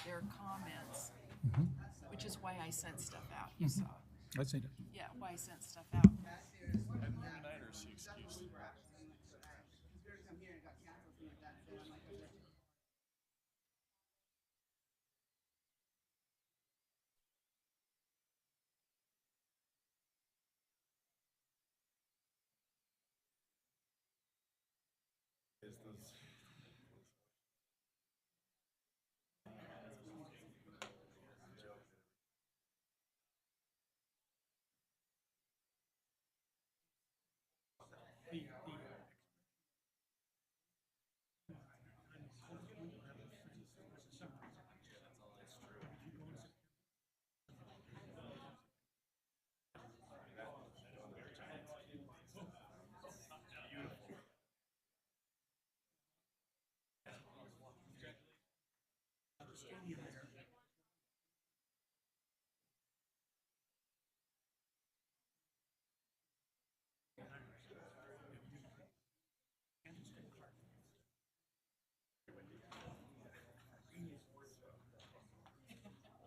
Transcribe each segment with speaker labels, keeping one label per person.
Speaker 1: their comments,
Speaker 2: Mhm.
Speaker 1: which is why I sent stuff out. You saw,
Speaker 2: I've seen it.
Speaker 1: yeah, why I sent stuff out.
Speaker 3: I'm here tonight, or is he excused? Is those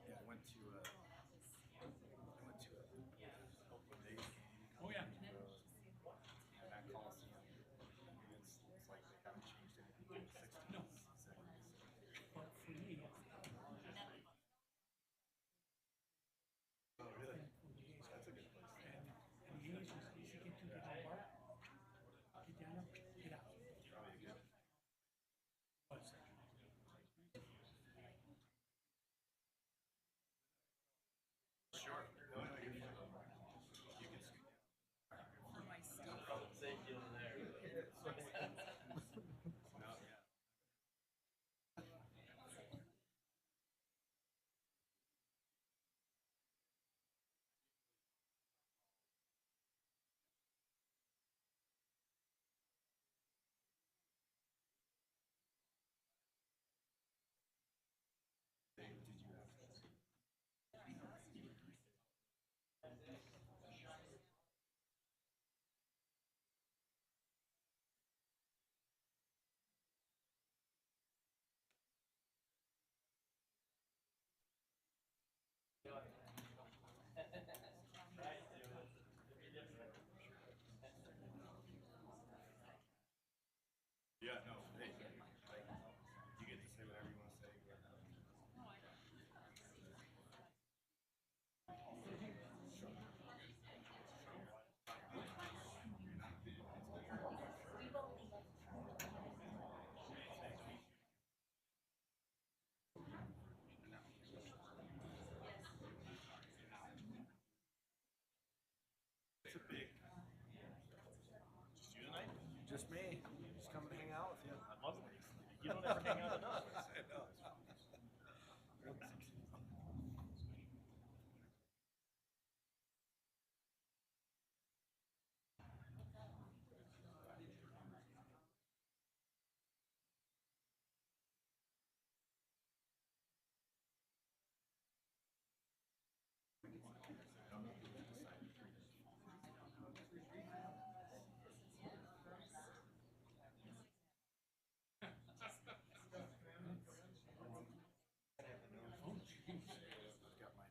Speaker 3: Yeah, I went to Oakland A's game. Oh yeah. At Coliseum. It's like they haven't changed anything in the 60s, 70s. Oh really? That's a good place. Probably a good. Sure. No, no, you're fine. You can scoot down. Safety over there. No, yeah. Did you have? Yeah, no, hey, you get to say whatever you want to say. It's a big. Just you tonight? Just me. Just coming to hang out with you. I'd love to. You don't ever hang out enough. I know. I've got my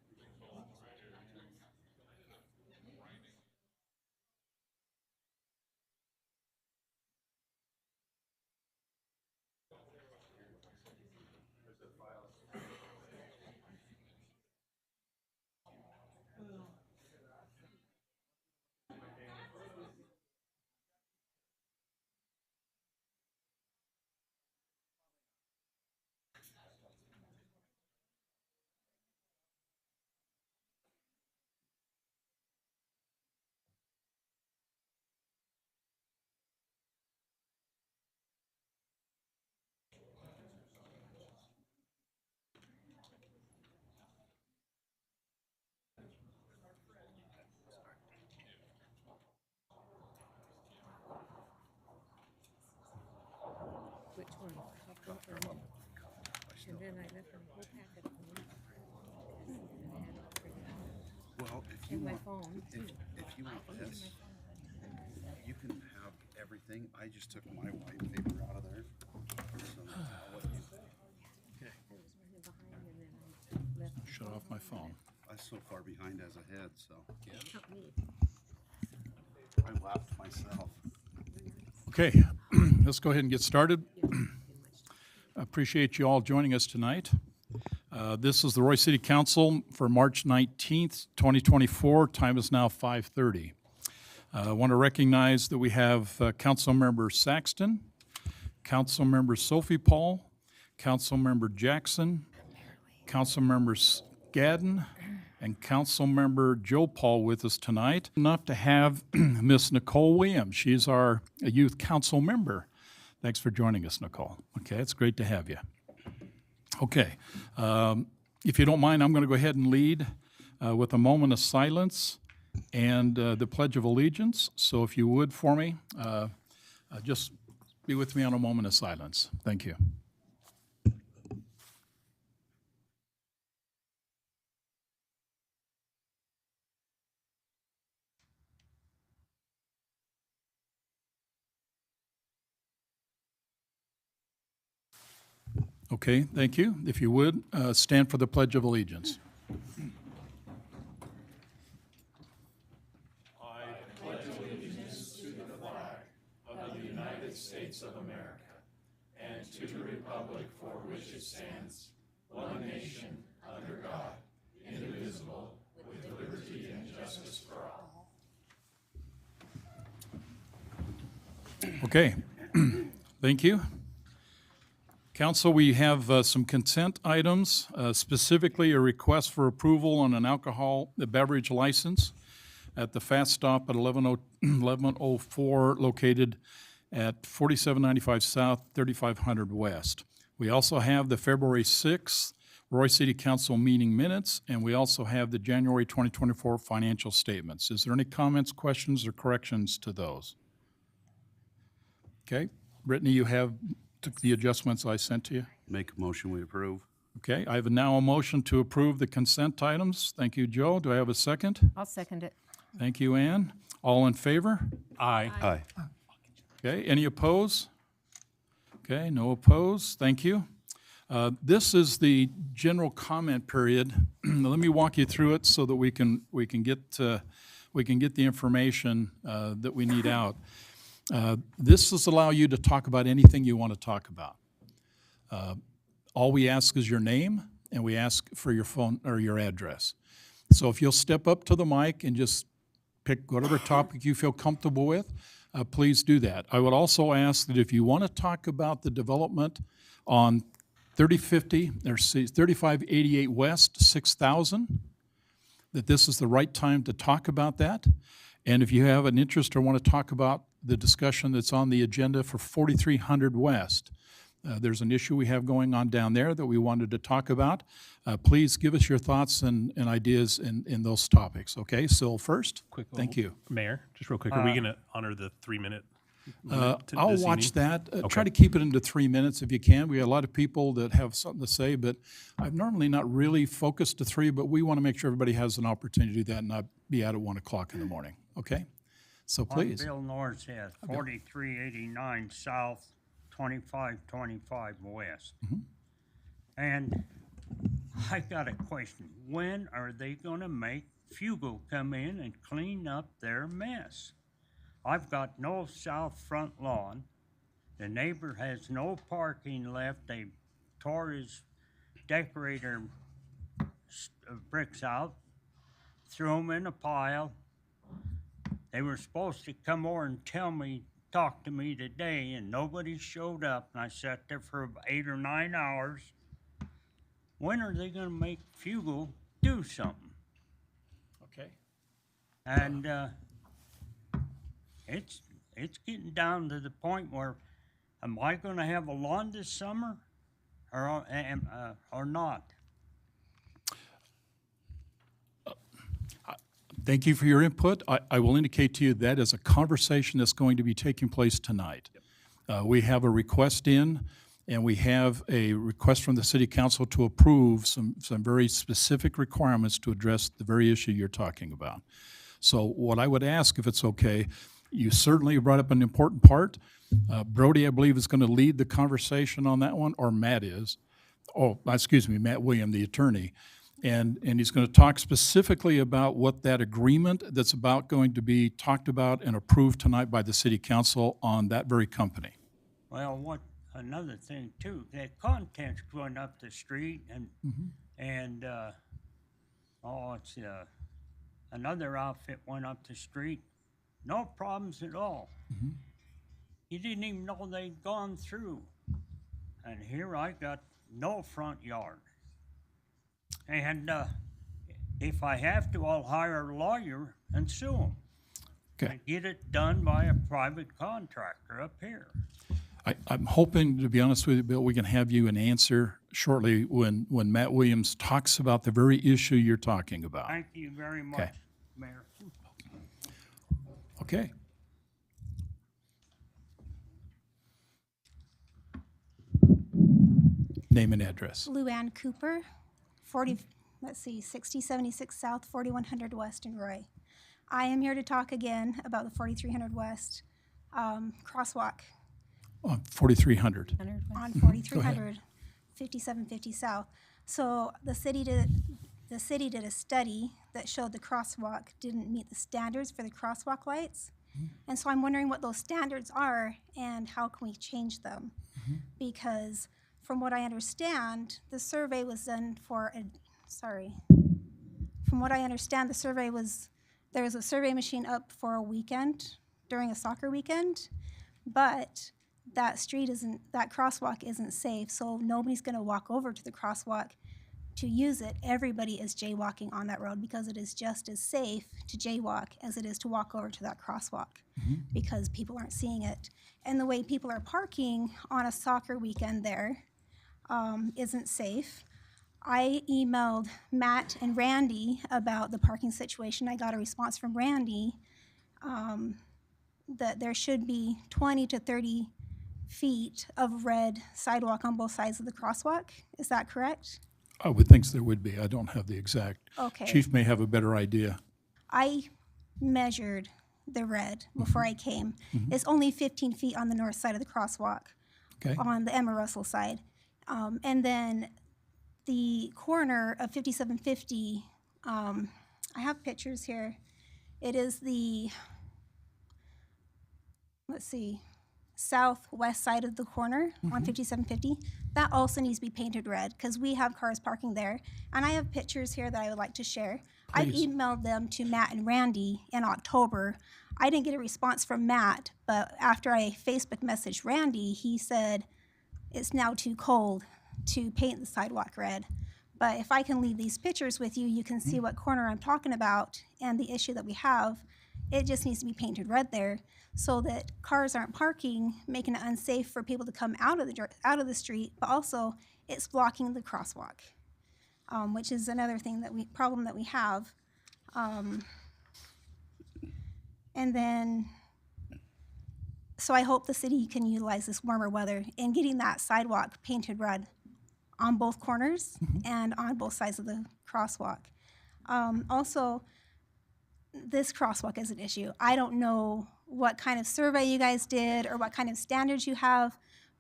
Speaker 4: Which one? Chocolate or mint? And then I left a whole packet of them.
Speaker 5: Well, if you
Speaker 4: And my
Speaker 5: want,
Speaker 4: phone, too.
Speaker 5: if you want this, you can have everything. I just took my white paper out of there. So I'll let you.
Speaker 2: Okay.
Speaker 4: That was my
Speaker 2: with my phone.
Speaker 5: I was so far behind as ahead, so
Speaker 4: Not me.
Speaker 5: I laughed myself.
Speaker 2: Okay, let's go ahead and get started. I appreciate you all joining us tonight. This is the Roy City Council for March 19th, 2024. Time is now 5:30. I want to recognize that we have Councilmember Saxton, Councilmember Sophie Paul, Councilmember Jackson, Councilmember Gadden, and Councilmember Joe Paul with us tonight. Enough to have Miss Nicole Williams. She's our youth council member. Thanks for joining us, Nicole. Okay, it's great to have you. Okay, if you don't mind, I'm going to go ahead and lead with a moment of silence and the Pledge of Allegiance. So if you would for me, just be with me on a moment of silence. Thank you. Okay, thank you. If you would, stand for the Pledge of Allegiance. Okay, thank you. Council, we have some consent items, specifically a request for approval on an alcohol beverage license at the Fast Stop at 1104 located at 4795 South, 3500 West. We also have the February 6th Roy City Council meeting minutes, and we also have the January 2024 financial statements. Is there any comments, questions, or corrections to those? Okay, Brittany, you have took the adjustments I sent to you?
Speaker 5: Make a motion, we approve.
Speaker 2: Okay, I have now a motion to approve the consent items. Thank you, Joe. Do I have a second?
Speaker 4: I'll second it.
Speaker 2: Thank you, Ann. All in favor?
Speaker 6: Aye.
Speaker 5: Aye.
Speaker 2: Okay, any opposed? Okay, no opposed. Thank you. This is the general comment period. Let me walk you through it so that we can get the information that we need out. This is allow you to talk about anything you want to talk about. All we ask is your name, and we ask for your phone or your address. So if you'll step up to the mic and just pick whatever topic you feel comfortable with, please do that. I would also ask that if you want to talk about the development on 3588 West, 6000, that this is the right time to talk about that. And if you have an interest or want to talk about the discussion that's on the agenda for 4300 West, there's an issue we have going on down there that we wanted to talk about. Please give us your thoughts and ideas in those topics. Okay, so first, thank you.
Speaker 6: Mayor, just real quick, are we going to honor the 3-minute?
Speaker 2: I'll watch that. Try to keep it into 3 minutes if you can. We have a lot of people that have something to say, but I've normally not really focused to 3, but we want to make sure everybody has an opportunity to do that and not be out at 1 o'clock in the morning. Okay? So please.
Speaker 7: I'm Bill Northhead, 4389 South, 2525 West. And I got a question. When are they going to make Fugal come in and clean up their mess? I've got no south front lawn. The neighbor has no parking left. They tore his decorator bricks out, threw them in a pile. They were supposed to come over and talk to me today, and nobody showed up. And I sat there for 8 or 9 hours. When are they going to make Fugal do something?
Speaker 2: Okay.
Speaker 7: And it's getting down to the point where, am I going to have a lawn this summer, or not?
Speaker 2: Thank you for your input. I will indicate to you that is a conversation that's going to be taking place tonight. We have a request in, and we have a request from the City Council to approve some very specific requirements to address the very issue you're talking about. So what I would ask, if it's okay, you certainly brought up an important part. Brody, I believe, is going to lead the conversation on that one, or Matt is. Oh, excuse me, Matt William, the attorney. And he's going to talk specifically about what that agreement that's about going to be talked about and approved tonight by the city council on that very company.
Speaker 7: Well, another thing too, that content's going up the street another outfit went up the street, no problems at all. You didn't even know they'd gone through. And here I got no front yard. And if I have to, I'll hire a lawyer and sue them.
Speaker 2: Okay.
Speaker 7: And get it done by a private contractor up here.
Speaker 2: I'm hoping, to be honest with you, Bill, we can have you an answer shortly when Matt Williams talks about the very issue you're talking about.
Speaker 7: Thank you very much, Mayor.
Speaker 2: Okay. Name and address.
Speaker 8: Luann Cooper, 6076 South, 4100 West in Roy. I am here to talk again about the 4300 West crosswalk
Speaker 2: 4300.
Speaker 8: on 4300, 5750 South. So the city did a study that showed the crosswalk didn't meet the standards for the crosswalk lights. And so I'm wondering what those standards are and how can we change them? Because from what I understand, the survey was done From what I understand, there was a survey machine up for a weekend during a soccer weekend, but that crosswalk isn't safe, so nobody's gonna walk over to the crosswalk to use it. Everybody is jaywalking on that road because it is just as safe to jaywalk as it is to walk over to that crosswalk because people aren't seeing it. And the way people are parking on a soccer weekend there isn't safe. I emailed Matt and Randy about the parking situation. I got a response from Randy that there should be 20 to 30 feet of red sidewalk on both sides of the crosswalk. Is that correct?
Speaker 2: I would think there would be. I don't have the exact.
Speaker 8: Okay.
Speaker 2: Chief may have a better idea.
Speaker 8: I measured the red before I came. It's only 15 feet on the north side of the crosswalk,
Speaker 2: Okay.
Speaker 8: on the Emma Russell side. And then the corner of 5750, I have pictures here. It is the, southwest side of the corner on 5750. That also needs to be painted red because we have cars parking there. And I have pictures here that I would like to share. I've
Speaker 2: Please.
Speaker 8: emailed them to Matt and Randy in October. I didn't get a response from Matt, but after I Facebook messaged Randy, he said it's now too cold to paint the sidewalk red. But if I can leave these pictures with you, you can see what corner I'm talking about and the issue that we have. It just needs to be painted red there so that cars aren't parking, making it unsafe for people to come out of the street, but also it's blocking the crosswalk, which is another problem that we have. And then, so I hope the city can utilize this warmer weather in getting that sidewalk painted red on both corners and on both sides of the crosswalk. Also, this crosswalk is an issue. I don't know what kind of survey you guys did or what kind of standards you have,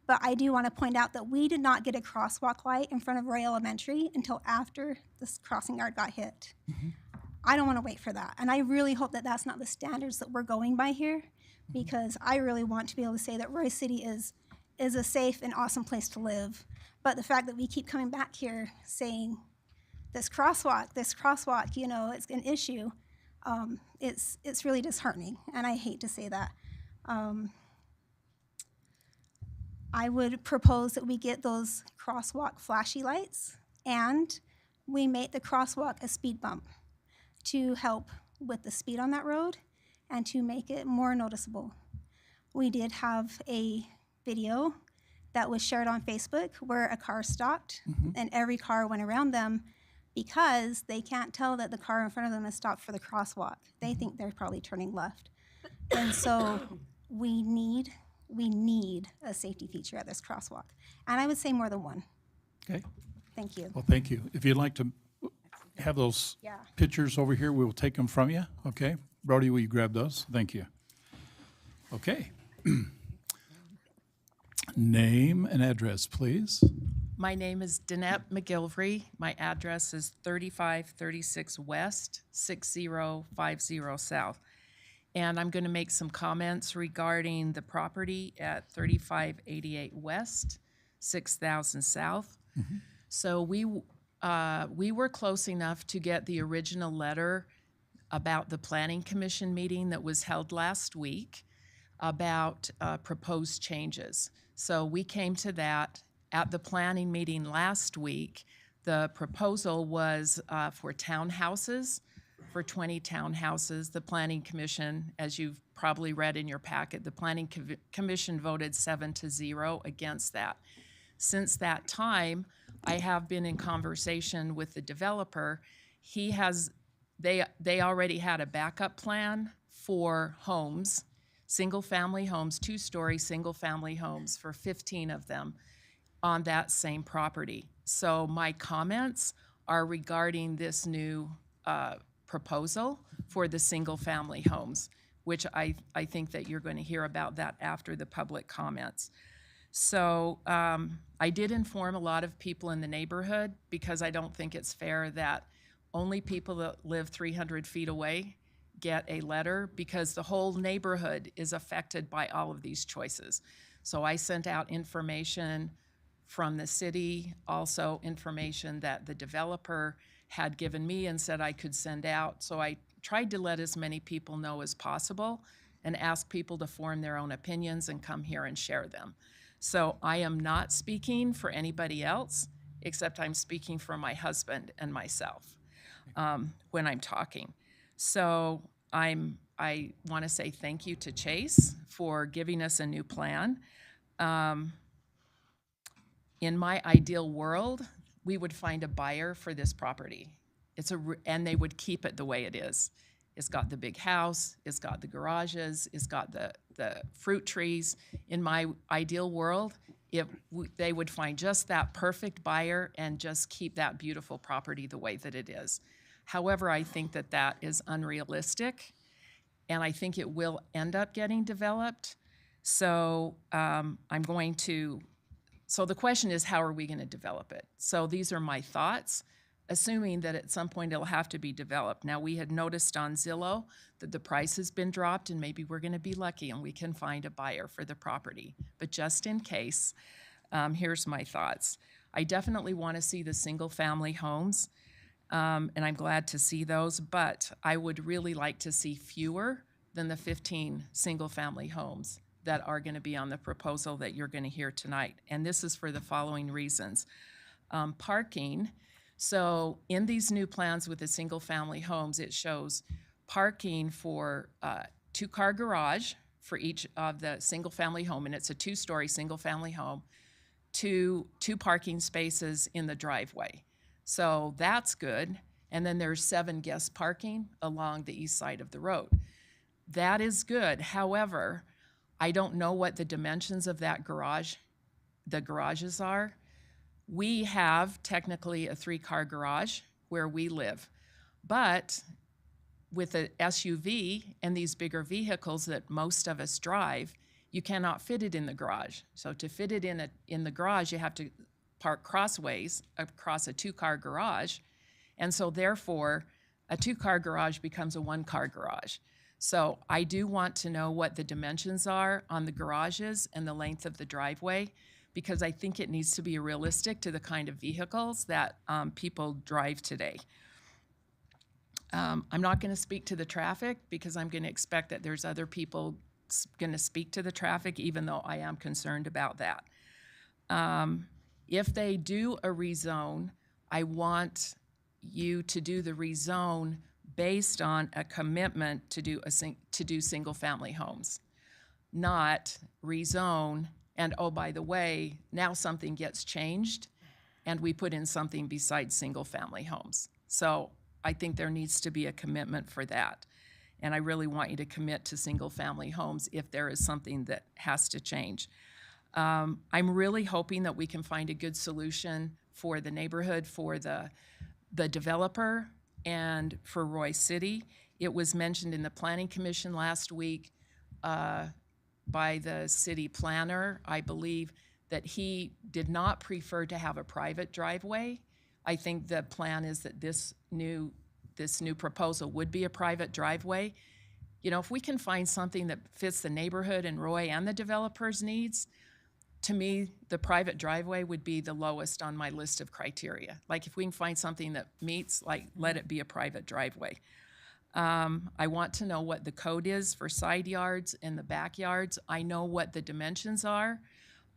Speaker 8: but I do want to point out that we did not get a crosswalk light in front of Roy Elementary until after this crossing guard got hit. I don't want to wait for that. And I really hope that that's not the standards that we're going by here, because I really want to be able to say that Roy City is a safe and awesome place to live. But the fact that we keep coming back here saying this crosswalk, you know, it's an issue, it's really disheartening, and I hate to say that. I would propose that we get those crosswalk flashy lights and we make the crosswalk a speed bump to help with the speed on that road and to make it more noticeable. We did have a video that was shared on Facebook where a car stopped and every car went around them because they can't tell that the car in front of them has stopped for the crosswalk. They think they're probably turning left. And so we need a safety feature at this crosswalk. And I would say more than one.
Speaker 2: Okay.
Speaker 8: Thank you.
Speaker 2: Well, thank you. If you'd like to have those
Speaker 8: Yeah.
Speaker 2: pictures over here, we will take them from you. Okay. Brody, will you grab those? Thank you. Okay. Name and address, please.
Speaker 1: My name is Danette McGilvery. My address is 3536 West, 6050 South. And I'm going to make some comments regarding the property at 3588 West, 6000 South. So we were close enough to get the original letter about the Planning Commission meeting that was held last week about proposed changes. So we came to that at the planning meeting last week. The proposal was for townhouses, for 20 townhouses. The Planning Commission, as you've probably read in your packet, the Planning Commission voted 7-0 against that. Since that time, I have been in conversation with the developer. They already had a backup plan for homes, single-family homes, two-story single-family homes for 15 of them on that same property. So my comments are regarding this new proposal for the single-family homes, which I think that you're going to hear about that after the public comments. So I did inform a lot of people in the neighborhood because I don't think it's fair that only people that live 300 feet away get a letter, because the whole neighborhood is affected by all of these choices. So I sent out information from the city, also information that the developer had given me and said I could send out. So I tried to let as many people know as possible and ask people to form their own opinions and come here and share them. So I am not speaking for anybody else, except I'm speaking for my husband and myself when I'm talking. So I want to say thank you to Chase for giving us a new plan. In my ideal world, we would find a buyer for this property. And they would keep it the way it is. It's got the big house, it's got the garages, it's got the fruit trees. In my ideal world, they would find just that perfect buyer and just keep that beautiful property the way that it is. However, I think that that is unrealistic, and I think it will end up getting developed. So so the question is, how are we going to develop it? So these are my thoughts, assuming that at some point it'll have to be developed. Now, we had noticed on Zillow that the price has been dropped, and maybe we're going to be lucky and we can find a buyer for the property. But just in case, here's my thoughts. I definitely want to see the single-family homes, and I'm glad to see those, but I would really like to see fewer than the 15 single-family homes that are going to be on the proposal that you're going to hear tonight. And this is for the following reasons. Parking. So in these new plans with the single-family homes, it shows parking for two-car garage for each of the single-family home, and it's a two-story single-family home, two parking spaces in the driveway. So that's good. And then there's 7 guest parking along the east side of the road. That is good. However, I don't know what the dimensions of the garages are. We have technically a 3-car garage where we live, but with an SUV and these bigger vehicles that most of us drive, you cannot fit it in the garage. So to fit it in the garage, you have to park crossways across a 2-car garage, and so therefore a 2-car garage becomes a 1-car garage. So I do want to know what the dimensions are on the garages and the length of the driveway, because I think it needs to be realistic to the kind of vehicles that people drive today. I'm not going to speak to the traffic because I'm going to expect that there's other people going to speak to the traffic, even though I am concerned about that. If they do a rezone, I want you to do the rezone based on a commitment to do single-family homes, not rezone and, oh, by the way, now something gets changed and we put in something besides single-family homes. So I think there needs to be a commitment for that. And I really want you to commit to single-family homes if there is something that has to change. I'm really hoping that we can find a good solution for the neighborhood, for the developer, and for Roy City. It was mentioned in the Planning Commission last week by the city planner, I believe, that he did not prefer to have a private driveway. I think the plan is that this new proposal would be a private driveway. You know, if we can find something that fits the neighborhood and Roy and the developer's needs, to me, the private driveway would be the lowest on my list of criteria. Like, if we can find something that meets, like, let it be a private driveway. I want to know what the code is for side yards and the backyards. I know what the dimensions are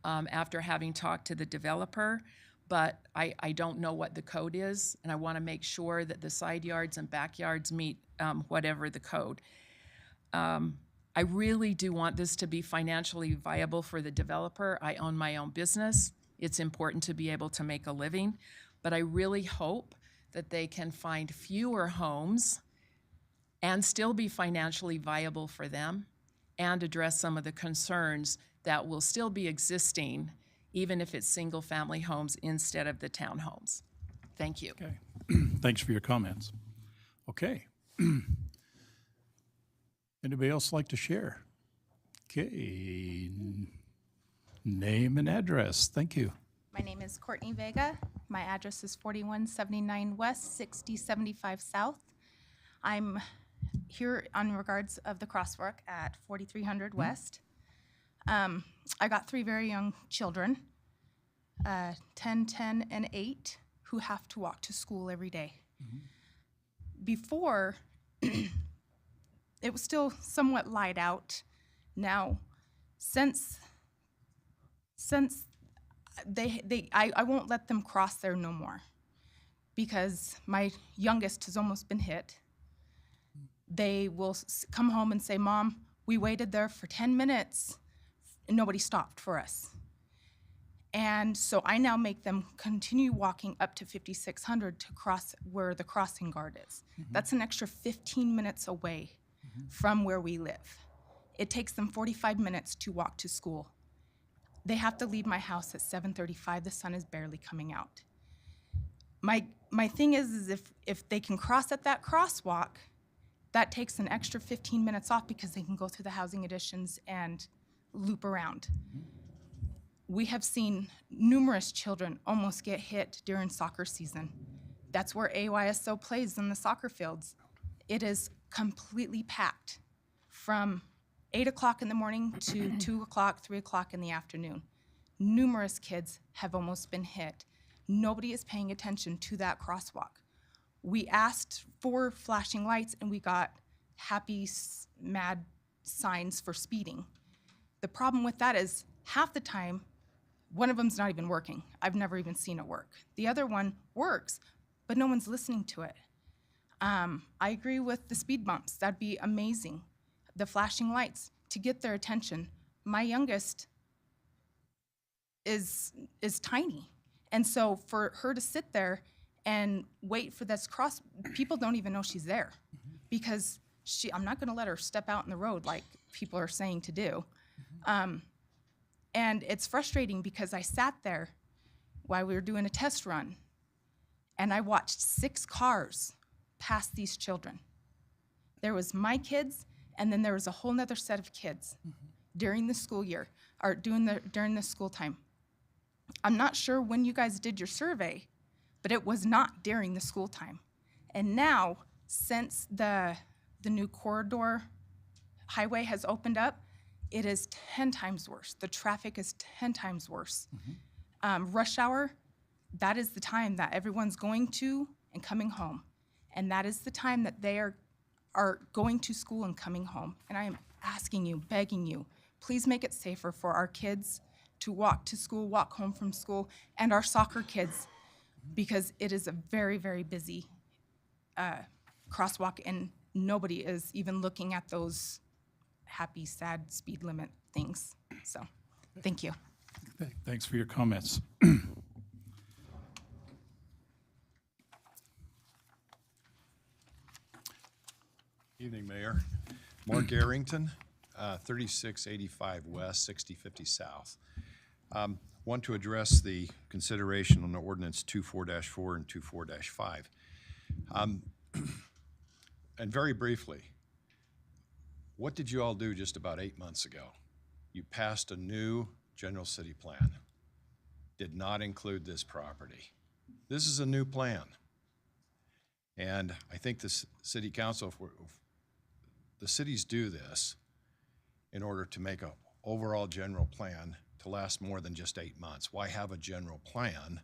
Speaker 1: after having talked to the developer, but I don't know what the code is, and I want to make sure that the side yards and backyards meet whatever the code. I really do want this to be financially viable for the developer. I own my own business. It's important to be able to make a living, but I really hope that they can find fewer homes and still be financially viable for them and address some of the concerns that will still be existing, even if it's single-family homes instead of the townhomes. Thank you.
Speaker 2: Okay. Thanks for your comments. Okay. Anybody else like to share? Okay. Name and address. Thank you.
Speaker 9: My name is Courtney Vega. My address is 4179 West, 6075 South. I'm here on regards of the crosswalk at 4300 West. I got 3 very young children, 10, 10, and 8, who have to walk to school every day. Before, it was still somewhat light out. Now, since I won't let them cross there no more, because my youngest has almost been hit. They will come home and say, "Mom, we waited there for 10 minutes and nobody stopped for us." And so I now make them continue walking up to 5600 to cross where the crossing guard is. That's an extra 15 minutes away from where we live. It takes them 45 minutes to walk to school. They have to leave my house at 7:35. The sun is barely coming out. My thing is if they can cross at that crosswalk, that takes an extra 15 minutes off because they can go through the housing additions and loop around. We have seen numerous children almost get hit during soccer season. That's where AYSO plays in the soccer fields. It is completely packed from 8 o'clock in the morning to 2 o'clock, 3 o'clock in the afternoon. Numerous kids have almost been hit. Nobody is paying attention to that crosswalk. We asked for flashing lights and we got happy, mad signs for speeding. The problem with that is half the time, one of them's not even working. I've never even seen it work. The other one works, but no one's listening to it. I agree with the speed bumps. That'd be amazing. The flashing lights to get their attention. My youngest is tiny. And so for her to sit there and wait for this cross, people don't even know she's there because I'm not gonna let her step out in the road like people are saying to do. And it's frustrating because I sat there while we were doing a test run and I watched 6 cars pass these children. There was my kids and then there was a whole nother set of kids during the school year, or during the school time. I'm not sure when you guys did your survey, but it was not during the school time. And now, since the new corridor highway has opened up, it is 10 times worse. The traffic is 10 times worse. Rush hour, that is the time that everyone's going to and coming home. And that is the time that they are going to school and coming home. And I am asking you, begging you, please make it safer for our kids to walk to school, walk home from school, and our soccer kids, because it is a very, very busy crosswalk and nobody is even looking at those happy, sad speed limit things. So, thank you.
Speaker 2: Thanks for your comments.
Speaker 3: Evening, Mayor. Mark Arrington, 3685 West, 6050 South. Want to address the consideration on the ordinance 24-4 and 24-5. And very briefly, what did you all do just about 8 months ago? You passed a new general city plan. did not include this property. This is a new plan. And I think the city council, if the cities do this in order to make an overall general plan to last more than just 8 months. Why have a general plan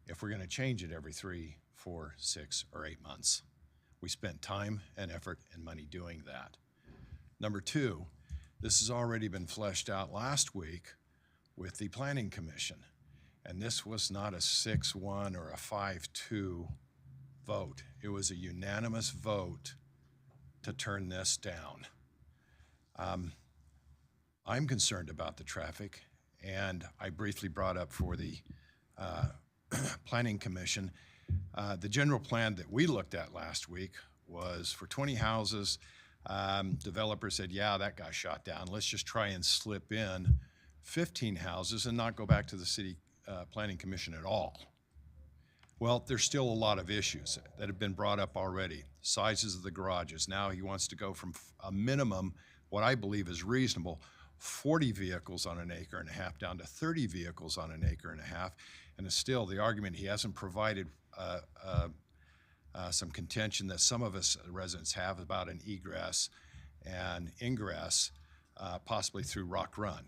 Speaker 3: if we're going to change it every 3, 4, 6, or 8 months? We spent time and effort and money doing that. Number two, this has already been fleshed out last week with the Planning Commission. And this was not a 6-1 or a 5-2 vote. It was a unanimous vote to turn this down. I'm concerned about the traffic, and I briefly brought up for the Planning Commission. The general plan that we looked at last week was for 20 houses. Developer said, yeah, that got shot down. Let's just try and slip in 15 houses and not go back to the city Planning Commission at all. Well, there's still a lot of issues that have been brought up already. Sizes of the garages. Now he wants to go from a minimum, what I believe is reasonable, 40 vehicles on an acre and a half down to 30 vehicles on an acre and a half. And it's still the argument he hasn't provided some contention that some of us residents have about an egress and ingress, possibly through Rock Run.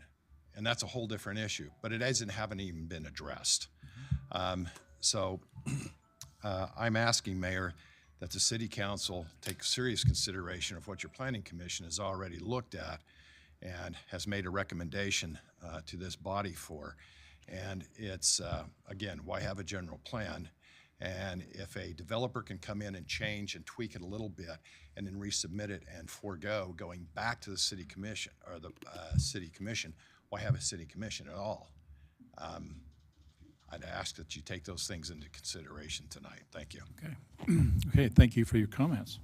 Speaker 3: And that's a whole different issue, but it haven't even been addressed. So I'm asking, Mayor, that the City Council take serious consideration of what your Planning Commission has already looked at and has made a recommendation to this body for. And it's, again, why have a general plan? And if a developer can come in and change and tweak it a little bit and then resubmit it and forego going back to the City Commission or the City Commission, why have a City Commission at all? I'd ask that you take those things into consideration tonight. Thank you.
Speaker 2: Okay. Okay, thank you for your comments.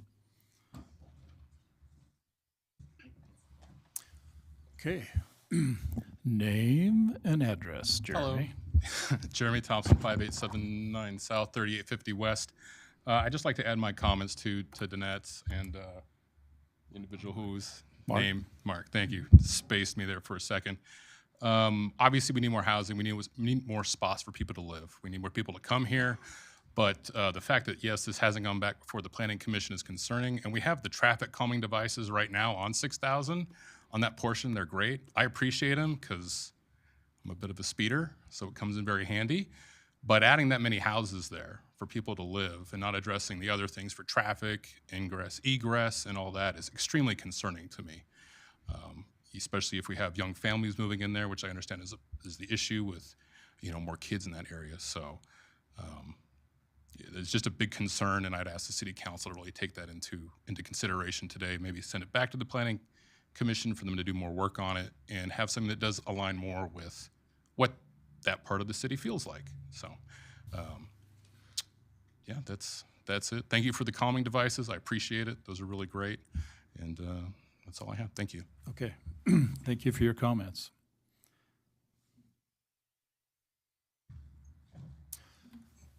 Speaker 2: Okay. Name and address, Jeremy.
Speaker 10: Hello. Jeremy Thompson, 5879 South, 3850 West. I'd just like to add my comments to Danette's and the individual whose name, Mark, thank you, spaced me there for a second. Obviously, we need more housing. We need more spots for people to live. We need more people to come here. But the fact that, yes, this hasn't gone back before the Planning Commission is concerning. And we have the traffic calming devices right now on 6,000. On that portion, they're great. I appreciate them because I'm a bit of a speeder, so it comes in very handy. But adding that many houses there for people to live and not addressing the other things for traffic, ingress, egress, and all that is extremely concerning to me. Especially if we have young families moving in there, which I understand is the issue with, more kids in that area. So it's just a big concern, and I'd ask the City Council to really take that into consideration today. Maybe send it back to the Planning Commission for them to do more work on it and have something that does align more with what that part of the city feels like. So, yeah, that's it. Thank you for the calming devices. I appreciate it. Those are really great, and that's all I have. Thank you.
Speaker 2: Okay. Thank you for your comments.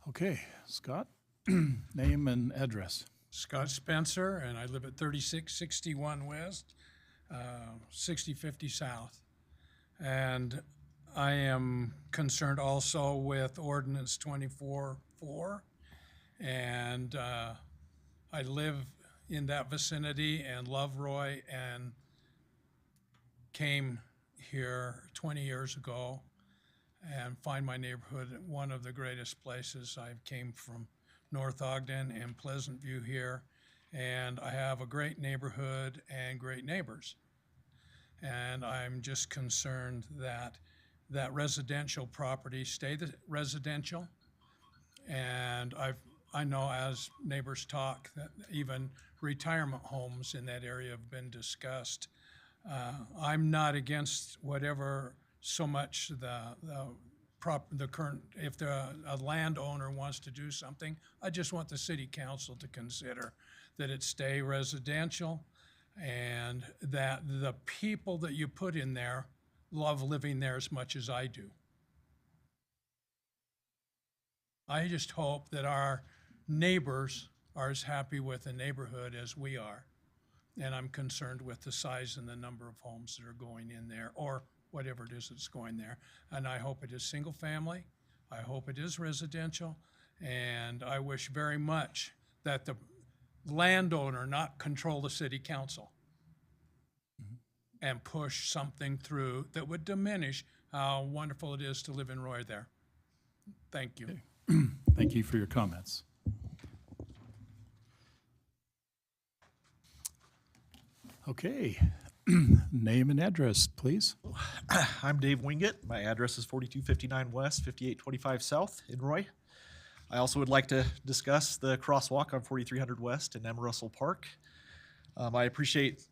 Speaker 2: Okay, Scott, name and address.
Speaker 11: Scott Spencer, and I live at 3661 West, 6050 South. And I am concerned also with Ordinance 24-4. And I live in that vicinity and love Roy and came here 20 years ago and find my neighborhood one of the greatest places. I came from North Ogden and Pleasant View here, and I have a great neighborhood and great neighbors. And I'm just concerned that that residential property stay the residential. And I know as neighbors talk that even retirement homes in that area have been discussed. I'm not against whatever so much the current, if a landowner wants to do something, I just want the City Council to consider that it stay residential and that the people that you put in there love living there as much as I do. I just hope that our neighbors are as happy with the neighborhood as we are. And I'm concerned with the size and the number of homes that are going in there or whatever it is that's going there. And I hope it is single family. I hope it is residential. And I wish very much that the landowner not control the city council and push something through that would diminish how wonderful it is to live in Roy there. Thank you.
Speaker 2: Thank you for your comments. Okay, name and address, please.
Speaker 12: I'm Dave Wingett. My address is 4259 West, 5825 South in Roy. I also would like to discuss the crosswalk on 4300 West in M. Russell Park. I appreciate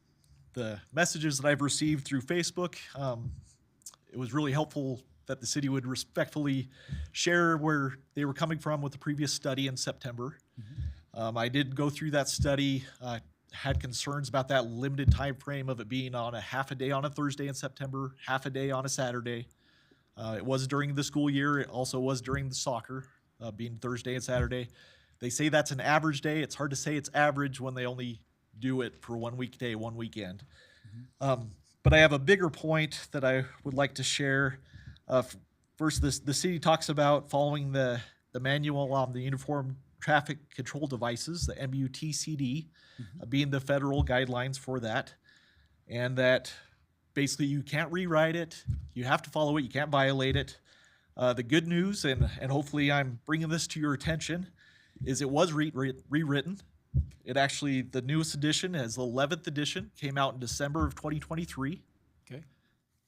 Speaker 12: the messages that I've received through Facebook. It was really helpful that the city would respectfully share where they were coming from with the previous study in September. I did go through that study, had concerns about that limited time frame of it being on a half a day on a Thursday in September, half a day on a Saturday. It was during the school year. It also was during the soccer, being Thursday and Saturday. They say that's an average day. It's hard to say it's average when they only do it for one weekday, one weekend. But I have a bigger point that I would like to share. First, the city talks about following the manual on the Uniform Traffic Control Devices, the MUTCD, being the federal guidelines for that, and that basically you can't rewrite it, you have to follow it, you can't violate it. The good news, and hopefully I'm bringing this to your attention, is it was rewritten. It actually, the newest edition is the 11th edition, came out in December of 2023.
Speaker 2: Okay.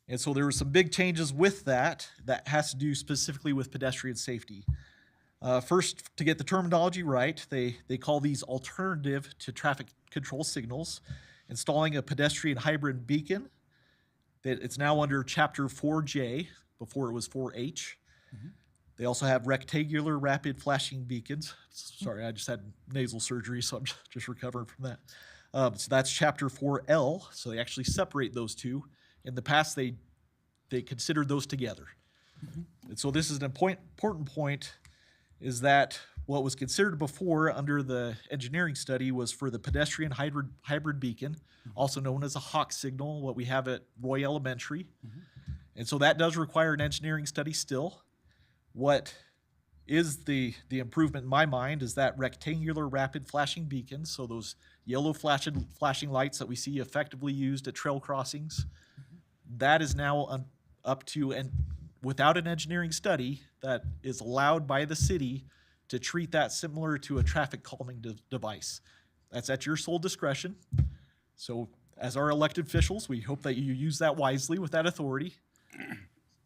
Speaker 12: And so there were some big changes with that has to do specifically with pedestrian safety. First, to get the terminology right, they call these alternative to traffic control signals. Installing a pedestrian hybrid beacon, that it's now under Chapter 4J, before it was 4H. They also have rectangular rapid flashing beacons. Sorry, I just had nasal surgery, so I'm just recovering from that. So that's Chapter 4L, so they actually separate those two. In the past, they considered those together. And so this is an important point, is that what was considered before under the engineering study was for the pedestrian hybrid beacon, also known as a hawk signal, what we have at Roy Elementary. And so that does require an engineering study still. What is the improvement in my mind is that rectangular rapid flashing beacons, so those yellow flashing lights that we see effectively used at trail crossings, that is now up to, and without an engineering study, that is allowed by the city to treat that similar to a traffic calming device. That's at your sole discretion. So as our elected officials, we hope that you use that wisely with that authority.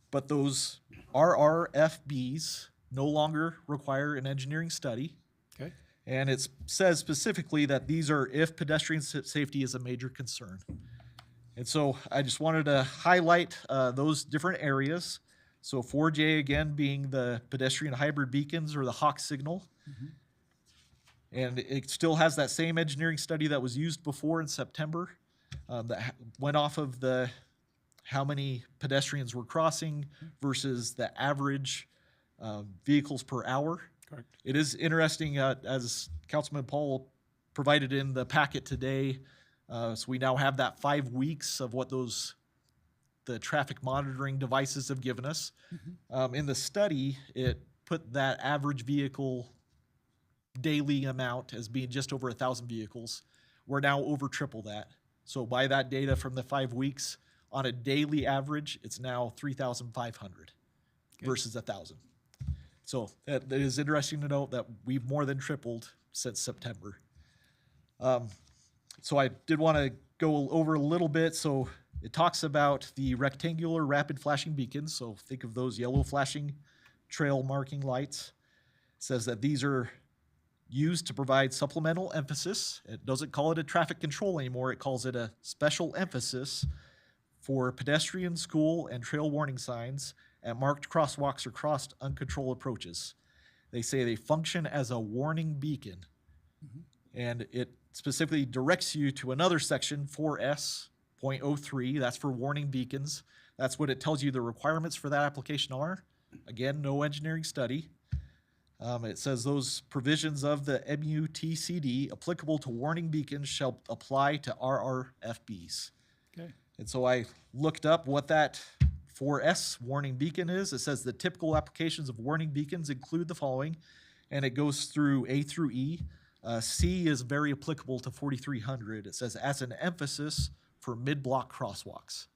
Speaker 12: But those RRFBs no longer require an engineering study.
Speaker 2: Okay.
Speaker 12: And it says specifically that these are if pedestrian safety is a major concern. And so I just wanted to highlight those different areas. So 4J, again, being the pedestrian hybrid beacons or the hawk signal. And it still has that same engineering study that was used before in September that went off of the how many pedestrians were crossing versus the average vehicles per hour.
Speaker 2: Correct.
Speaker 12: It is interesting, as Councilman Paul provided in the packet today, so we now have that 5 weeks of what the traffic monitoring devices have given us. In the study, it put that average vehicle daily amount as being just over 1,000 vehicles. We're now over triple that. So by that data from the 5 weeks, on a daily average, it's now 3,500 versus 1,000. So that is interesting to note that we've more than tripled since September. So I did want to go over a little bit. So it talks about the rectangular rapid flashing beacons. So think of those yellow flashing trail marking lights. It says that these are used to provide supplemental emphasis. It doesn't call it a traffic control anymore. It calls it a special emphasis for pedestrian, school, and trail warning signs at marked crosswalks or crossed uncontrolled approaches. They say they function as a warning beacon. And it specifically directs you to another section, 4S.03, that's for warning beacons. That's what it tells you the requirements for that application are. Again, no engineering study. It says those provisions of the MUTCD applicable to warning beacons shall apply to RRFBs.
Speaker 2: Okay.
Speaker 12: And so I looked up what that 4S warning beacon is. It says the typical applications of warning beacons include the following, and it goes through A through E. C is very applicable to 4300. It says as an emphasis for mid-block crosswalks.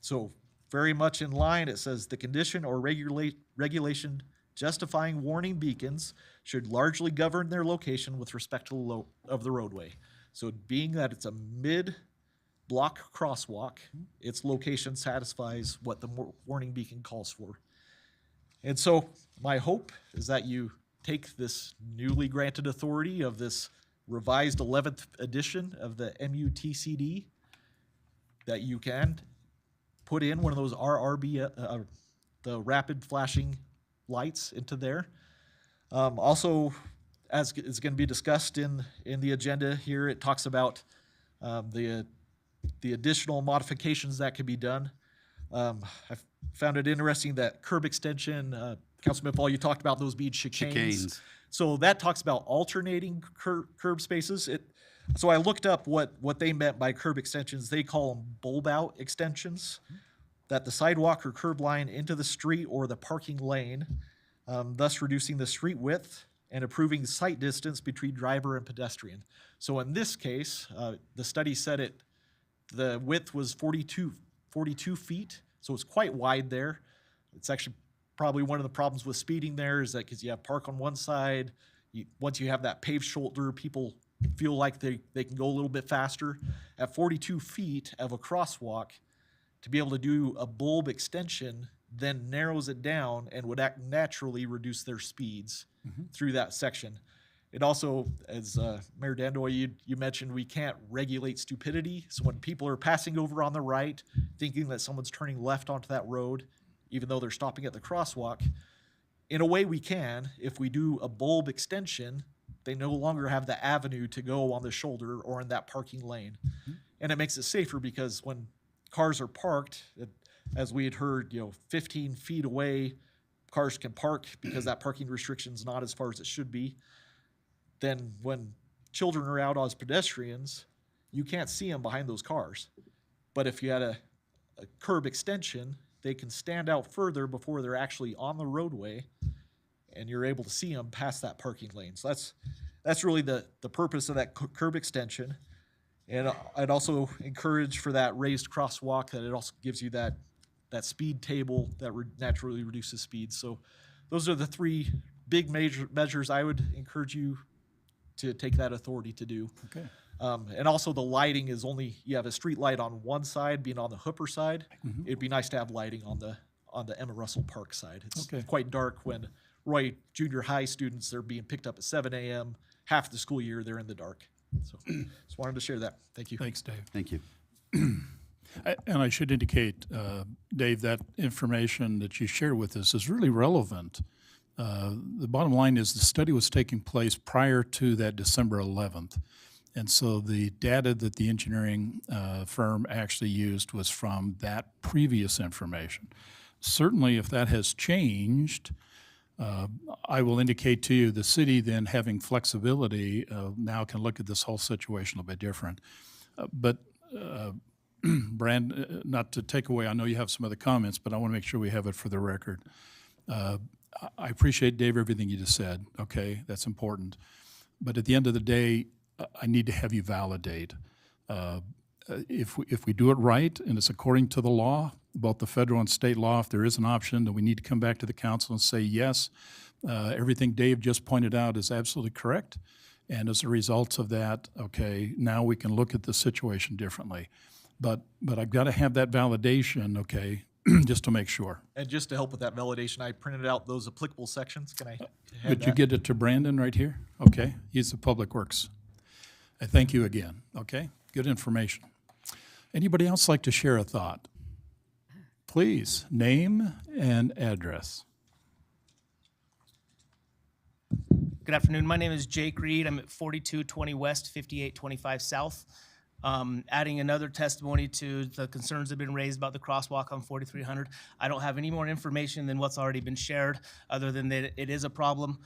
Speaker 12: So very much in line, it says the condition or regulation justifying warning beacons should largely govern their location with respect to the roadway. So being that it's a mid-block crosswalk, its location satisfies what the warning beacon calls for. And so my hope is that you take this newly granted authority of this revised 11th edition of the MUTCD, that you can put in one of those RRB, the rapid flashing lights into there. Also, as is going to be discussed in the agenda here, it talks about the additional modifications that could be done. I found it interesting that curb extension, Councilman Fall, you talked about those being chicanes. So that talks about alternating curb spaces. So I looked up what they meant by curb extensions. They call them bulb out extensions, that the sidewalk or curb line into the street or the parking lane, thus reducing the street width and improving sight distance between driver and pedestrian. So in this case, the study said the width was 42 feet, so it's quite wide there. It's actually probably one of the problems with speeding there is that because you have park on one side, once you have that paved shoulder, people feel like they can go a little bit faster. At 42 feet of a crosswalk, to be able to do a bulb extension then narrows it down and would naturally reduce their speeds through that section. It also, as Mayor Dandoy, you mentioned, we can't regulate stupidity. So when people are passing over on the right, thinking that someone's turning left onto that road, even though they're stopping at the crosswalk, in a way we can. If we do a bulb extension, they no longer have the avenue to go on the shoulder or in that parking lane. And it makes it safer because when cars are parked, as we had heard, 15 feet away, cars can park because that parking restriction is not as far as it should be. Then when children are out as pedestrians, you can't see them behind those cars. But if you had a curb extension, they can stand out further before they're actually on the roadway, and you're able to see them past that parking lane. So that's really the purpose of that curb extension. And I'd also encourage for that raised crosswalk that it also gives you that speed table that naturally reduces speed. So those are the three big major measures I would encourage you to take that authority to do.
Speaker 2: Okay.
Speaker 12: And also the lighting is you have a street light on one side, being on the Hooper side. It'd be nice to have lighting on the Emma Russell Park side. It's quite dark when Roy Junior High students, they're being picked up at 7 a.m. Half the school year, they're in the dark. So just wanted to share that. Thank you.
Speaker 2: Thanks, Dave.
Speaker 5: Thank you.
Speaker 2: And I should indicate, Dave, that information that you shared with us is really relevant. The bottom line is the study was taking place prior to that December 11th. And so the data that the engineering firm actually used was from that previous information. Certainly, if that has changed, I will indicate to you the city then having flexibility now can look at this whole situation a little bit different. But Brand, not to take away, I know you have some other comments, but I want to make sure we have it for the record. I appreciate, Dave, everything you just said, okay? That's important. But at the end of the day, I need to have you validate. If we do it right and it's according to the law, both the federal and state law, if there is an option, then we need to come back to the council and say, yes, everything Dave just pointed out is absolutely correct. And as a result of that, okay, now we can look at the situation differently. But I've got to have that validation, okay, just to make sure.
Speaker 12: And just to help with that validation, I printed out those applicable sections. Can I have
Speaker 2: Could
Speaker 12: that?
Speaker 2: you get it to Brandon right here? Okay, he's the Public Works. I thank you again, okay? Good information. Anybody else like to share a thought? Please, name and address.
Speaker 13: Good afternoon. My name is Jake Reed. I'm at 4220 West, 5825 South. Adding another testimony to the concerns that have been raised about the crosswalk on 4300. I don't have any more information than what's already been shared, other than that it is a problem.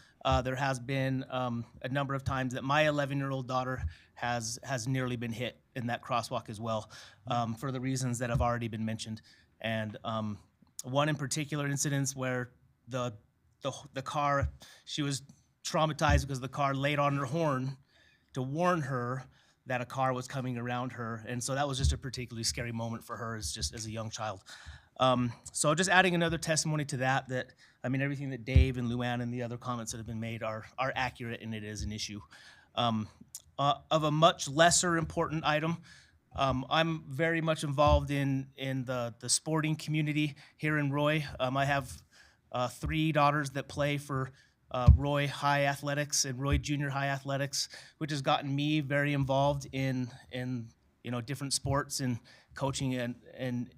Speaker 13: There has been a number of times that my 11-year-old daughter has nearly been hit in that crosswalk as well, for the reasons that have already been mentioned. And one in particular incident where the car, she was traumatized because the car laid on her horn to warn her that a car was coming around her. And so that was just a particularly scary moment for her as a young child. So just adding another testimony to that, I mean, everything that Dave and Luann and the other comments that have been made are accurate, and it is an issue. Of a much lesser important item, I'm very much involved in the sporting community here in Roy. I have 3 daughters that play for Roy High Athletics and Roy Junior High Athletics, which has gotten me very involved in different sports and coaching. And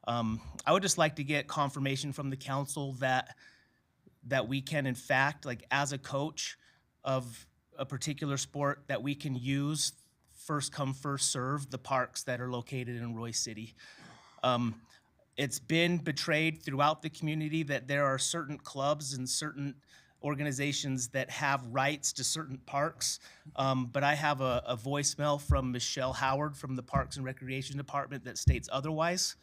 Speaker 13: I would just like to get confirmation from the council that we can, in fact, like as a coach of a particular sport, that we can use first come, first serve the parks that are located in Roy City. It's been betrayed throughout the community that there are certain clubs and certain organizations that have rights to certain parks. But I have a voicemail from Michelle Howard from the Parks and Recreation Department that states otherwise.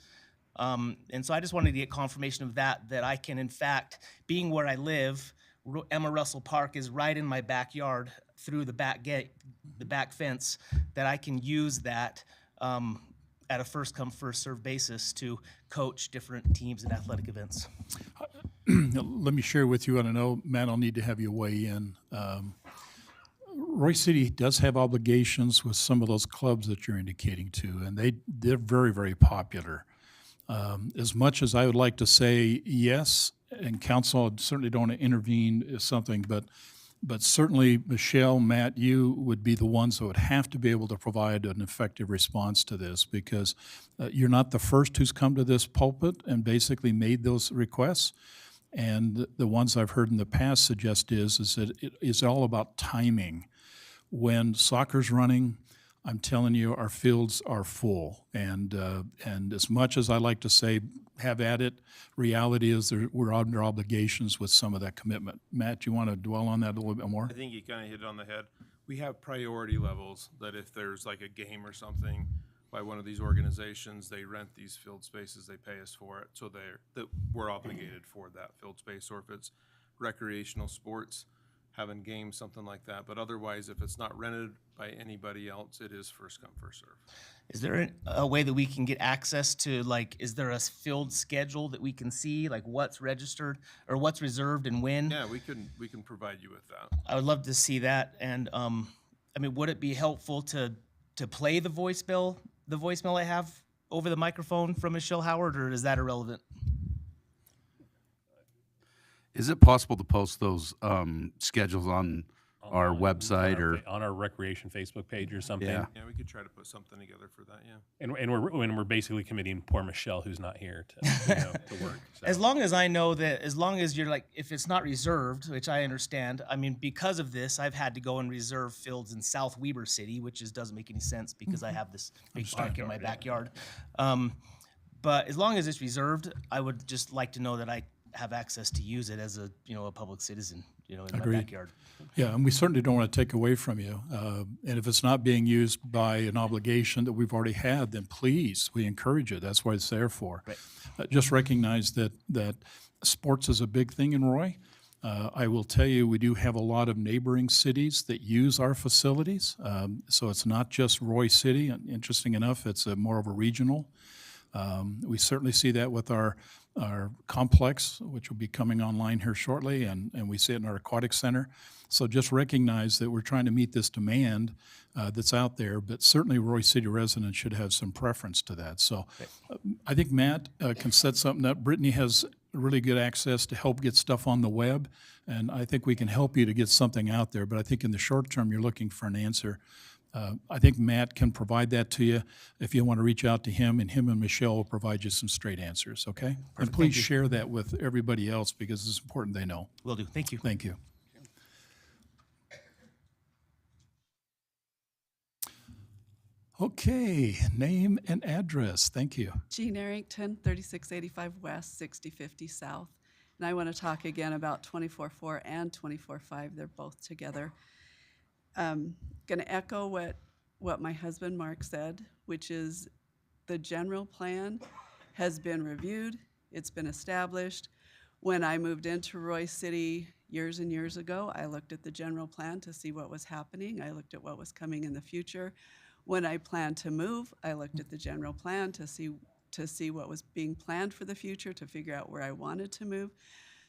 Speaker 13: And so I just wanted to get confirmation of that I can, in fact, being where I live, Emma Russell Park is right in my backyard through the back gate, the back fence, that I can use that at a first come, first serve basis to coach different teams and athletic events.
Speaker 2: Let me share with you, and I know, Matt, I'll need to have you weigh in. Roy City does have obligations with some of those clubs that you're indicating to, and they're very, very popular. As much as I would like to say yes, and council certainly don't want to intervene is something, but certainly Michelle, Matt, you would be the ones that would have to be able to provide an effective response to this, because you're not the first who's come to this pulpit and basically made those requests. And the ones I've heard in the past suggest is that it is all about timing. When soccer's running, I'm telling you, our fields are full. And as much as I like to say, have at it, reality is we're under obligations with some of that commitment. Matt, do you want to dwell on that a little bit more?
Speaker 14: I think you kind of hit it on the head. We have priority levels that if there's like a game or something by one of these organizations, they rent these field spaces, they pay us for it, so we're obligated for that field space. Or if it's recreational sports, having games, something like that. But otherwise, if it's not rented by anybody else, it is first come, first serve.
Speaker 13: Is there a way that we can get access to, like, is there a field schedule that we can see, like what's registered or what's reserved and when?
Speaker 14: Yeah, we can provide you with that.
Speaker 13: I would love to see that. And I mean, would it be helpful to play the voicemail I have over the microphone from Michelle Howard, or is that irrelevant?
Speaker 5: Is it possible to post those schedules on our website or
Speaker 6: on our recreation Facebook page or something?
Speaker 5: Yeah.
Speaker 14: Yeah, we could try to put something together for that, yeah.
Speaker 6: And we're basically committing poor Michelle, who's not here, to to work. So.
Speaker 13: As long as I know that, as long as you're like, if it's not reserved, which I understand, I mean, because of this, I've had to go and reserve fields in South Weber City, which doesn't make any sense because I have this big park in my backyard. But as long as it's reserved, I would just like to know that I have access to use it as a public citizen, in
Speaker 2: Agreed.
Speaker 13: my backyard.
Speaker 2: Yeah, and we certainly don't want to take away from you. And if it's not being used by an obligation that we've already had, then please, we encourage it. That's what it's there for.
Speaker 13: Right.
Speaker 2: Just recognize that sports is a big thing in Roy. I will tell you, we do have a lot of neighboring cities that use our facilities. So it's not just Roy City. And interesting enough, it's more of a regional. We certainly see that with our complex, which will be coming online here shortly, and we see it in our aquatic center. So just recognize that we're trying to meet this demand that's out there, but certainly Roy City residents should have some preference to that. So I think Matt can set something up. Brittany has really good access to help get stuff on the web, and I think we can help you to get something out there. But I think in the short term, you're looking for an answer. I think Matt can provide that to you if you want to reach out to him, and Michelle will provide you some straight answers, okay?
Speaker 13: Perfect.
Speaker 2: And please
Speaker 13: Thank you.
Speaker 2: share that with everybody else because it's important they know.
Speaker 13: Will do. Thank you.
Speaker 2: Thank you. Okay, name and address. Thank you.
Speaker 15: Jean Arrington, 3685 West, 6050 South. And I want to talk again about 24-4 and 24-5. They're both together. Going to echo what my husband Mark said, which is the general plan has been reviewed, it's been established. When I moved into Roy City years and years ago, I looked at the general plan to see what was happening. I looked at what was coming in the future. When I planned to move, I looked at the general plan to see what was being planned for the future, to figure out where I wanted to move.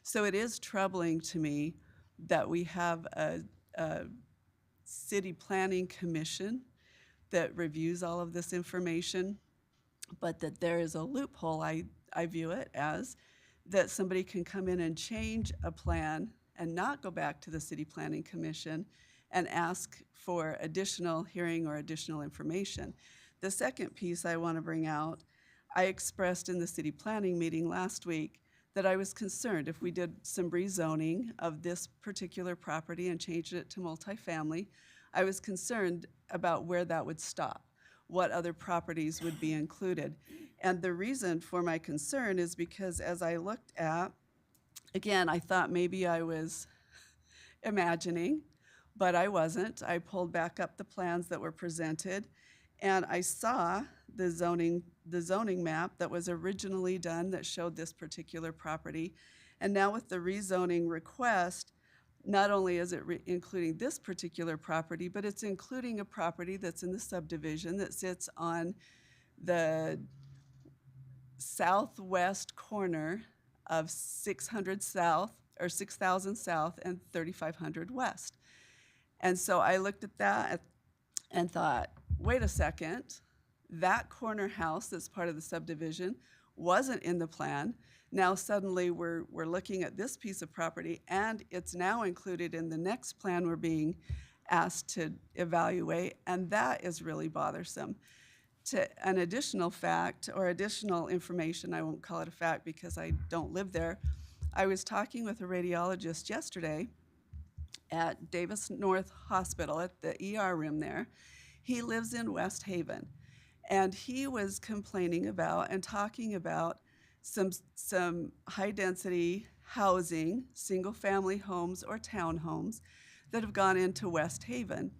Speaker 15: So it is troubling to me that we have a city planning commission that reviews all of this information, but that there is a loophole, I view it as, that somebody can come in and change a plan and not go back to the City Planning Commission and ask for additional hearing or additional information. The second piece I want to bring out, I expressed in the city planning meeting last week that I was concerned if we did some rezoning of this particular property and changed it to multifamily, I was concerned about where that would stop, what other properties would be included. And the reason for my concern is because as I looked at, again, I thought maybe I was imagining, but I wasn't. I pulled back up the plans that were presented, and I saw the zoning map that was originally done that showed this particular property. And now with the rezoning request, not only is it including this particular property, but it's including a property that's in the subdivision that sits on the southwest corner of 600 South, or 6,000 South and 3,500 West. And so I looked at that and thought, wait a second, that corner house that's part of the subdivision wasn't in the plan. Now suddenly we're looking at this piece of property and it's now included in the next plan we're being asked to evaluate, and that is really bothersome. To an additional fact or additional information, I won't call it a fact because I don't live there, I was talking with a radiologist yesterday at Davis North Hospital at the ER room there. He lives in West Haven, and he was complaining about and talking about some high-density housing, single-family homes or townhomes that have gone into West Haven.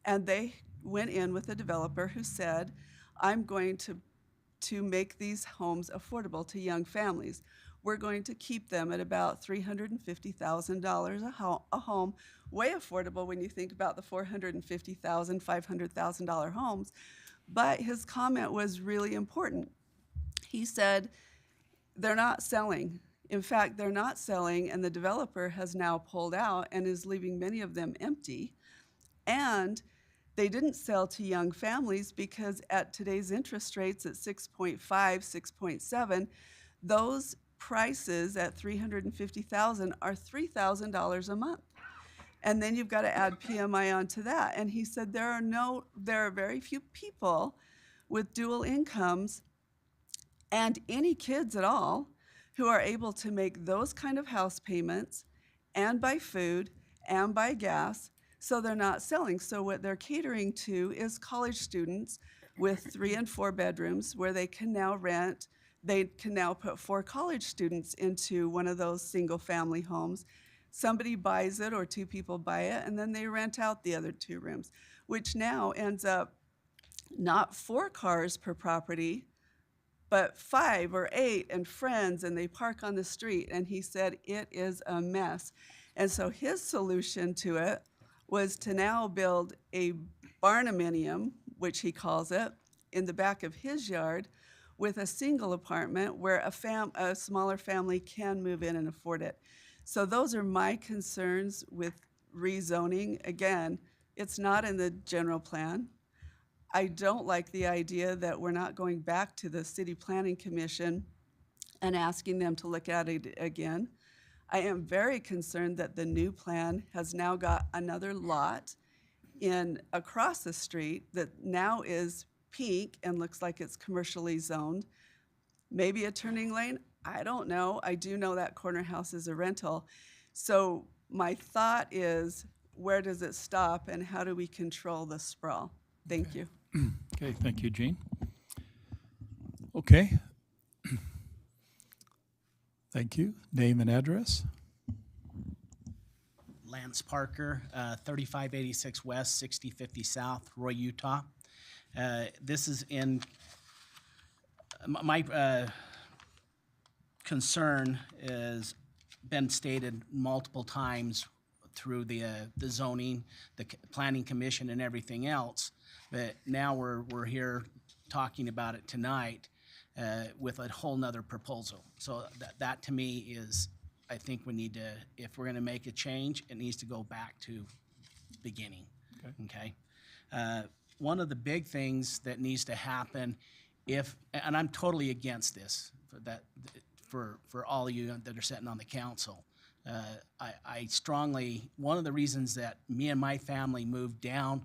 Speaker 15: And they went in with a developer who said, I'm going to make these homes affordable to young families. We're going to keep them at about $350,000 a home, way affordable when you think about the $450,000, $500,000 homes. But his comment was really important. He said, they're not selling. In fact, they're not selling, and the developer has now pulled out and is leaving many of them empty. And they didn't sell to young families because at today's interest rates at 6.5, 6.7, those prices at $350,000 are $3,000 a month. And then you've got to add PMI onto that. And he said there are very few people with dual incomes and any kids at all who are able to make those kind of house payments and buy food and buy gas, so they're not selling. So what they're catering to is college students with 3 and 4 bedrooms where they can now rent. They can now put 4 college students into one of those single family homes. Somebody buys it or 2 people buy it, and then they rent out the other 2 rooms, which now ends up not 4 cars per property, but 5 or 8 and friends, and they park on the street. And he said it is a mess. And so his solution to it was to now build a barnuminium, which he calls it, in the back of his yard with a single apartment where a smaller family can move in and afford it. So those are my concerns with rezoning. Again, it's not in the general plan. I don't like the idea that we're not going back to the City Planning Commission and asking them to look at it again. I am very concerned that the new plan has now got another lot across the street that now is pink and looks like it's commercially zoned. Maybe a turning lane, I don't know. I do know that corner house is a rental. So my thought is, where does it stop and how do we control the sprawl? Thank you.
Speaker 2: Okay, thank you, Jean. Okay. Thank you. Name and address.
Speaker 16: Lance Parker, 3586 West, 6050 South, Roy, Utah. This is in my concern has been stated multiple times through the zoning, the planning commission and everything else, but now we're here talking about it tonight with a whole nother proposal. So that to me is, I think we need to, if we're gonna make a change, it needs to go back to beginning, okay? One of the big things that needs to happen and I'm totally against this, for all of you that are sitting on the council. I strongly, one of the reasons that me and my family moved down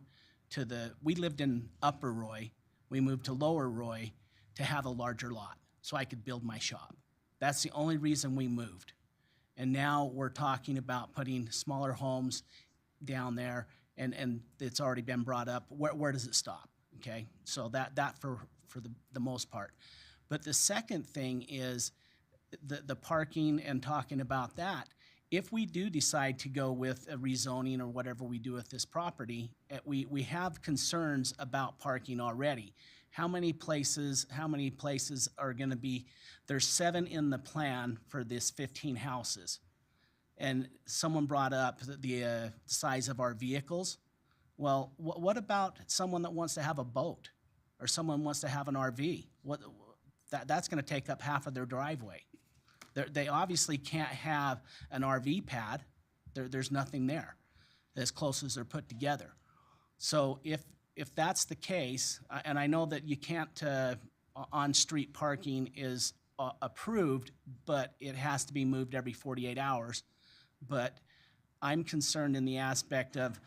Speaker 16: to we lived in Upper Roy, we moved to Lower Roy to have a larger lot so I could build my shop. That's the only reason we moved. And now we're talking about putting smaller homes down there, and it's already been brought up. Where does it stop? Okay, so that for the most part. But the second thing is the parking and talking about that. If we do decide to go with a rezoning or whatever we do with this property, we have concerns about parking already. How many places are gonna be, there's 7 in the plan for this 15 houses. And someone brought up the size of our vehicles. Well, what about someone that wants to have a boat or someone wants to have an RV? That's gonna take up half of their driveway. They obviously can't have an RV pad. There's nothing there as close as they're put together. So if that's the case, and I know that you can't, on-street parking is approved, but it has to be moved every 48 hours. But I'm concerned in the aspect of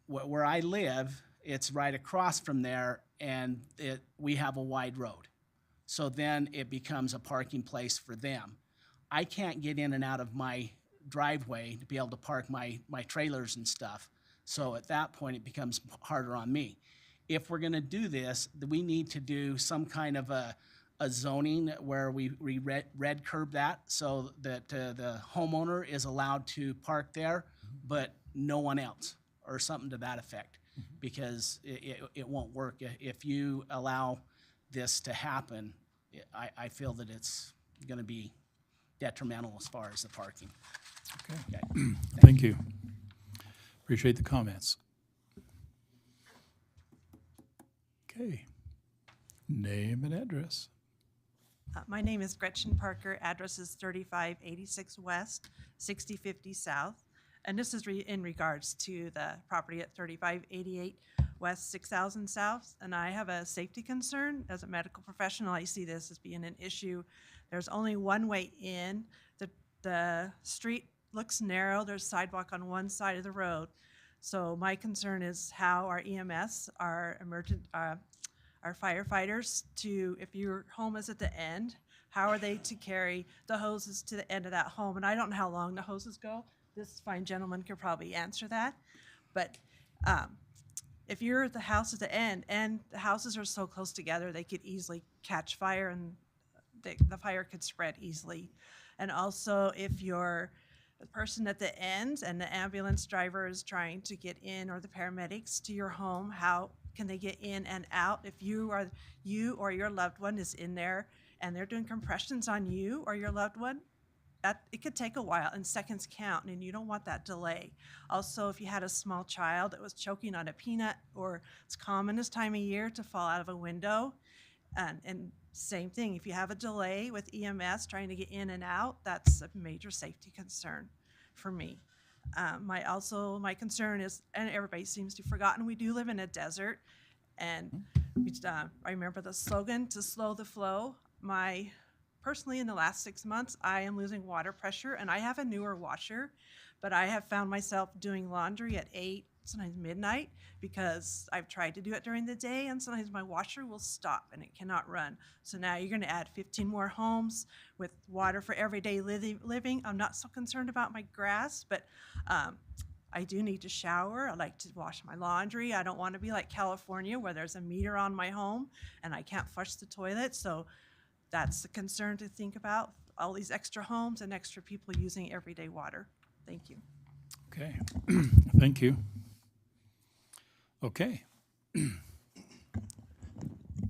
Speaker 16: where I live, it's right across from there, and we have a wide road. So then it becomes a parking place for them. I can't get in and out of my driveway to be able to park my trailers and stuff. So at that point, it becomes harder on me. If we're gonna do this, we need to do some kind of a zoning where we red curb that so that the homeowner is allowed to park there, but no one else, or something to that effect, because it won't work. If you allow this to happen, I feel that it's gonna be detrimental as far as the parking.
Speaker 2: Okay. Thank you. Appreciate the comments. Okay. Name and address.
Speaker 17: My name is Gretchen Parker. Address is 3586 West, 6050 South. And this is in regards to the property at 3588 West, 6000 South. And I have a safety concern. As a medical professional, I see this as being an issue. There's only one way in. The street looks narrow. There's sidewalk on one side of the road. So my concern is how our EMS, our firefighters, if your home is at the end, how are they to carry the hoses to the end of that home? And I don't know how long the hoses go. This fine gentleman could probably answer that. But if you're at the house at the end and the houses are so close together, they could easily catch fire and the fire could spread easily. And also if you're the person at the end and the ambulance driver is trying to get in, or the paramedics to your home, how can they get in and out? If you or your loved one is in there and they're doing compressions on you or your loved one, it could take a while and seconds count, and you don't want that delay. Also, if you had a small child that was choking on a peanut, or it's common this time of year to fall out of a window, and same thing, if you have a delay with EMS trying to get in and out, that's a major safety concern for me. My concern is, and everybody seems to have forgotten, we do live in a desert, and I remember the slogan, to slow the flow. Personally, in the last 6 months, I am losing water pressure, and I have a newer washer, but I have found myself doing laundry at 8, sometimes midnight, because I've tried to do it during the day, and sometimes my washer will stop and it cannot run. So now you're gonna add 15 more homes with water for everyday living. I'm not so concerned about my grass, but I do need to shower. I like to wash my laundry. I don't wanna be like California where there's a meter on my home and I can't flush the toilet. So that's the concern to think about, all these extra homes and extra people using everyday water. Thank you.
Speaker 2: Okay. Thank you. Okay.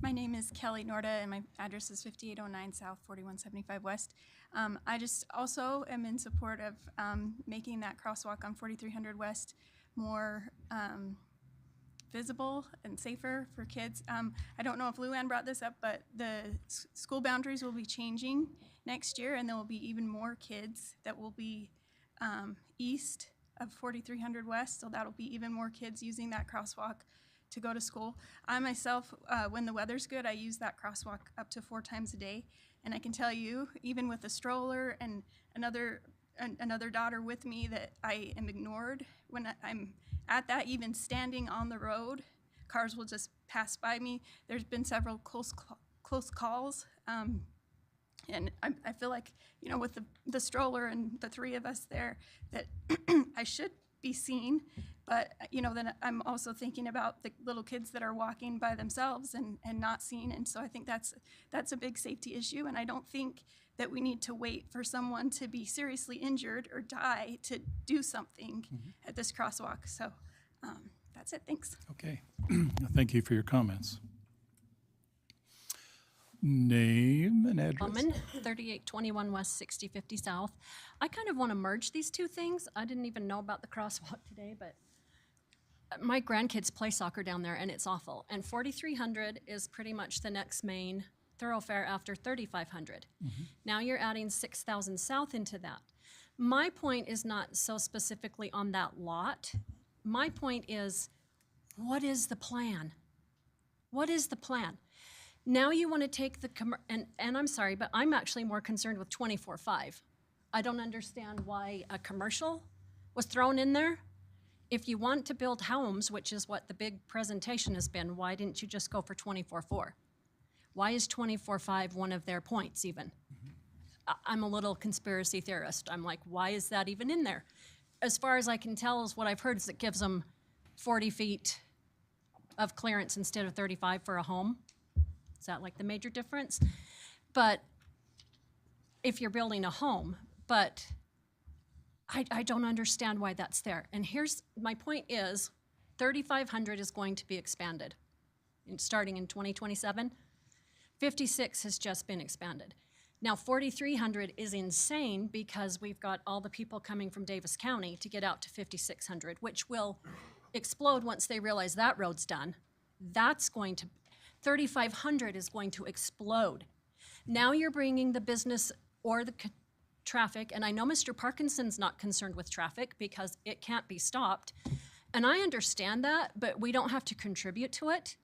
Speaker 18: My My name is Kelly Norda, and my address is 5809 South, 4175 West. I just also am in support of making that crosswalk on 4300 West more visible and safer for kids. I don't know if Luann brought this up, but the school boundaries will be changing next year, and there will be even more kids that will be east of 4300 West, so that'll be even more kids using that crosswalk to go to school. I myself, when the weather's good, I use that crosswalk up to 4 times a day, and I can tell you, even with a stroller and another daughter with me, that I am ignored when I'm at that. Even standing on the road, cars will just pass by me. There's been several close calls, and I feel like, you know, with the stroller and the 3 of us there, that I should be seen, but, you know, then I'm also thinking about the little kids that are walking by themselves and not seen, and so I think that's a big safety issue, and I don't think that we need to wait for someone to be seriously injured or die to do something at this crosswalk. So that's it. Thanks.
Speaker 2: Okay. Thank you for your comments. Name and address.
Speaker 19: 3821 West, 6050 South. I kind of want to merge these two things. I didn't even know about the crosswalk today, but my grandkids play soccer down there, and it's awful. And 4300 is pretty much the next main thoroughfare after 3500. Now you're adding 6000 South into that. My point is not so specifically on that lot. My point is, what is the plan? What is the plan? Now you want to take the, and I'm sorry, but I'm actually more concerned with 24/5. I don't understand why a commercial was thrown in there. If you want to build homes, which is what the big presentation has been, why didn't you just go for 24/4? Why is 24/5 one of their points even? I'm a little conspiracy theorist. I'm like, why is that even in there? As far as I can tell, is what I've heard is it gives them 40 feet of clearance instead of 35 for a home. Is that like the major difference? But if you're building a home, but I don't understand why that's there. And here's my point is 3,500 is going to be expanded starting in 2027. 56 has just been expanded. Now 4,300 is insane because we've got all the people coming from Davis County to get out to 5,600, which will explode once they realize that road's done. That's going to, 3,500 is going to explode. Now you're bringing the business or the traffic, and I know Mr. Parkinson's not concerned with traffic because it can't be stopped, and I understand that, but we don't have to contribute to it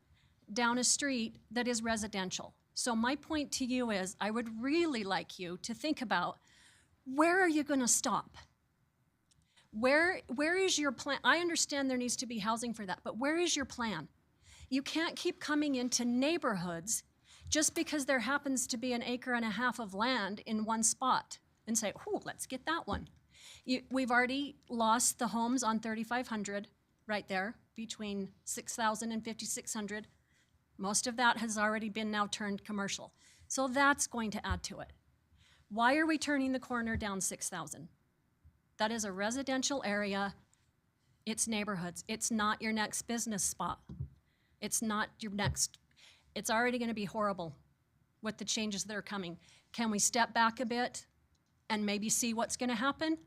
Speaker 19: down a street that is residential. So my point to you is I would really like you to think about, where are you going to stop? Where is your plan? I understand there needs to be housing for that, but where is your plan? You can't keep coming into neighborhoods just because there happens to be an acre and a half of land in one spot and say, oh, let's get that one. We've already lost the homes on 3,500 right there between 6,000 and 5,600. Most of that has already been now turned commercial. So that's going to add to it. Why are we turning the corner down 6,000? That is a residential area. It's neighborhoods. It's not your next business spot. It's not your next, it's already going to be horrible with the changes that are coming. Can we step back a bit and maybe see what's going to happen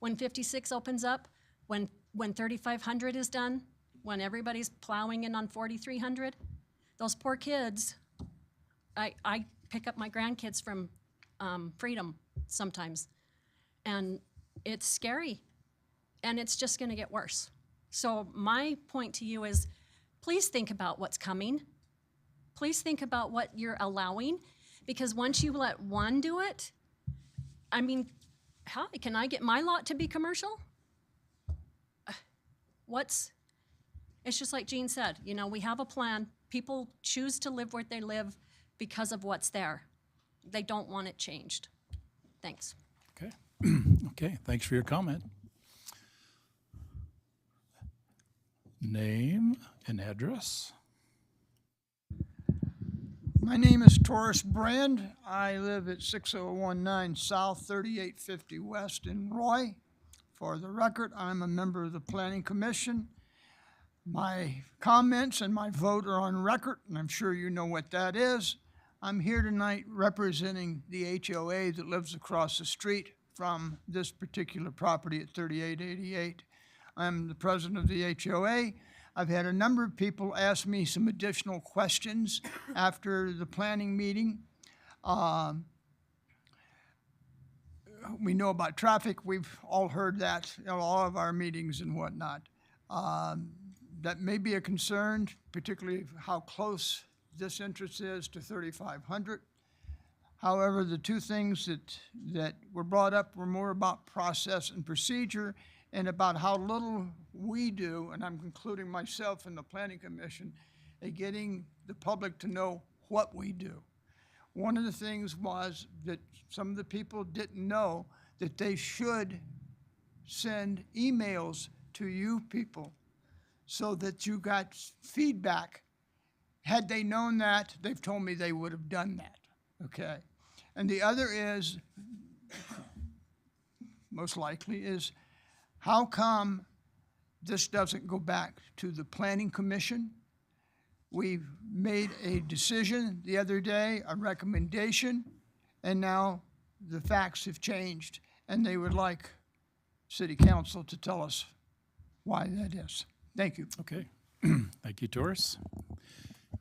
Speaker 19: when 56 opens up, when 3,500 is done, when everybody's plowing in on 4,300? Those poor kids, I pick up my grandkids from Freedom sometimes, and it's scary, and it's just going to get worse. So my point to you is, please think about what's coming. Please think about what you're allowing, because once you let one do it, I mean, how can I get my lot to be commercial? It's just like Jean said, you know, we have a plan. People choose to live where they live because of what's there. They don't want it changed. Thanks.
Speaker 2: Okay. Okay, thanks for your comment. Name and address.
Speaker 20: My name is Taurus Brand. I live at 6019 South, 3850 West in Roy. For the record, I'm a member of the Planning Commission. My comments and my vote are on record, and I'm sure you know what that is. I'm here tonight representing the HOA that lives across the street from this particular property at 3888. I'm the president of the HOA. I've had a number of people ask me some additional questions after the planning meeting. We know about traffic. We've all heard that in all of our meetings and whatnot. That may be a concern, particularly how close this entrance is to 3500. However, the two things that were brought up were more about process and procedure and about how little we do, and I'm including myself in the Planning Commission, at getting the public to know what we do. One of the things was that some of the people didn't know that they should send emails to you people so that you got feedback. Had they known that, they've told me they would have done that, okay? And the other is, most likely, is how come this doesn't go back to the Planning Commission? We've made a decision the other day, a recommendation, and now the facts have changed, and they would like City Council to tell us why that is. Thank you.
Speaker 2: Okay. Thank you, Doris.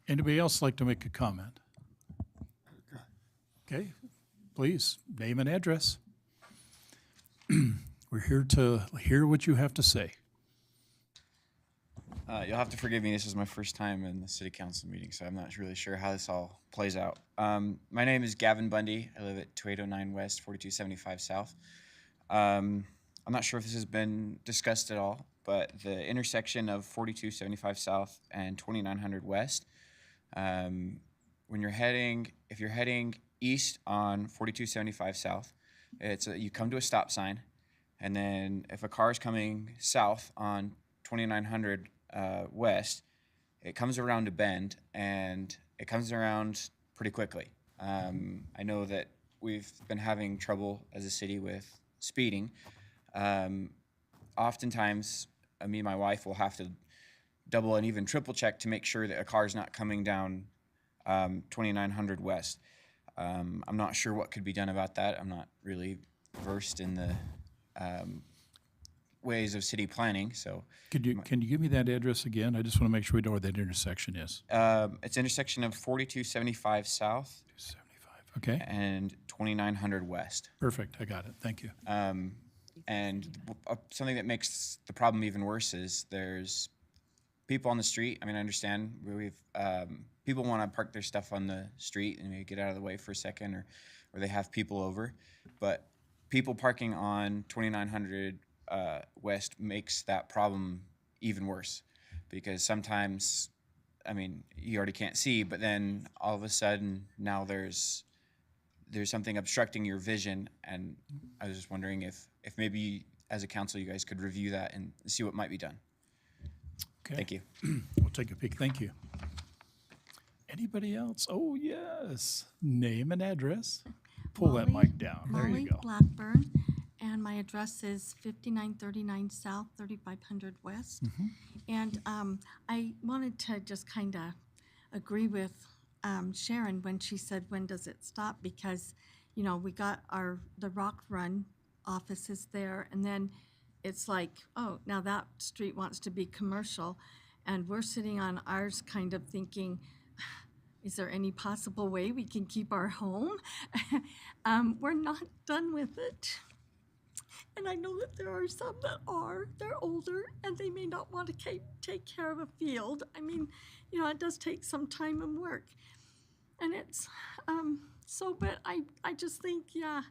Speaker 2: Anybody else like to make a comment? Okay, please, name and address. We're here to hear what you have to say.
Speaker 21: You'll have to forgive me. This is my first time in the city council meeting, so I'm not really sure how this all plays out. My name is Gavin Bundy. I live at 2809 West, 4275 South. I'm not sure if this has been discussed at all, but the intersection of 4275 South and 2900 West, if you're heading east on 4275 South, you come to a stop sign, and then if a car is coming south on 2900 West, it comes around a bend, and it comes around pretty quickly. I know that we've been having trouble as a city with speeding. Oftentimes, me and my wife will have to double and even triple check to make sure that a car's not coming down 2900 West. I'm not sure what could be done about that. I'm not really versed in the ways of city planning, so.
Speaker 2: Can you give me that address again? I just want to make sure we know where that intersection is.
Speaker 21: It's intersection of 4275 South.
Speaker 2: 275, okay.
Speaker 21: And 2900 West.
Speaker 2: Perfect, I got it, thank you.
Speaker 21: And something that makes the problem even worse is there's people on the street. I mean, I understand people want to park their stuff on the street and maybe get out of the way for a second, or they have people over, but people parking on 2900 West makes that problem even worse, because sometimes, I mean, you already can't see, but then all of a sudden now there's something obstructing your vision, and I was just wondering if maybe as a council you guys could review that and see what might be done.
Speaker 2: Okay.
Speaker 21: Thank you.
Speaker 2: We'll take a peek, thank you. Anybody else? Oh, yes, name and address. Pull that mic down, there you go.
Speaker 22: Blackburn, and my address is 5939 South, 3500 West. And I wanted to just kind of agree with Sharon when she said, when does it stop? Because, you know, we got the Rock Run offices there, and then it's like, oh, now that street wants to be commercial, and we're sitting on ours kind of thinking, is there any possible way we can keep our home? We're not done with it. And I know that there are some that are. They're older, and they may not want to take care of a field. I mean, you know, it does take some time and work. And it's, but I just think, yeah,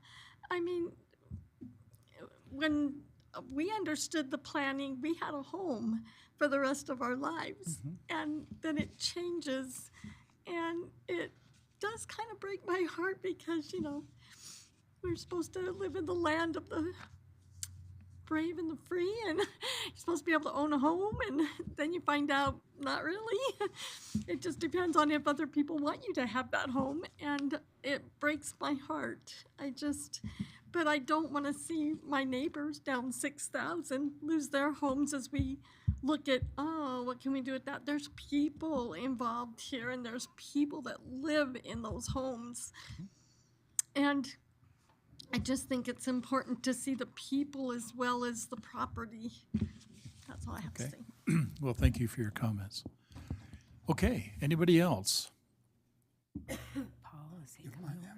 Speaker 22: I mean, when we understood the planning, we had a home for the rest of our lives. And then it changes, and it does kind of break my heart, because, you know, we're supposed to live in the land of the brave and the free, and you're supposed to be able to own a home, and then you find out not really. It just depends on if other people want you to have that home, and it breaks my heart. But I don't want to see my neighbors down 6,000 lose their homes as we look at, oh, know, what can we do with that? There's people involved here, and there's people that live in those homes. And I just think it's important to see the people as well as the property. That's all I have to
Speaker 2: Okay.
Speaker 22: say.
Speaker 2: Well, thank you for your comments. Okay, anybody else?
Speaker 1: Paul, is he coming over?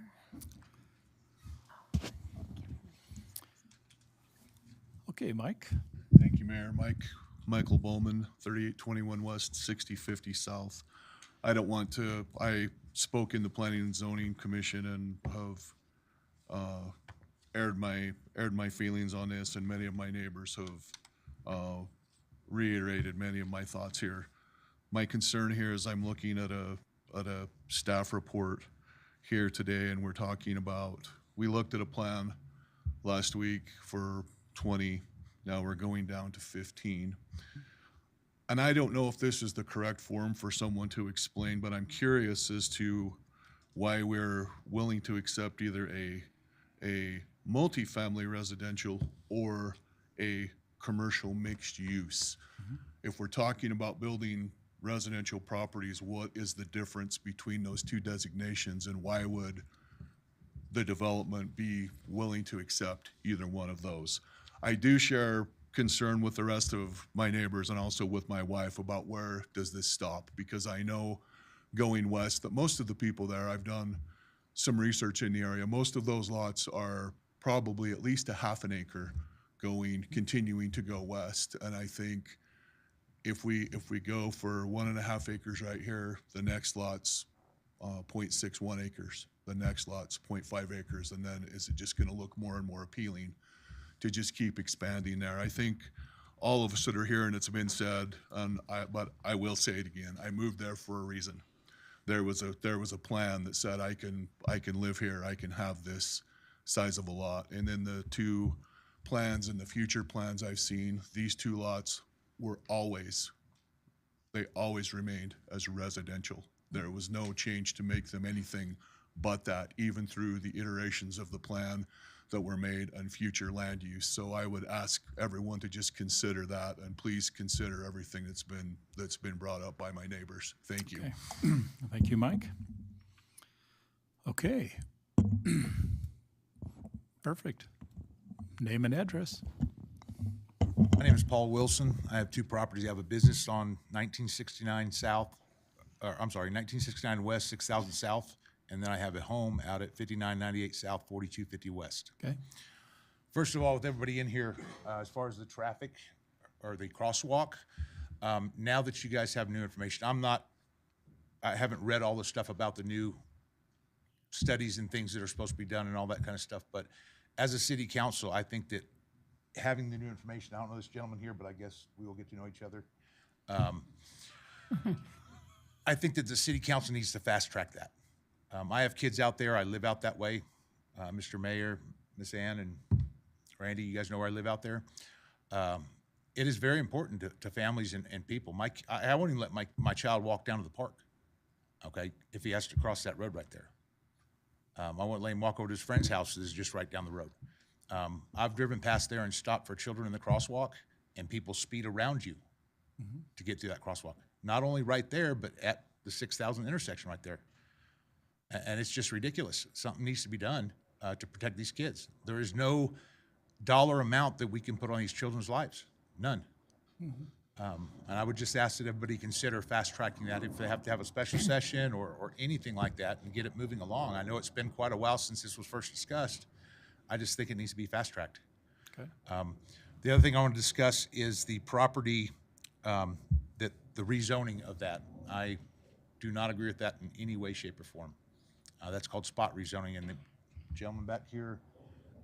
Speaker 2: Okay, Mike.
Speaker 4: Thank you, Mayor. Michael Bowman, 3821 West, 6050 South. I don't want to, I spoke in the Planning and Zoning Commission and have aired my feelings on this, and many of my neighbors have reiterated many of my thoughts here. My concern here is I'm looking at a staff report here today, and we're talking about, we looked at a plan last week for 20, now we're going down to 15. And I don't know if this is the correct forum for someone to explain, but I'm curious as to why we're willing to accept either a multifamily residential or a commercial mixed use. If we're talking about building residential properties, what is the difference between those two designations, and why would the development be willing to accept either one of those? I do share concern with the rest of my neighbors and also with my wife about where does this stop, because I know going west that most of the people there, I've done some research in the area, most of those lots are probably at least a half an acre continuing to go west. And I think if we go for 1.5 acres right here, the next lot's 0.61 acres, the next lot's 0.5 acres, and then is it just going to look more and more appealing to just keep expanding there? I think all of us that are here, and it's been said, but I will say it again, I moved there for a reason. There was a plan that said I can live here, I can have this size of a lot. And then the two plans and the future plans I've seen, these two lots were always remained as residential. There was no change to make them anything but that, even through the iterations of the plan that were made on future land use. So I would ask everyone to just consider that, and please consider everything that's been brought up by my neighbors. Thank you.
Speaker 2: Okay. Thank you, Mike. Okay. Perfect. Name and address.
Speaker 7: My name is Paul Wilson. I have two properties. I have a business on 1969 West, 6000 South, and then I have a home out at 5998 South, 4250 West.
Speaker 2: Okay.
Speaker 7: First of all, with everybody in here, as far as the traffic or the crosswalk, now that you guys have new information, I haven't read all the stuff about the new studies and things that are supposed to be done and all that kind of stuff, but as a city council, I think that having the new information, I don't know this gentleman here, but I guess we will get to know each other. I think that the city council needs to fast track that. I have kids out there. I live out that way. Mr. Mayor, Miss Ann, and Randy, you guys know where I live out there. It is very important to families and people. I won't even let my child walk down to the park, okay, if he has to cross that road right there. I won't let him walk over to his friend's house that is just right down the road. I've driven past there and stopped for children in the crosswalk, and people speed around you to get through that crosswalk. Not only right there, but at the 6000 intersection right there. And it's just ridiculous. Something needs to be done to protect these kids. There is no dollar amount that we can put on these children's lives. None. And I would just ask that everybody consider fast tracking that if they have to have a special session or anything like that and get it moving along. I know it's been quite a while since this was first discussed. I just think it needs to be fast tracked.
Speaker 2: Okay.
Speaker 7: The other thing I want to discuss is the property, that the rezoning of that. I do not agree with that in any way, shape, or form. That's called spot rezoning, and the gentleman back here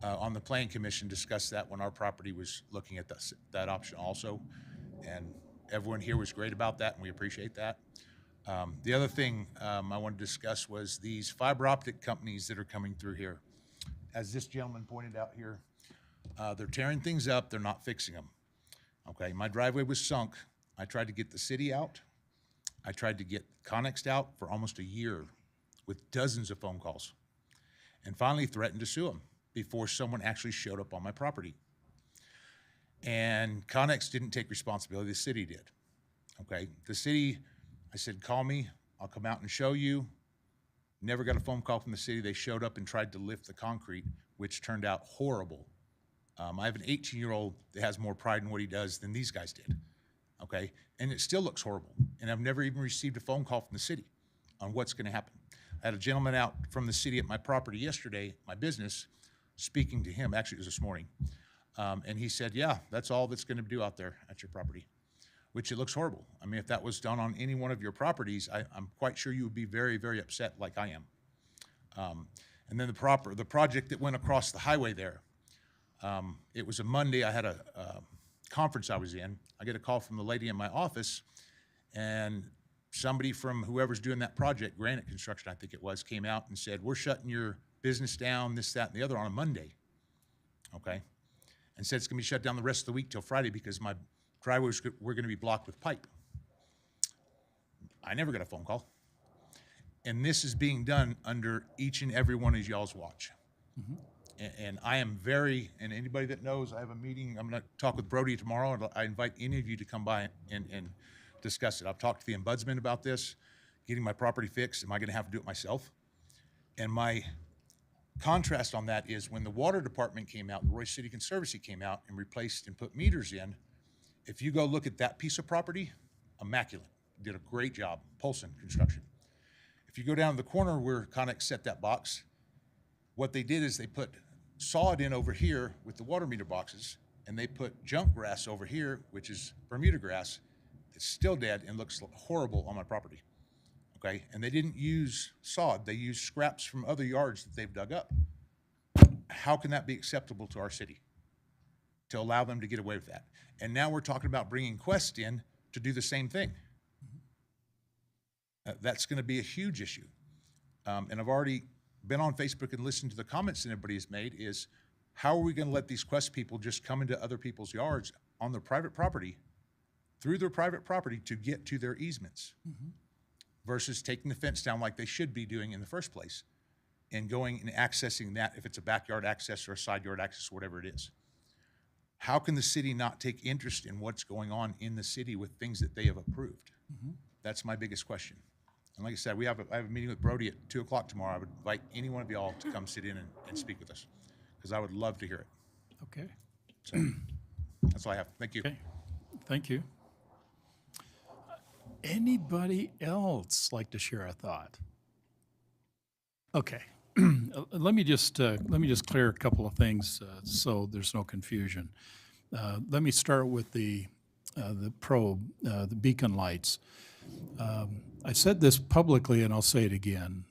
Speaker 7: on the Planning Commission discussed that when our property was looking at that option also, and everyone here was great about that, and we appreciate that. The other thing I wanted to discuss was these fiber optic companies that are coming through here. As this gentleman pointed out here, they're tearing things up, they're not fixing them. Okay, my driveway was sunk. I tried to get the city out. I tried to get Connexed out for almost a year with dozens of phone calls, and finally threatened to sue them before someone actually showed up on my property. And Connex didn't take responsibility, the city did. Okay, the city, I said, call me, I'll come out and show you. Never got a phone call from the city. They showed up and tried to lift the concrete, which turned out horrible. I have an 18-year-old that has more pride in what he does than these guys did, okay? And it still looks horrible. And I've never even received a phone call from the city on what's gonna happen. I had a gentleman out from the city at my property yesterday, my business, speaking to him, actually it was this morning. And he said, yeah, that's all that's gonna do out there at your property, which it looks horrible. I mean, if that was done on any one of your properties, I'm quite sure you would be very, very upset like I am. And then the project that went across the highway there, it was a Monday, I had a conference I was in. I get a call from the lady in my office, and somebody from whoever's doing that project, Granite Construction, I think it was, came out and said, we're shutting your business down, this, that, and the other on a Monday, okay? And said it's gonna be shut down the rest of the week till Friday because my driveways were gonna be blocked with pipe. I never got a phone call. And this is being done under each and every one of y'all's watch. And I am very, and anybody that knows, I have a meeting, I'm gonna talk with Brody tomorrow, and I invite any of you to come by and discuss it. I've talked to the ombudsman about this, getting my property fixed. Am I gonna have to do it myself? And my contrast on that is when the water department came out, the Royce City Conservancy came out and replaced and put meters in, if you go look at that piece of property, immaculate, did a great job, Polson Construction. If you go down to the corner where Connex set that box, what they did is they put sod in over here with the water meter boxes, and they put junk grass over here, which is Bermuda grass. It's still dead and looks horrible on my property, okay? And they didn't use sod. They used scraps from other yards that they've dug up. How can that be acceptable to our city to allow them to get away with that? And now we're talking about bringing Quest in to do the same thing. That's gonna be a huge issue. And I've already been on Facebook and listened to the comments that everybody has made is, how are we gonna let these Quest people just come into other people's yards on their private property, through their private property to get to their easements versus taking the fence down like they should be doing in the first place and going and accessing that if it's a backyard access or a side yard access, whatever it is. How can the city not take interest in what's going on in the city with things that they have approved? That's my biggest question. And like I said, I have a meeting with Brody at 2 o'clock tomorrow. I would invite any one of y'all to come sit in and speak with us, because I would love to hear it.
Speaker 2: Okay.
Speaker 7: So that's all I have. Thank you.
Speaker 2: Okay, thank you. Anybody else like to share a thought? Okay, let me just clear a couple of things so there's no confusion. Let me start with the probe, the beacon lights. I said this publicly, and I'll say it again.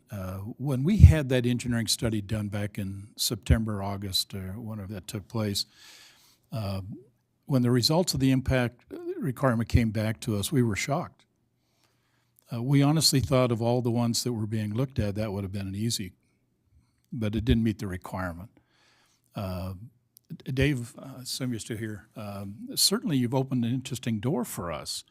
Speaker 2: When we had that engineering study done back in September, August, or whenever that took place, when the results of the impact requirement came back to us, we were shocked. We honestly thought of all the ones that were being looked at, that would have been an easy, but it didn't meet the requirement. Dave, some of you still here. Certainly you've opened an interesting door for us,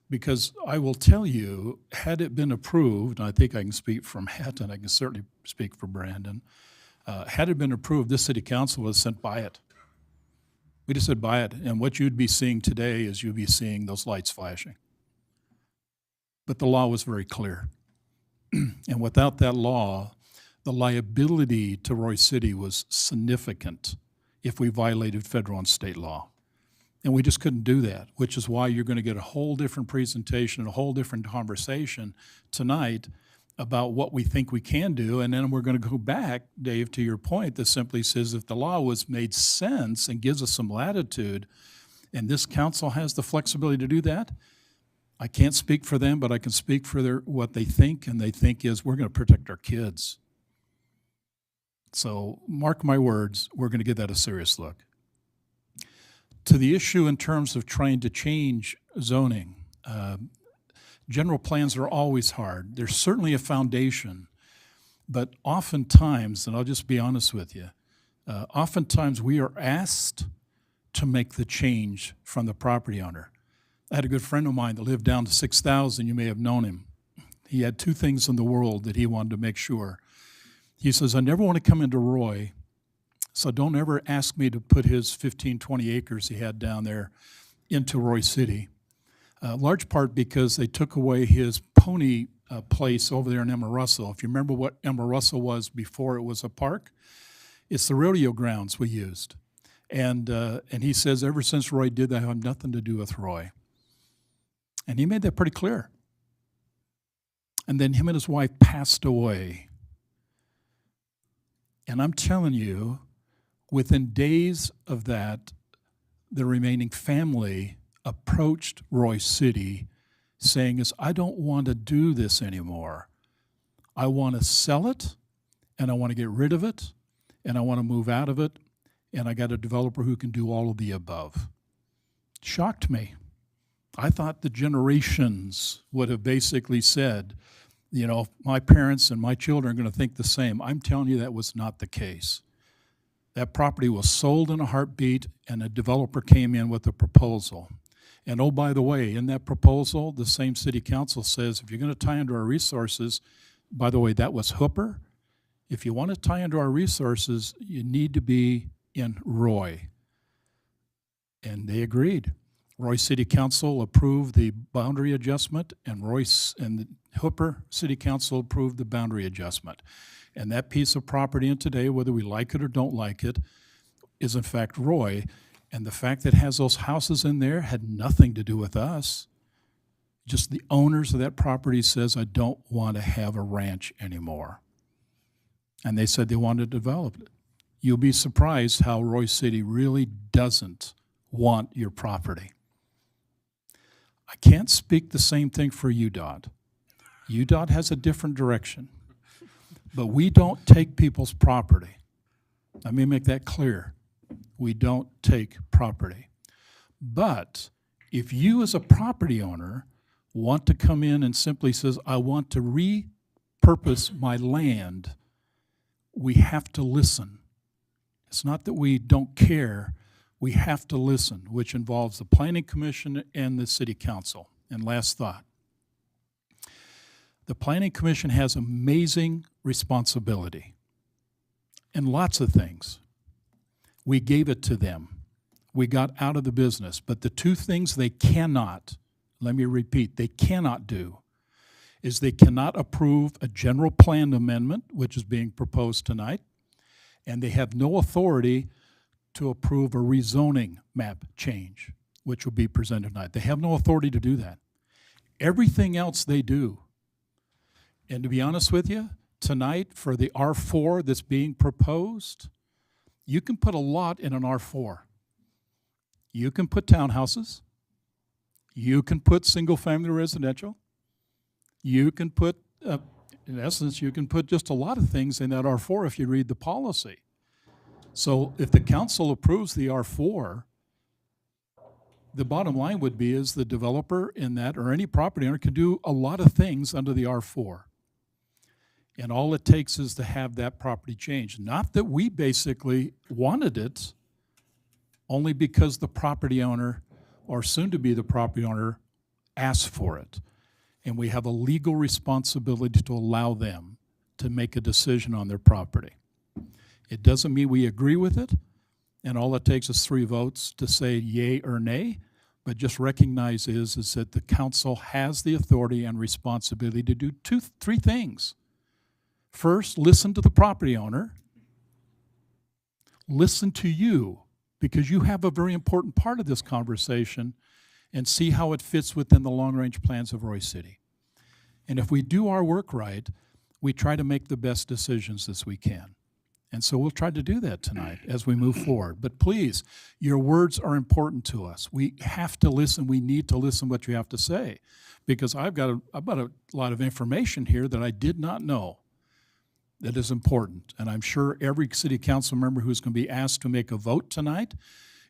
Speaker 2: because I will tell you, had it been approved, and I think I can speak for Matt, and I can certainly speak for Brandon, had it been approved, this city council would have sent buy it. We just said buy it, and what you'd be seeing today is you'd be seeing those lights flashing. But the law was very clear. And without that law, the liability to Royce City was significant if we violated federal and state law. And we just couldn't do that, which is why you're going to get a whole different presentation, a whole different conversation tonight about what we think we can do. And then we're going to go back, Dave, to your point that simply says if the law was made sense and gives us some latitude, and this council has the flexibility to do that, I can't speak for them, but I can speak for what they think, and they think is we're going to protect our kids. So mark my words, we're going to give that a serious look. To the issue in terms of trying to change zoning, general plans are always hard. There's certainly a foundation, but oftentimes, and I'll just be honest with you, oftentimes we are asked to make the change from the property owner. I had a good friend of mine that lived down to 6,000. You may have known him. He had two things in the world that he wanted to make sure. He says, I never want to come into Roy, so don't ever ask me to put his 15, 20 acres he had down there into Roy City. large part because they took away his pony place over there in Emma Russell. If you remember what Emma Russell was before it was a park, it's the rodeo grounds we used. And he says ever since Roy did that, I have nothing to do with Roy. And he made that pretty clear. And then him and his wife passed away. And I'm telling you, within days of that, the remaining family approached Roy City saying, I don't want to do this anymore. I want to sell it, and I want to get rid of it, and I want to move out of it, and I got a developer who can do all of the above. Shocked me. I thought the generations would have basically said, you know, my parents and my children are going to think the same. I'm telling you that was not the case. That property was sold in a heartbeat, and a developer came in with a proposal. And oh, by the way, in that proposal, the same city council says, if you're going to tie into our resources, by the way, that was Hooper. If you want to tie into our resources, you need to be in Roy. And they agreed. Roy City Council approved the boundary adjustment, and the Hooper City Council approved the boundary adjustment. And that piece of property in today, whether we like it or don't like it, is in fact Roy. And the fact that it has those houses in there had nothing to do with us. Just the owners of that property says, I don't want to have a ranch anymore. And they said they wanted to develop it. You'll be surprised how Roy City really doesn't want your property. I can't speak the same thing for UDOT. UDOT has a different direction. But we don't take people's property. Let me make that clear. We don't take property. But if you as a property owner want to come in and simply says, I want to repurpose my land, we have to listen. It's not that we don't care. We have to listen, which involves the Planning Commission and the City Council. And last thought. The Planning Commission has amazing responsibility in lots of things. We gave it to them. We got out of the business. But the two things they cannot, let me repeat, they cannot do is they cannot approve a general plan amendment, which is being proposed tonight, and they have no authority to approve a rezoning map change, which will be presented tonight. They have no authority to do that. Everything else they do. And to be honest with you, tonight for the R4 that's being proposed, you can put a lot in an R4. You can put townhouses. You can put single-family residential. You can put, in essence, you can put just a lot of things in that R4 if you read the policy. So if the council approves the R4, the bottom line would be is the developer in that or any property owner can do a lot of things under the R4. And all it takes is to have that property changed. Not that we basically wanted it, only because the property owner, or soon to be the property owner, asked for it. And we have a legal responsibility to allow them to make a decision on their property. It doesn't mean we agree with it, and all it takes is 3 votes to say yay or nay, but just recognize is that the council has the authority and responsibility to do 3 things. First, listen to the property owner. Listen to you, because you have a very important part of this conversation, and see how it fits within the long-range plans of Roy City. And if we do our work right, we try to make the best decisions as we can. And so we'll try to do that tonight as we move forward. But please, your words are important to us. We have to listen. We need to listen what you have to say, because I've got a lot of information here that I did not know that is important. And I'm sure every city council member who's going to be asked to make a vote tonight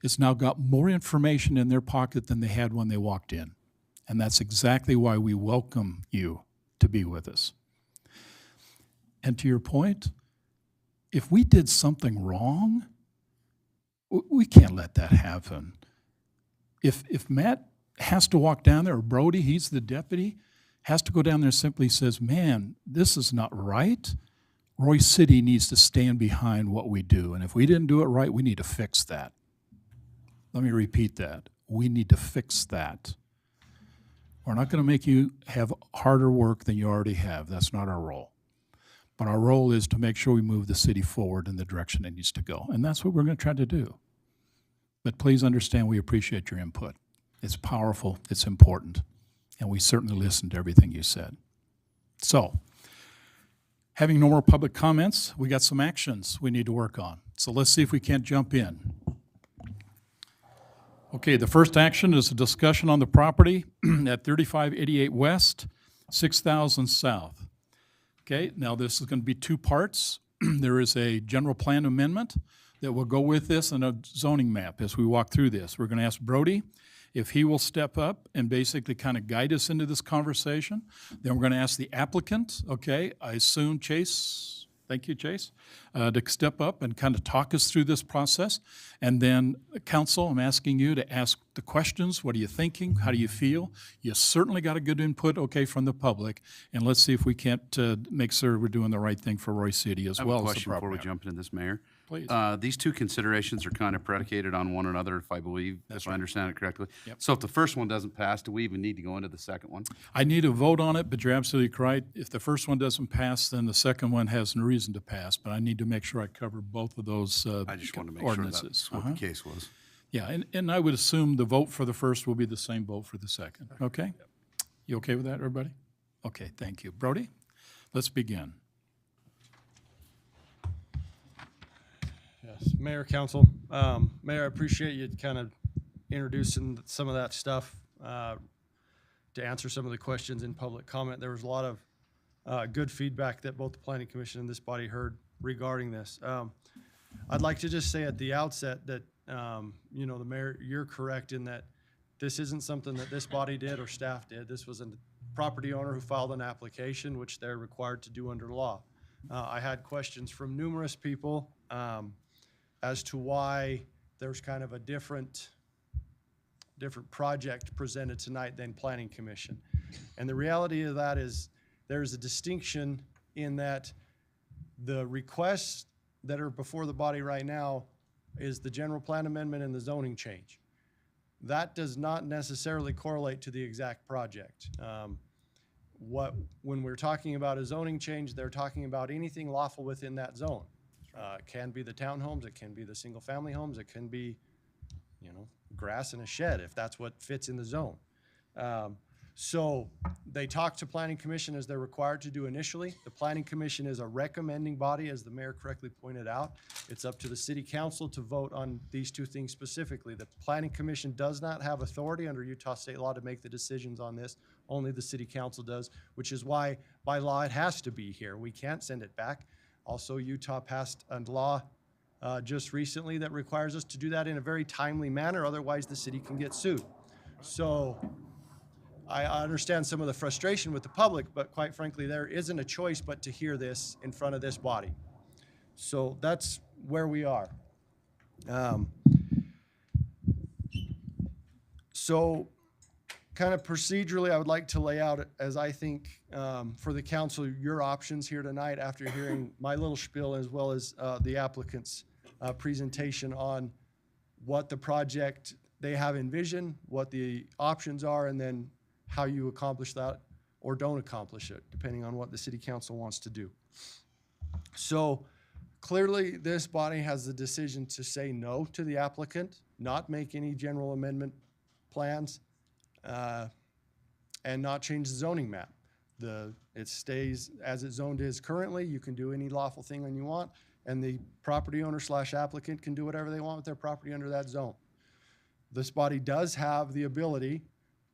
Speaker 2: has now got more information in their pocket than they had when they walked in. And that's exactly why we welcome you to be with us. And to your point, if we did something wrong, we can't let that happen. If Matt has to walk down there, or Brody, he's the deputy, has to go down there and simply says, man, this is not right, Roy City needs to stand behind what we do. And if we didn't do it right, we need to fix that. Let me repeat that. We need to fix that. We're not going to make you have harder work than you already have. That's not our role. But our role is to make sure we move the city forward in the direction it needs to go. And that's what we're going to try to do. But please understand we appreciate your input. It's powerful, it's important, and we certainly listened to everything you said. So, having no more public comments, we got some actions we need to work on. So let's see if we can't jump in. Okay, the first action is a discussion on the property at 3588 West, 6000 South. Okay, now this is going to be two parts. There is a general plan amendment that will go with this and a zoning map as we walk through this. We're going to ask Brody if he will step up and basically kind of guide us into this conversation. Then we're going to ask the applicant, okay, I assume Chase, thank you, Chase, to step up and kind of talk us through this process. And then, council, I'm asking you to ask the questions. What are you thinking? How do you feel? You certainly got a good input, okay, from the public. And let's see if we can't make sure we're doing the right thing for Roy City as
Speaker 5: I have
Speaker 2: well
Speaker 5: a
Speaker 2: as the
Speaker 5: question before we
Speaker 2: property.
Speaker 5: jump into this, Mayor.
Speaker 2: Please.
Speaker 5: These two considerations are kind of predicated on one another, if I believe, if I understand it correctly.
Speaker 2: Yep.
Speaker 5: So if the first one doesn't pass, do we even need to go into the second one?
Speaker 2: I need a vote on it, but you're absolutely correct. If the first one doesn't pass, then the second one has no reason to pass. But I need to make sure I cover both of those
Speaker 5: I just wanted to make
Speaker 2: ordinances.
Speaker 5: sure that's what the case was.
Speaker 2: Yeah, and I would assume the vote for the first will be the same vote for the second. Okay? You okay with that, everybody? Okay, thank you. Brody, let's begin.
Speaker 8: Yes, Mayor, Council. Mayor, I appreciate you kind of introducing some of that stuff to answer some of the questions in public comment. There was a lot of good feedback that both the Planning Commission and this body heard regarding this. I'd like to just say at the outset that, you know, the Mayor, you're correct in that this isn't something that this body did or staff did. This was a property owner who filed an application, which they're required to do under law. I had questions from numerous people as to why there's kind of a different project presented tonight than Planning Commission. And the reality of that is there's a distinction in that the requests that are before the body right now is the general plan amendment and the zoning change. That does not necessarily correlate to the exact project. When we're talking about a zoning change, they're talking about anything lawful within that zone. It can be the townhomes, it can be the single family homes, it can be, you know, grass in a shed if that's what fits in the zone. So they talk to Planning Commission as they're required to do initially. The Planning Commission is a recommending body, as the mayor correctly pointed out. It's up to the city council to vote on these two things specifically. The Planning Commission does not have authority under Utah state law to make the decisions on this. Only the city council does, which is why by law it has to be here. We can't send it back. Also, Utah passed a law just recently that requires us to do that in a very timely manner, otherwise the city can get sued. So I understand some of the frustration with the public, but quite frankly, there isn't a choice but to hear this in front of this body. So that's where we are. So kind of procedurally, I would like to lay out, as I think, for the council, your options here tonight after hearing my little spiel as well as the applicant's presentation on what the project they have envisioned, what the options are, and then how you accomplish that or don't accomplish it, depending on what the city council wants to do. So clearly, this body has the decision to say no to the applicant, not make any general amendment plans, and not change the zoning map. It stays as it's zoned is currently. You can do any lawful thing that you want, and the property owner / applicant can do whatever they want with their property under that zone. This body does have the ability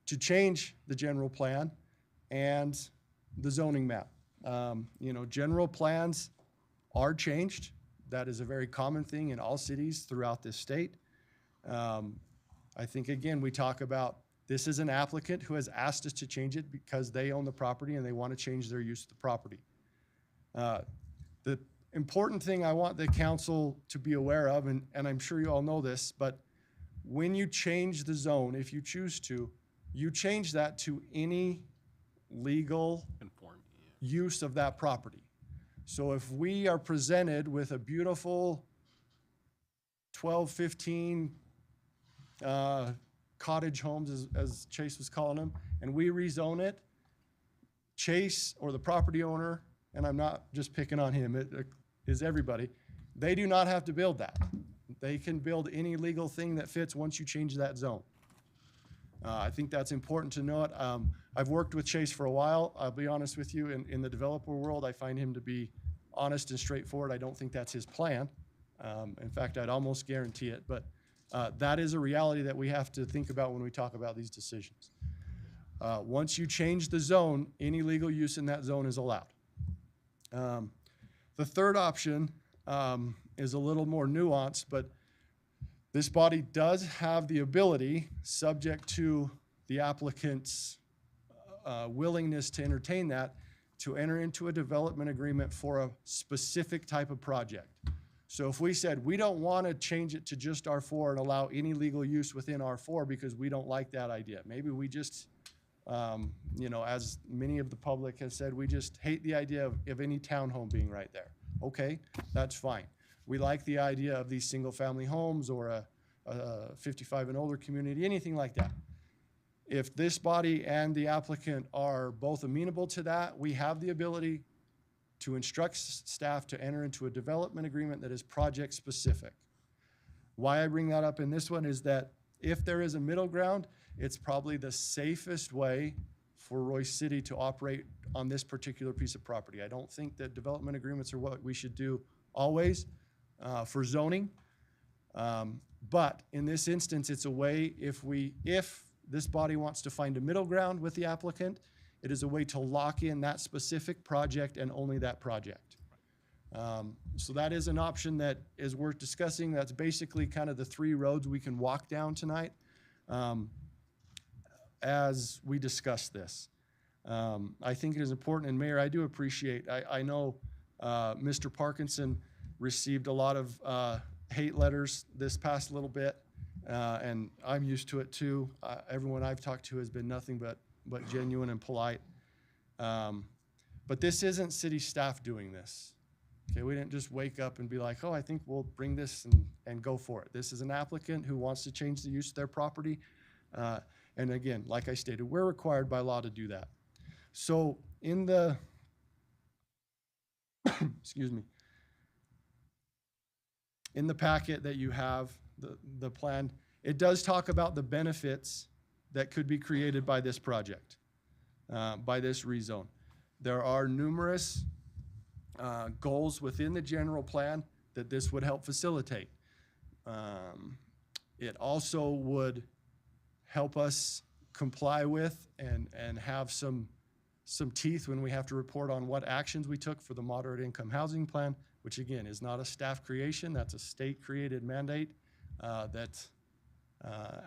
Speaker 8: to change the general plan and the zoning map. You know, general plans are changed. That is a very common thing in all cities throughout this state. I think, again, we talk about this is an applicant who has asked us to change it because they own the property and they want to change their use of the property. The important thing I want the council to be aware of, and I'm sure you all know this, but when you change the zone, if you choose to, you change that to any legal use of that property. So if we are presented with a beautiful 12, 15 cottage homes, as Chase was calling them, and we rezone it, Chase or the property owner, and I'm not just picking on him, it is everybody, they do not have to build that. They can build any legal thing that fits once you change that zone. I think that's important to note. I've worked with Chase for a while. I'll be honest with you, in the developer world, I find him to be honest and straightforward. I don't think that's his plan. In fact, I'd almost guarantee it, but that is a reality that we have to think about when we talk about these decisions. Once you change the zone, any legal use in that zone is allowed. The third option is a little more nuanced, but this body does have the ability, subject to the applicant's willingness to entertain that, to enter into a development agreement for a specific type of project. So if we said, we don't want to change it to just R4 and allow any legal use within R4 because we don't like that idea. Maybe we just, as many of the public has said, we just hate the idea of any townhome being right there. Okay, that's fine. We like the idea of these single-family homes or a 55 and older community, anything like that. If this body and the applicant are both amenable to that, we have the ability to instruct staff to enter into a development agreement that is project-specific. Why I bring that up in this one is that if there is a middle ground, it's probably the safest way for Royce City to operate on this particular piece of property. I don't think that development agreements are what we should do always for zoning. But in this instance, it's a way, if this body wants to find a middle ground with the applicant, it is a way to lock in that specific project and only that project. So that is an option that is worth discussing. That's basically kind of the three roads we can walk down tonight as we discuss this. I think it is important, and Mayor, I do appreciate, I know Mr. Parkinson received a lot of hate letters this past little bit, and I'm used to it too. Everyone I've talked to has been nothing but genuine and polite. But this isn't city staff doing this. Okay, we didn't just wake up and be like, oh, I think we'll bring this and go for it. This is an applicant who wants to change the use of their property. And again, like I stated, we're required by law to do that. So in the, excuse me, in the packet that you have, the plan, it does talk about the benefits that could be created by this project, by this rezone. There are numerous goals within the general plan that this would help facilitate. It also would help us comply with and have some teeth when we have to report on what actions we took for the moderate income housing plan, which again is not a staff creation, that's a state created mandate that,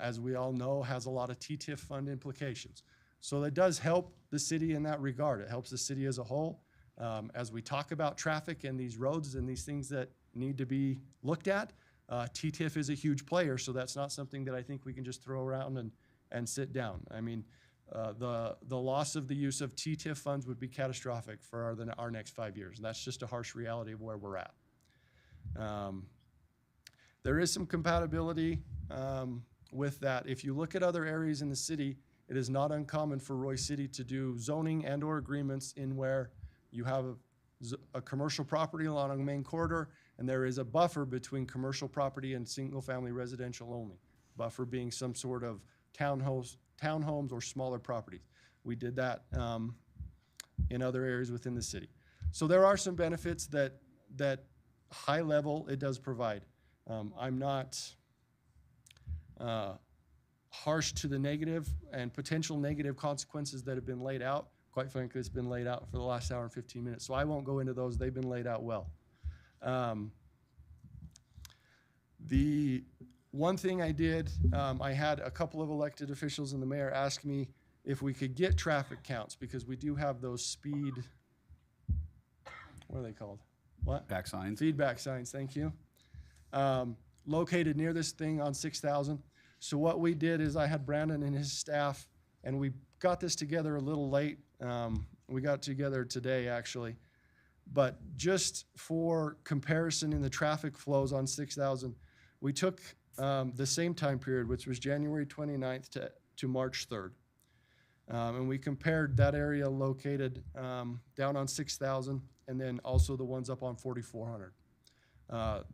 Speaker 8: as we all know, has a lot of TTIF fund implications. So that does help the city in that regard. It helps the city as a whole. As we talk about traffic and these roads and these things that need to be looked at, TTIF is a huge player, so that's not something that I think we can just throw around and sit down. I mean, the loss of the use of TTIF funds would be catastrophic for our next 5 years, and that's just a harsh reality of where we're at. There is some compatibility with that. If you look at other areas in the city, it is not uncommon for Royce City to do zoning and or agreements in where you have a commercial property along a main corridor, and there is a buffer between commercial property and single-family residential only. Buffer being some sort of townhomes or smaller properties. We did that in other areas within the city. So there are some benefits that high level it does provide. I'm not harsh to the negative and potential negative consequences that have been laid out. Quite frankly, it's been laid out for the last hour and 15 minutes, so I won't go into those. They've been laid out well. The one thing I did, I had a couple of elected officials and the mayor ask me if we could get traffic counts, because we do have those speed, what are they called? What?
Speaker 5: Back signs.
Speaker 8: Feedback signs, thank you. Located near this thing on 6,000. So what we did is I had Brandon and his staff, and we got this together a little late. We got together today, actually. But just for comparison in the traffic flows on 6,000, we took the same time period, which was January 29th to March 3rd. And we compared that area located down on 6,000 and then also the ones up on 4,400.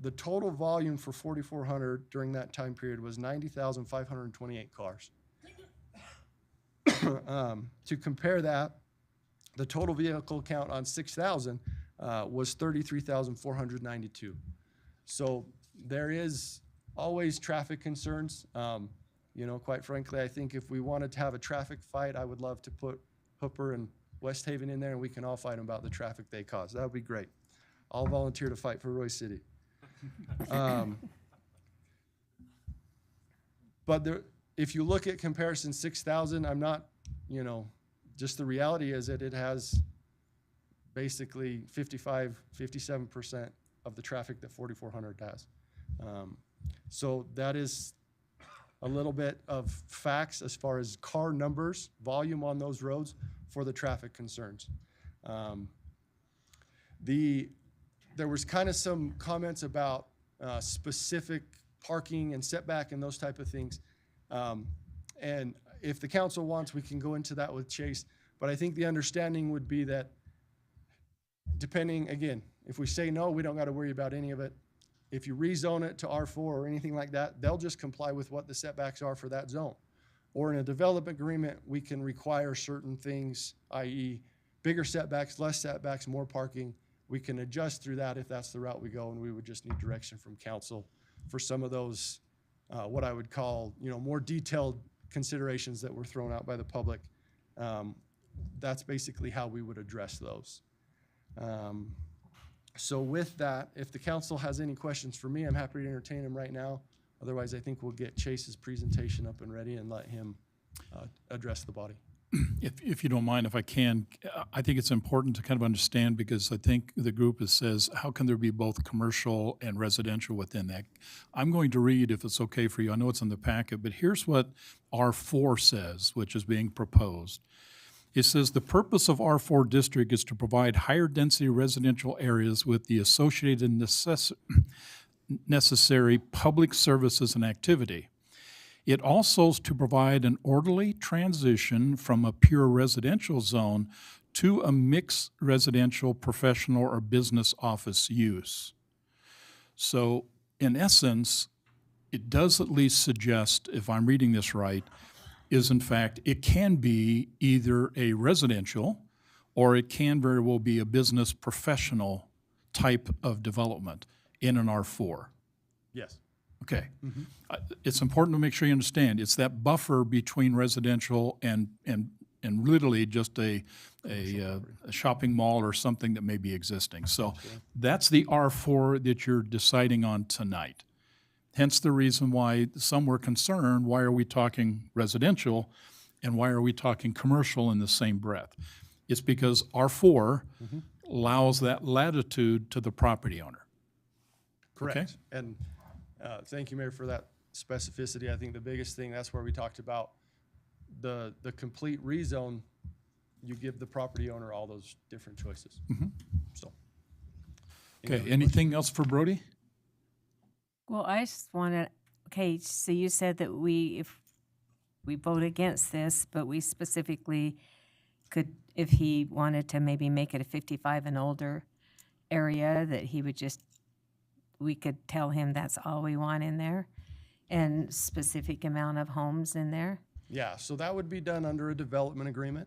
Speaker 8: The total volume for 4,400 during that time period was 90,528 cars. To compare that, the total vehicle count on 6,000 was 33,492. So there is always traffic concerns. You know, quite frankly, I think if we wanted to have a traffic fight, I would love to put Hooper and West Haven in there and we can all fight about the traffic they cause. That would be great. I'll volunteer to fight for Roy City. But there, if you look at comparison 6,000, I'm not, you know, just the reality is that it has basically 57% of the traffic that 4,400 has. So that is a little bit of facts as far as car numbers, volume on those roads for the traffic concerns. There was kind of some comments about specific parking and setback and those type of things. And if the council wants, we can go into that with Chase. But I think the understanding would be that depending, again, if we say no, we don't got to worry about any of it. If you rezone it to R4 or anything like that, they'll just comply with what the setbacks are for that zone. Or in a development agreement, we can require certain things, i.e. bigger setbacks, less setbacks, more parking. We can adjust through that if that's the route we go, and we would just need direction from council for some of those, what I would call, you know, more detailed considerations that were thrown out by the public. That's basically how we would address those. So with that, if the council has any questions for me, I'm happy to entertain them right now. Otherwise, I think we'll get Chase's presentation up and ready and let him address the body.
Speaker 2: If you don't mind, if I can, I think it's important to kind of understand because I think the group says, how can there be both commercial and residential within that? I'm going to read, if it's okay for you, I know it's in the packet, but here's what R4 says, which is being proposed. It says, the purpose of R4 district is to provide higher density residential areas with the associated necessary public services and activity. It also is to provide an orderly transition from a pure residential zone to a mixed residential, professional, or business office use. So in essence, it does at least suggest, if I'm reading this right, is in fact, it can be either a residential or it can very well be a business professional type of development in an R4.
Speaker 8: Yes.
Speaker 2: Okay. It's important to make sure you understand, it's that buffer between residential and literally just a shopping mall or something that may be existing. So that's the R4 that you're deciding on tonight. Hence the reason why some were concerned, why are we talking residential and why are we talking commercial in the same breath? It's because R4 allows that latitude to the property owner.
Speaker 8: Correct.
Speaker 2: Okay?
Speaker 8: And thank you, Mayor, for that specificity. I think the biggest thing, that's where we talked about the complete rezone. You give the property owner all those different choices. So.
Speaker 2: Okay, anything else for Brody?
Speaker 3: Well, I just want to, okay, so you said that if we vote against this, but we specifically could, if he wanted to maybe make it a 55 and older area, that he would just, we could tell him that's all we want in there and specific amount of homes in there?
Speaker 8: Yeah, so that would be done under a development agreement,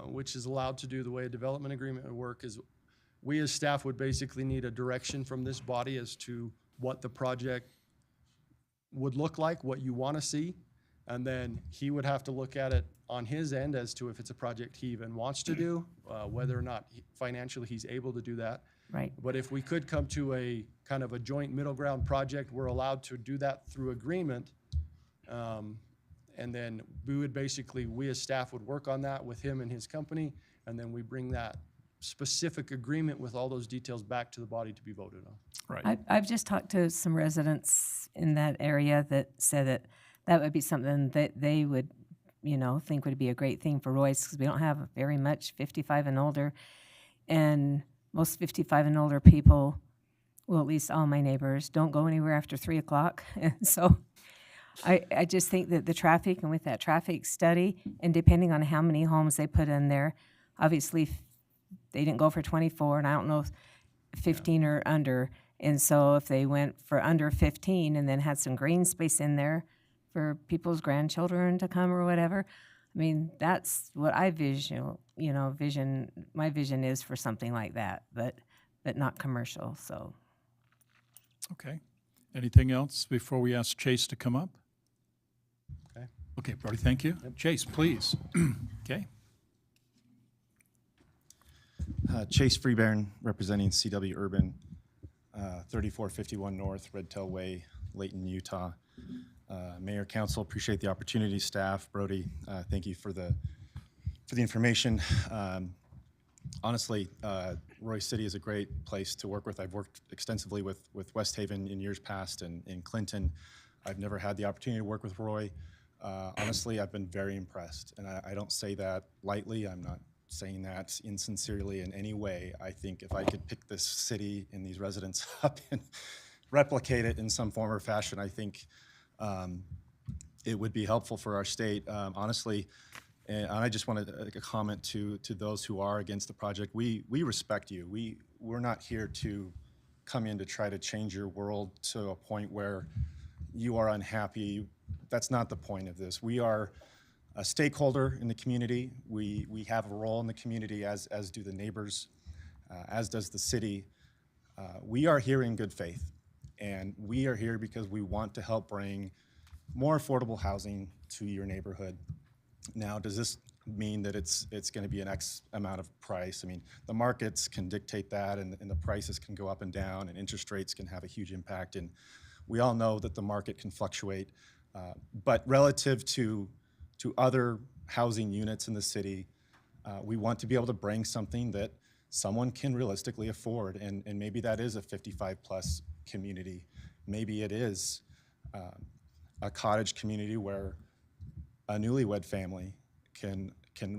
Speaker 8: which is allowed to do. The way a development agreement would work is we as staff would basically need a direction from this body as to what the project would look like, what you want to see, and then he would have to look at it on his end as to if it's a project he even wants to do, whether or not financially he's able to do that.
Speaker 3: Right.
Speaker 8: But if we could come to a kind of a joint middle ground project, we're allowed to do that through agreement. And then we would basically, we as staff would work on that with him and his company, and then we bring that specific agreement with all those details back to the body to be voted on.
Speaker 2: Right.
Speaker 3: I've just talked to some residents in that area that said that that would be something that they would, you know, think would be a great thing for Royce, because we don't have very much 55 and older. And most 55 and older people well, at least all my neighbors don't go anywhere after 3 o'clock. And so I just think that the traffic, and with that traffic study, and depending on how many homes they put in there, obviously they didn't go for 24, and I don't know if 15 or under. And so if they went for under 15 and then had some green space in there for people's grandchildren to come or whatever, I mean, that's what I my vision is for something like that, but not commercial, so.
Speaker 2: Okay. Anything else before we ask Chase to come up?
Speaker 8: Okay.
Speaker 2: Okay, Brody, thank you. Chase, please. Okay.
Speaker 9: Chase Freebairn, representing CW Urban, 3451 North, Red Tail Way, Layton, Utah. Mayor, Council, appreciate the opportunity. Staff, Brody, thank you for the information. Honestly, Roy City is a great place to work with. I've worked extensively with West Haven in years past, and in Clinton. I've never had the opportunity to work with Roy. Honestly, I've been very impressed, and I don't say that lightly. I'm not saying that insincerely in any way. I think if I could pick this city and these residents up and replicate it in some form or fashion, I think it would be helpful for our state. Honestly, and I just wanted to comment to those who are against the project. We respect you. We're not here to come in to try to change your world to a point where you are unhappy. That's not the point of this. We are a stakeholder in the community. We have a role in the community, as do the neighbors, as does the city. We are here in good faith, and we are here because we want to help bring more affordable housing to your neighborhood. Now, does this mean that it's going to be an X amount of price? I mean, the markets can dictate that, and the prices can go up and down, and interest rates can have a huge impact. And we all know that the market can fluctuate. But relative to other housing units in the city, we want to be able to bring something that someone can realistically afford. And maybe that is a 55-plus community. Maybe it is a cottage community where a newlywed family can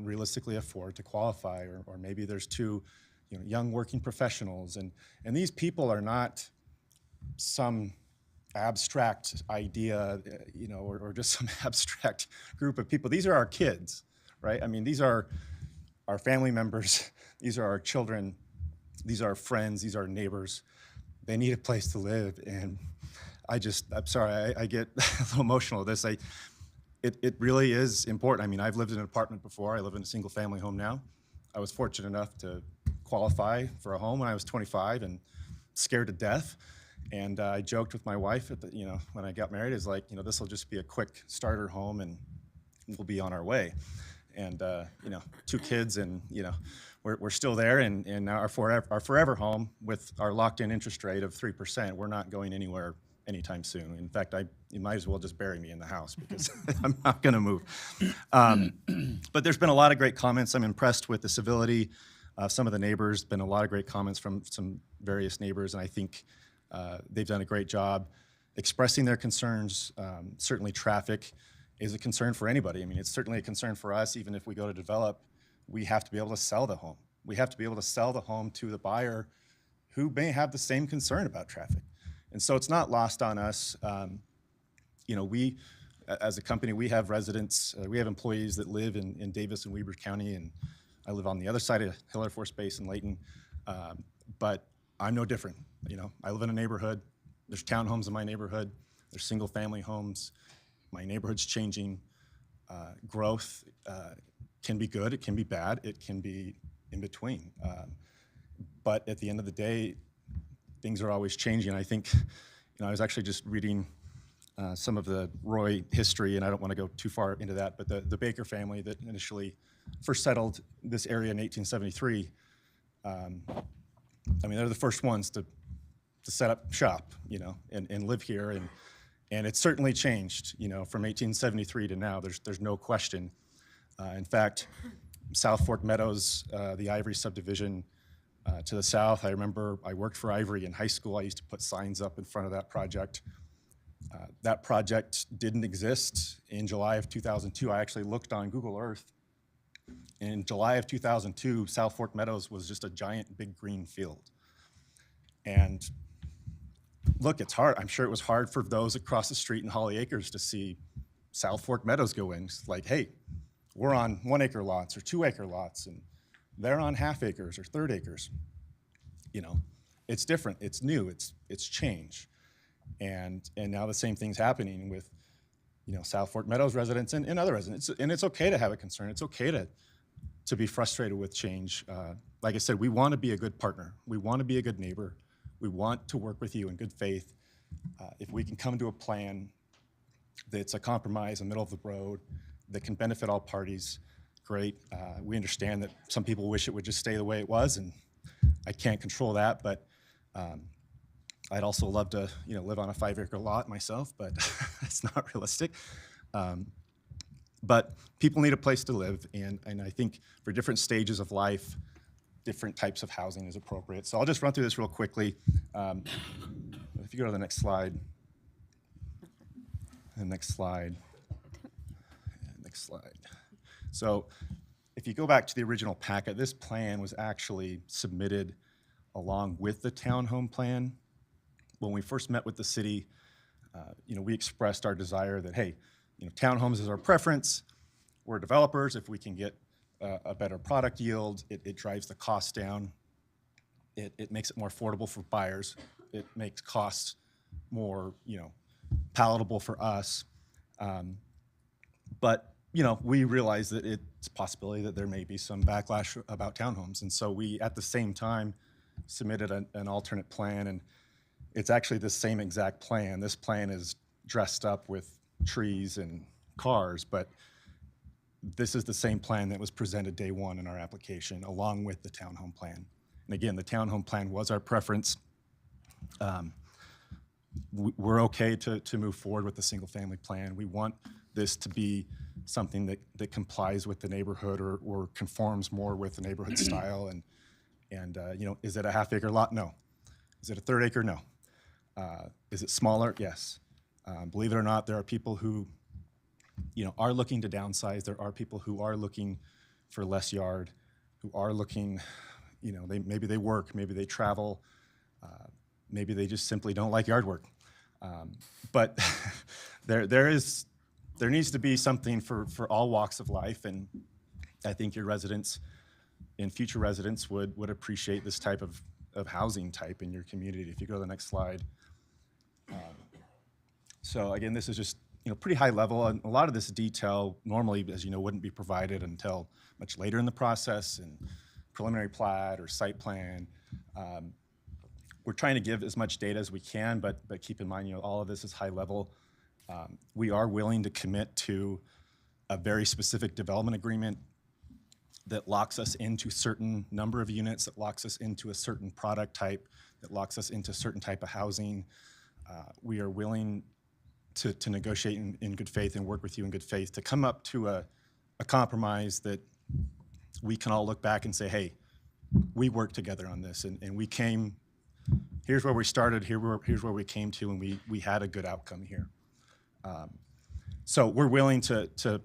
Speaker 9: realistically afford to qualify, or maybe there's two young working professionals. And these people are not some abstract idea, or just some abstract group of people. These are our kids, right? I mean, these are our family members. These are our children. These are our friends. These are our neighbors. They need a place to live. And I'm sorry, I get a little emotional with this. It really is important. I mean, I've lived in an apartment before. I live in a single family home now. I was fortunate enough to qualify for a home when I was 25 and scared to death. And I joked with my wife when I got married, is like, this will just be a quick starter home and we'll be on our way. And, 2 kids, and, we're still there, and now our forever home with our locked-in interest rate of 3%, we're not going anywhere anytime soon. In fact, you might as well just bury me in the house, because I'm not going to move. But there's been a lot of great comments. I'm impressed with the civility of some of the neighbors. Been a lot of great comments from some various neighbors, and I think they've done a great job expressing their concerns. Certainly traffic is a concern for anybody. I mean, it's certainly a concern for us. Even if we go to develop, we have to be able to sell the home. We have to be able to sell the home to the buyer who may have the same concern about traffic. And so it's not lost on us. We, as a company, we have residents, we have employees that live in Davis and Weber County, and I live on the other side of Hill Air Force Base in Layton. But I'm no different. I live in a neighborhood. There's townhomes in my neighborhood. There's single-family homes. My neighborhood's changing. Growth can be good. It can be bad. It can be in between. But at the end of the day, things are always changing. I think, I was actually just reading some of the Roy history, and I don't want to go too far into that, but the Baker family that initially first settled this area in 1873, they're the first ones to set up shop, and live here, and it's certainly changed, from 1873 to now. There's no question. In fact, South Fork Meadows, the Ivory subdivision to the south, I remember I worked for Ivory in high school. I used to put signs up in front of that project. That project didn't exist in July of 2002. I actually looked on Google Earth. In July of 2002, South Fork Meadows was just a giant big green field. And look, it's hard. I'm sure it was hard for those across the street in Holly Acres to see South Fork Meadows go in. It's like, hey, we're on 1 acre lots or 2 acre lots, and they're on half acres or third acres. You know, it's different. It's new. It's change. And now the same thing's happening with, you know, South Fork Meadows residents and other residents. And it's okay to have a concern. It's okay to be frustrated with change. Like I said, we want to be a good partner. We want to be a good neighbor. We want to work with you in good faith. If we can come to a plan that's a compromise in the middle of the road that can benefit all parties, great. We understand that some people wish it would just stay the way it was, and I can't control that, but I'd also love to, you know, live on a 5 acre lot myself, but it's not realistic. But people need a place to live, and I think for different stages of life, different types of housing is appropriate. So I'll just run through this real quickly. If you go to the next slide. The next slide. Next slide. So if you go back to the original packet, this plan was actually submitted along with the townhome plan. When we first met with the city, you know, we expressed our desire that, hey, you know, townhomes is our preference. We're developers. If we can get a better product yield, it drives the cost down. It makes it more affordable for buyers. It makes costs more, you know, palatable for us. But, you know, we realize that it's a possibility that there may be some backlash about townhomes. And so we, at the same time, submitted an alternate plan, and it's actually the same exact plan. This plan is dressed up with trees and cars, but this is the same plan that was presented day one in our application, along with the townhome plan. And again, the townhome plan was our preference. We're okay to move forward with the single family plan. We want this to be something that complies with the neighborhood or conforms more with the neighborhood style. And you know, is it a half acre lot? No. Is it a third acre? No. Is it smaller? Yes. Believe it or not, there are people who, you know, are looking to downsize. There are people who are looking for less yard, who are looking, you know, maybe they work, maybe they travel, maybe they just simply don't like yard work. But there needs to be something for all walks of life, and I think your residents and future residents would appreciate this type of housing type in your community. If you go to the next slide. So again, this is just, you know, pretty high level, and a lot of this detail normally, as you know, wouldn't be provided until much later in the process, and preliminary plat or site plan. We're trying to give as much data as we can, but keep in mind, you know, all of this is high level. We are willing to commit to a very specific development agreement that locks us into certain number of units, that locks us into a certain product type, that locks us into a certain type of housing. We are willing to negotiate in good faith and work with you in good faith to come up to a compromise that we can all look back and say, hey, we worked together on this, and we came, here's where we started, here's where we came to, and we had a good outcome here. So we're willing to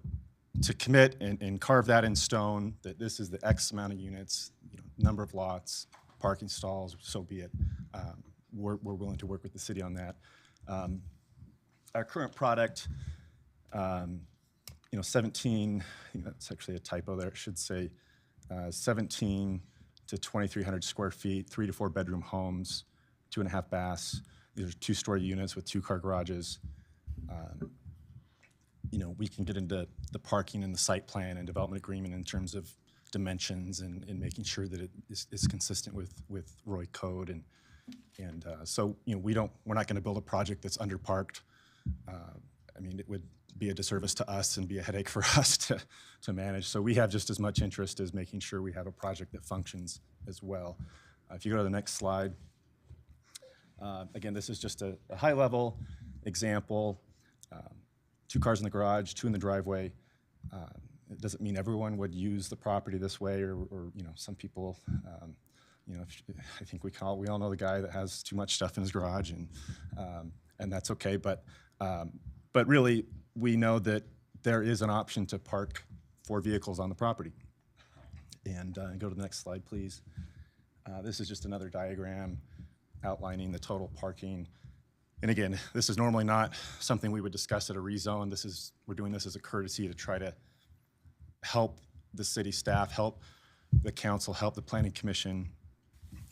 Speaker 9: commit and carve that in stone, that this is the X amount of units, you know, number of lots, parking stalls, so be it. We're willing to work with the city on that. Our current product, you know, 17, I think that's actually a typo there, it should say 17 to 2,300 square feet, 3 to 4 bedroom homes, 2.5 baths. These are 2-story units with 2-car garages. You know, we can get into the parking and the site plan and development agreement in terms of dimensions and making sure that it is consistent with Roy code. And so, you know, we're not going to build a project that's underparked. I mean, it would be a disservice to us and be a headache for us to manage. So we have just as much interest as making sure we have a project that functions as well. If you go to the next slide. Again, this is just a high-level example. 2 cars in the garage, 2 in the driveway. It doesn't mean everyone would use the property this way, or you know, some people, you know, I think we all know the guy that has too much stuff in his garage, and that's okay. But really, we know that there is an option to park 4 vehicles on the property. And go to the next slide, please. This is just another diagram outlining the total parking And again, this is normally not something we would discuss at a rezone. We're doing this as a courtesy to try to help the city staff, help the council, help the planning commission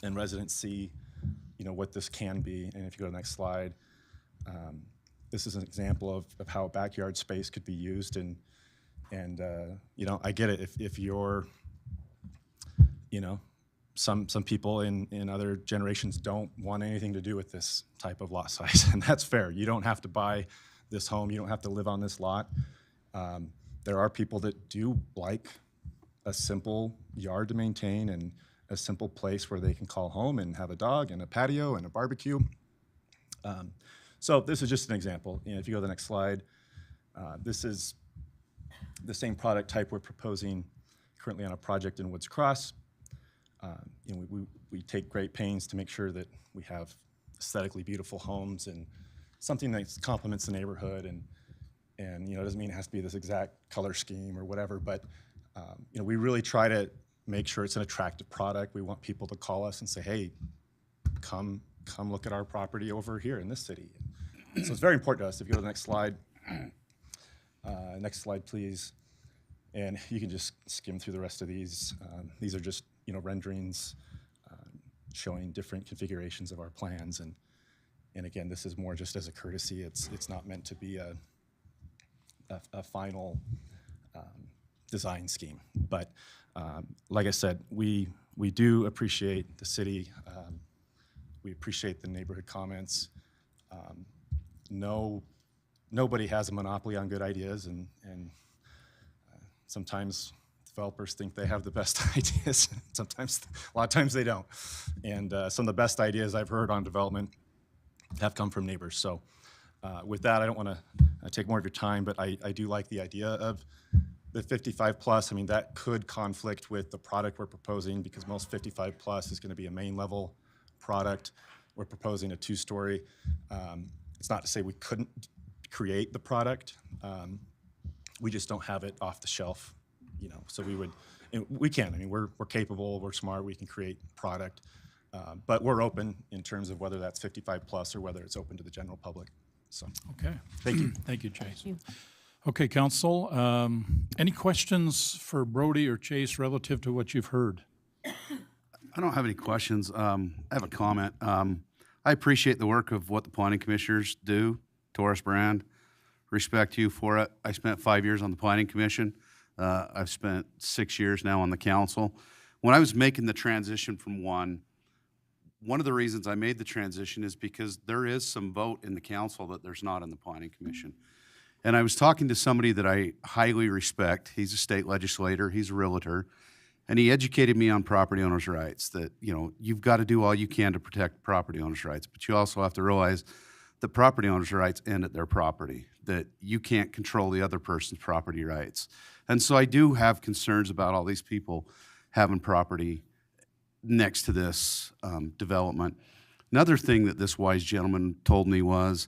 Speaker 9: and residents see, what this can be. And if you go to the next slide, this is an example of how a backyard space could be used. And I get it. If you're, some people in other generations don't want anything to do with this type of lot size, and that's fair. You don't have to buy this home. You don't have to live on this lot. There are people that do like a simple yard to maintain and a simple place where they can call home and have a dog and a patio and a barbecue. So this is just an example. If you go to the next slide, this is the same product type we're proposing currently on a project in Woods Cross. We take great pains to make sure that we have aesthetically beautiful homes and something that complements the neighborhood, and it doesn't mean it has to be this exact color scheme or whatever, but we really try to make sure it's an attractive product. We want people to call us and say, hey, come look at our property over here in this city. So it's very important to us. If you go to the next slide, please. And you can just skim through the rest of these. These are just renderings showing different configurations of our plans. And again, this is more just as a courtesy. It's not meant to be a final design scheme. But like I said, we do appreciate the city. We appreciate the neighborhood comments. Nobody has a monopoly on good ideas, and sometimes developers think they have the best ideas. A lot of times they don't. And some of the best ideas I've heard on development have come from neighbors. So with that, I don't want to take more of your time, but I do like the idea of the 55 plus. I mean, that could conflict with the product we're proposing, because most 55 plus is going to be a main level product. We're proposing a 2-story. It's not to say we couldn't create the product. We just don't have it off the shelf, so we can. I mean, we're capable, we're smart, we can create product, but we're open in terms of whether that's 55 plus or whether it's open to the general public. So,
Speaker 2: okay.
Speaker 9: Thank you.
Speaker 2: Thank you, Chase. Okay, council, any questions for Brody or Chase relative to what you've heard?
Speaker 5: I don't have any questions. I have a comment. I appreciate the work of what the planning commissioners do. Taurus Brand, respect you for it. I spent 5 years on the planning commission. I've spent 6 years now on the council. When I was making the transition from one of the reasons I made the transition is because there is some vote in the council that there's not in the planning commission. And I was talking to somebody that I highly respect. He's a state legislator, he's a realtor, and he educated me on property owners' rights, that, you've got to do all you can to protect property owners' rights, but you also have to realize that property owners' rights end at their property, that you can't control the other person's property rights. And so I do have concerns about all these people having property next to this development. Another thing that this wise gentleman told me was,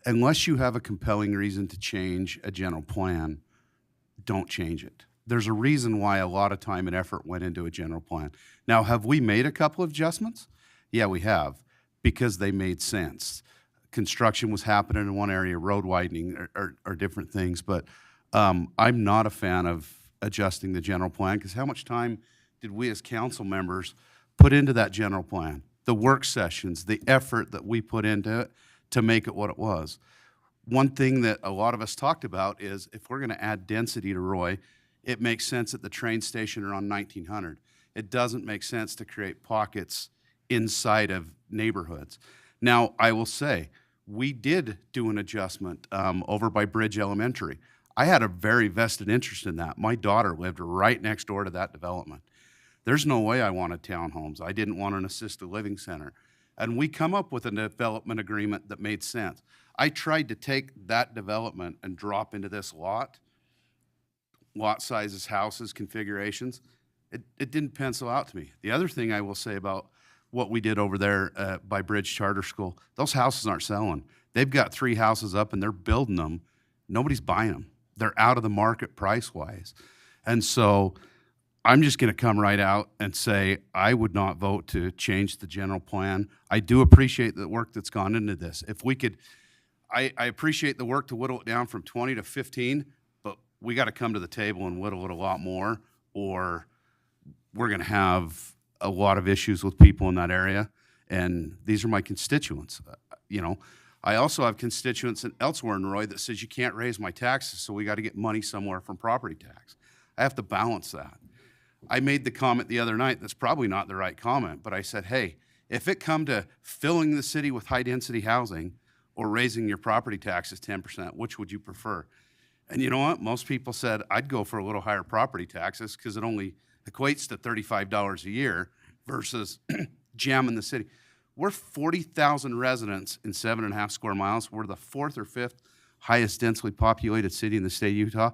Speaker 5: unless you have a compelling reason to change a general plan, don't change it. There's a reason why a lot of time and effort went into a general plan. Now, have we made a couple of adjustments? Yeah, we have, because they made sense. Construction was happening in one area, road widening or different things, but I'm not a fan of adjusting the general plan, because how much time did we as council members put into that general plan? The work sessions, the effort that we put into it to make it what it was. One thing that a lot of us talked about is, if we're going to add density to Roy, it makes sense at the train station around 1900. It doesn't make sense to create pockets inside of neighborhoods. Now, I will say, we did do an adjustment over by Bridge Elementary. I had a very vested interest in that. My daughter lived right next door to that development. There's no way I wanted townhomes. I didn't want an assisted living center. And we come up with a development agreement that made sense. I tried to take that development and drop into this lot sizes, houses, configurations. It didn't pencil out to me. The other thing I will say about what we did over there by Bridge Charter School, those houses aren't selling. They've got 3 houses up and they're building them. Nobody's buying them. They're out of the market price-wise. And so I'm just going to come right out and say I would not vote to change the general plan. I do appreciate the work that's gone into this. If we could, I appreciate the work to whittle it down from 20 to 15, but we got to come to the table and whittle it a lot more, or we're going to have a lot of issues with people in that area. And these are my constituents. You know, I also have constituents elsewhere in Roy that says you can't raise my taxes, so we got to get money somewhere from property tax. I have to balance that. I made the comment the other night that's probably not the right comment, but I said, hey, if it come to filling the city with high-density housing or raising your property taxes 10%, which would you prefer? And you know what? Most people said I'd go for a little higher property taxes because it only equates to $35 a year versus jamming the city. We're 40,000 residents in 7.5 square miles. We're the 4th or 5th highest densely populated city in the state of Utah.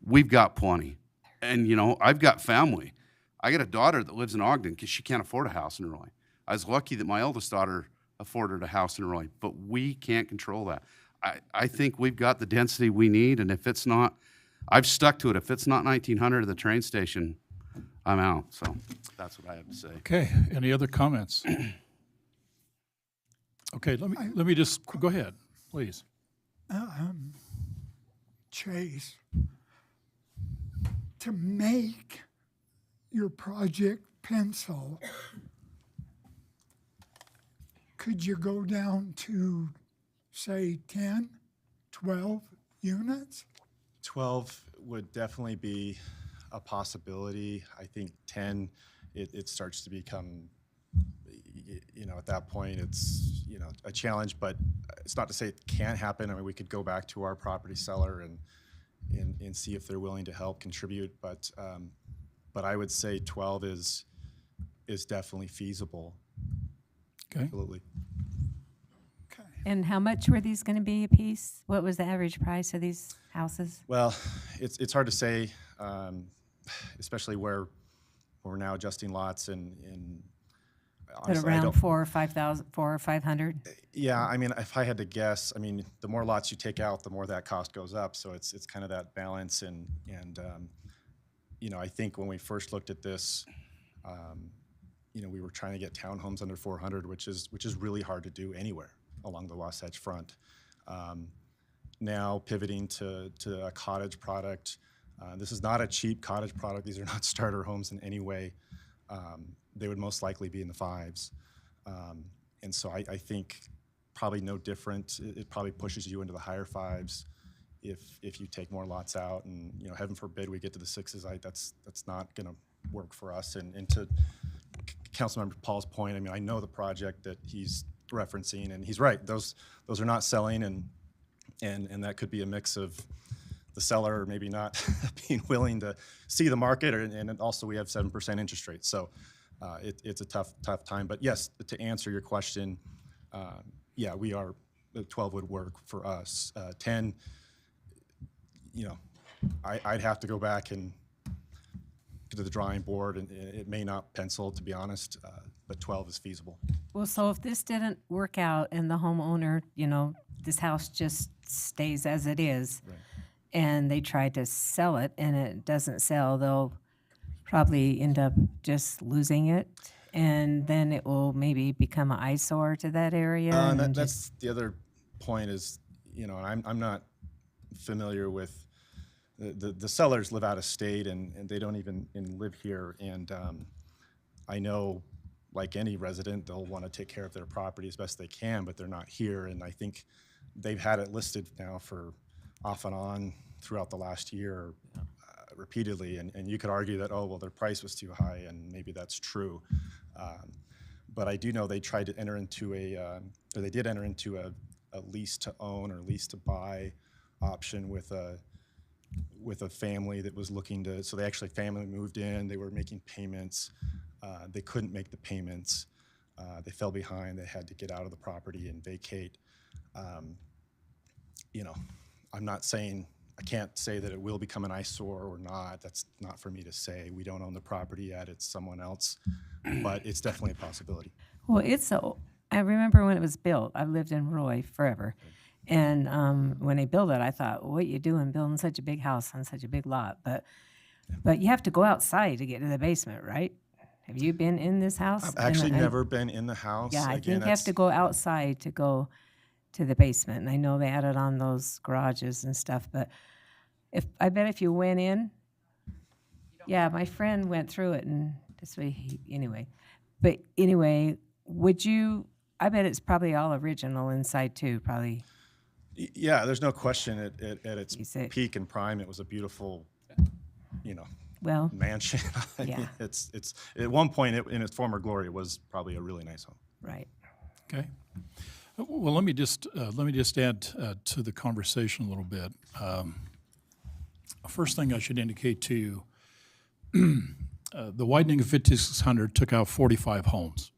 Speaker 5: We've got plenty. And, you know, I've got family. I got a daughter that lives in Ogden because she can't afford a house in Roy. I was lucky that my eldest daughter afforded a house in Roy, but we can't control that. I think we've got the density we need, and if it's not, I've stuck to it. If it's not 1900 at the train station, I'm out. So that's what I have to say.
Speaker 2: Okay, any other comments? Okay, let me just, go ahead, please.
Speaker 10: Chase, to make your project pencil, could you go down to, say, 10, 12 units?
Speaker 9: 12 would definitely be a possibility. I think 10, it starts to become, you know, at that point, it's, you know, a challenge, but it's not to say it can't happen. I mean, we could go back to our property seller and see if they're willing to help contribute, but I would say 12 is definitely feasible.
Speaker 2: Okay.
Speaker 9: Absolutely.
Speaker 3: And how much were these going to be a piece? What was the average price of these houses?
Speaker 9: Well, it's hard to say, especially where we're now adjusting lots and
Speaker 3: But
Speaker 9: honestly, I
Speaker 3: around
Speaker 9: don't-
Speaker 3: 4 or 500?
Speaker 9: Yeah, I mean, if I had to guess, I mean, the more lots you take out, the more that cost goes up. So it's kind of that balance, and you know, I think when we first looked at this, you know, we were trying to get townhomes under 400, which is really hard to do anywhere along the Wasatch Front. Now pivoting to a cottage product. This is not a cheap cottage product. These are not starter homes in any way. They would most likely be in the 5s. And so I think probably no different. It probably pushes you into the higher 5s if you take more lots out, and, you know, heaven forbid we get to the 6s. That's not going to work for us. And to Councilmember Paul's point, I mean, I know the project that he's referencing, and he's right. Those are not selling, and that could be a mix of the seller maybe not being willing to see the market, and also we have 7% interest rates. So it's a tough time. But yes, to answer your question, yeah, we are, 12 would work for us. 10, you know, I'd have to go back and to the drawing board, and it may not pencil, to be honest, but 12 is feasible.
Speaker 3: Well, so if this didn't work out and the homeowner, you know, this house just stays as it is,
Speaker 9: Right.
Speaker 3: and they try to sell it and it doesn't sell, they'll probably end up just losing it, and then it will maybe become an eyesore to that area. And
Speaker 9: That's the other point is, you know, I'm not familiar with the sellers live out of state, and they don't even live here. And I know, like any resident, they'll want to take care of their property as best they can, but they're not here. And I think they've had it listed now for off and on throughout the last year repeatedly. And you could argue that, oh, well, their price was too high, and maybe that's true. But I do know they tried to enter into or they did enter into a lease to own or lease to buy option with a family that was looking to, so they actually family moved in, they were making payments, they couldn't make the payments, they fell behind, they had to get out of the property and vacate. You know, I'm not saying, I can't say that it will become an eyesore or not. That's not for me to say. We don't own the property yet, it's someone else, but it's definitely a possibility.
Speaker 3: Well, I remember when it was built. I lived in Roy forever. And when they built it, I thought, what you doing building such a big house on such a big lot? But But you have to go outside to get to the basement, right? Have you been in this house?
Speaker 9: I've actually never been in the house.
Speaker 3: Yeah, I
Speaker 9: Again,
Speaker 3: think you have
Speaker 9: that's-
Speaker 3: to go outside to go to the basement. And I know they added on those garages and stuff, but I bet if you went in, yeah, my friend went through it and this way, anyway. But anyway, I bet it's probably all original inside too, probably.
Speaker 9: Yeah, there's no question at its peak and prime, it was a beautiful, mansion. I mean,
Speaker 3: Yeah.
Speaker 9: it's at one point in its former glory, it was probably a really nice home.
Speaker 3: Right.
Speaker 2: Okay. Well, let me just add to the conversation a little bit. First thing I should indicate to you, the widening of 5600 took out 45 homes,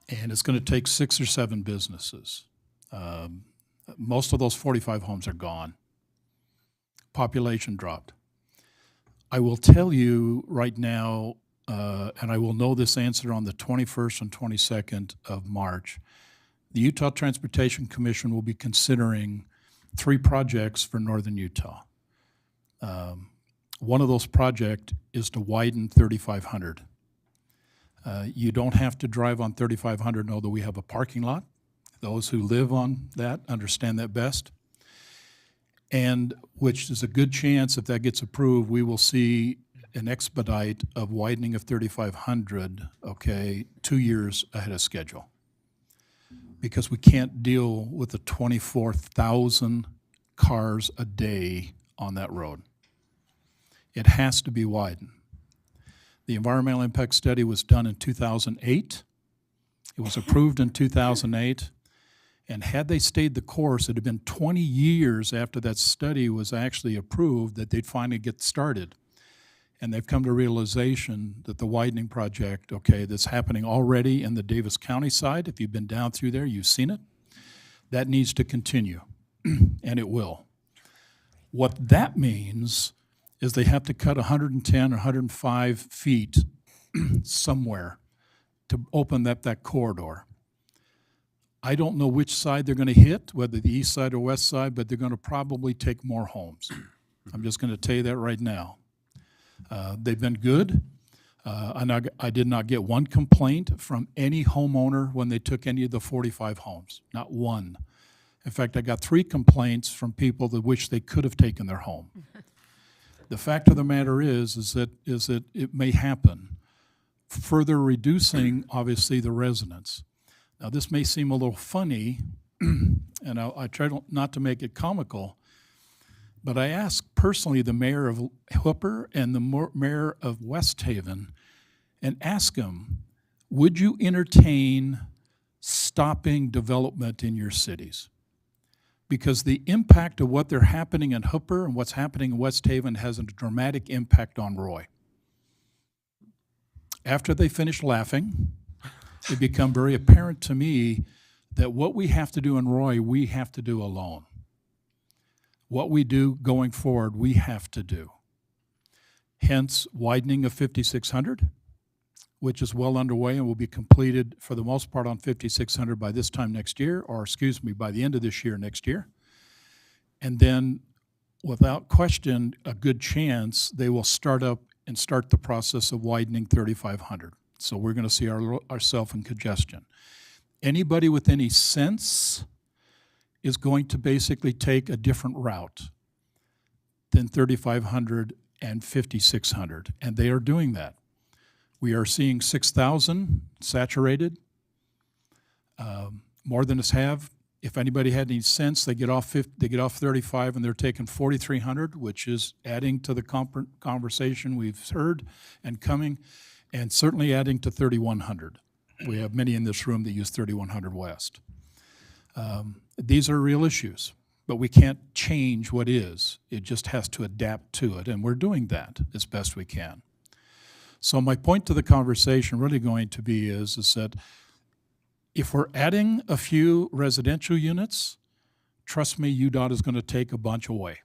Speaker 2: and it's going to take 6 or 7 businesses. Most of those 45 homes are gone. Population dropped. I will tell you right now, and I will know this answer on the 21st and 22nd of March, the Utah Transportation Commission will be considering 3 projects for northern Utah. One of those projects is to widen 3500. You don't have to drive on 3500, know that we have a parking lot. Those who live on that understand that best. And which is a good chance, if that gets approved, we will see an expedite of widening of 3500, 2 years ahead of schedule. Because we can't deal with the 24,000 cars a day on that road. It has to be widened. The environmental impact study was done in 2008. It was approved in 2008. And had they stayed the course, it had been 20 years after that study was actually approved that they'd finally get started. And they've come to realization that the widening project, that's happening already in the Davis County side, if you've been down through there, you've seen it, that needs to continue, and it will. What that means is they have to cut 110 or 105 feet somewhere to open up that corridor. I don't know which side they're going to hit, whether the east side or west side, but they're going to probably take more homes. I'm just going to tell you that right now. They've been good. I did not get one complaint from any homeowner when they took any of the 45 homes, not one. In fact, I got 3 complaints from people that wish they could have taken their home. The fact of the matter is that it may happen, further reducing, obviously, the residents. Now, this may seem a little funny, and I try not to make it comical, but I asked personally the mayor of Hooper and the mayor of West Haven and asked them, would you entertain stopping development in your cities? Because the impact of what they're happening in Hooper and what's happening in West Haven has a dramatic impact on Roy. After they finished laughing, it became very apparent to me that what we have to do in Roy, we have to do alone. What we do going forward, we have to do. Hence, widening of 5600, which is well underway and will be completed for the most part on 5600 by this time next year, or by the end of this year next year. And then, without question, a good chance they will start the process of widening 3500. So we're going to see ourselves in congestion. Anybody with any sense is going to basically take a different route than 3500 and 5600, and they are doing that. We are seeing 6,000 saturated, more than us have. If anybody had any sense, they get off 35 and they're taking 4,300, which is adding to the conversation we've heard and coming, and certainly adding to 3,100. We have many in this room that use 3,100 West. These are real issues, but we can't change what is. It just has to adapt to it, and we're doing that as best we can. So my point to the conversation really going to be is that if we're adding a few residential units, trust me, UDOT is going to take a bunch away.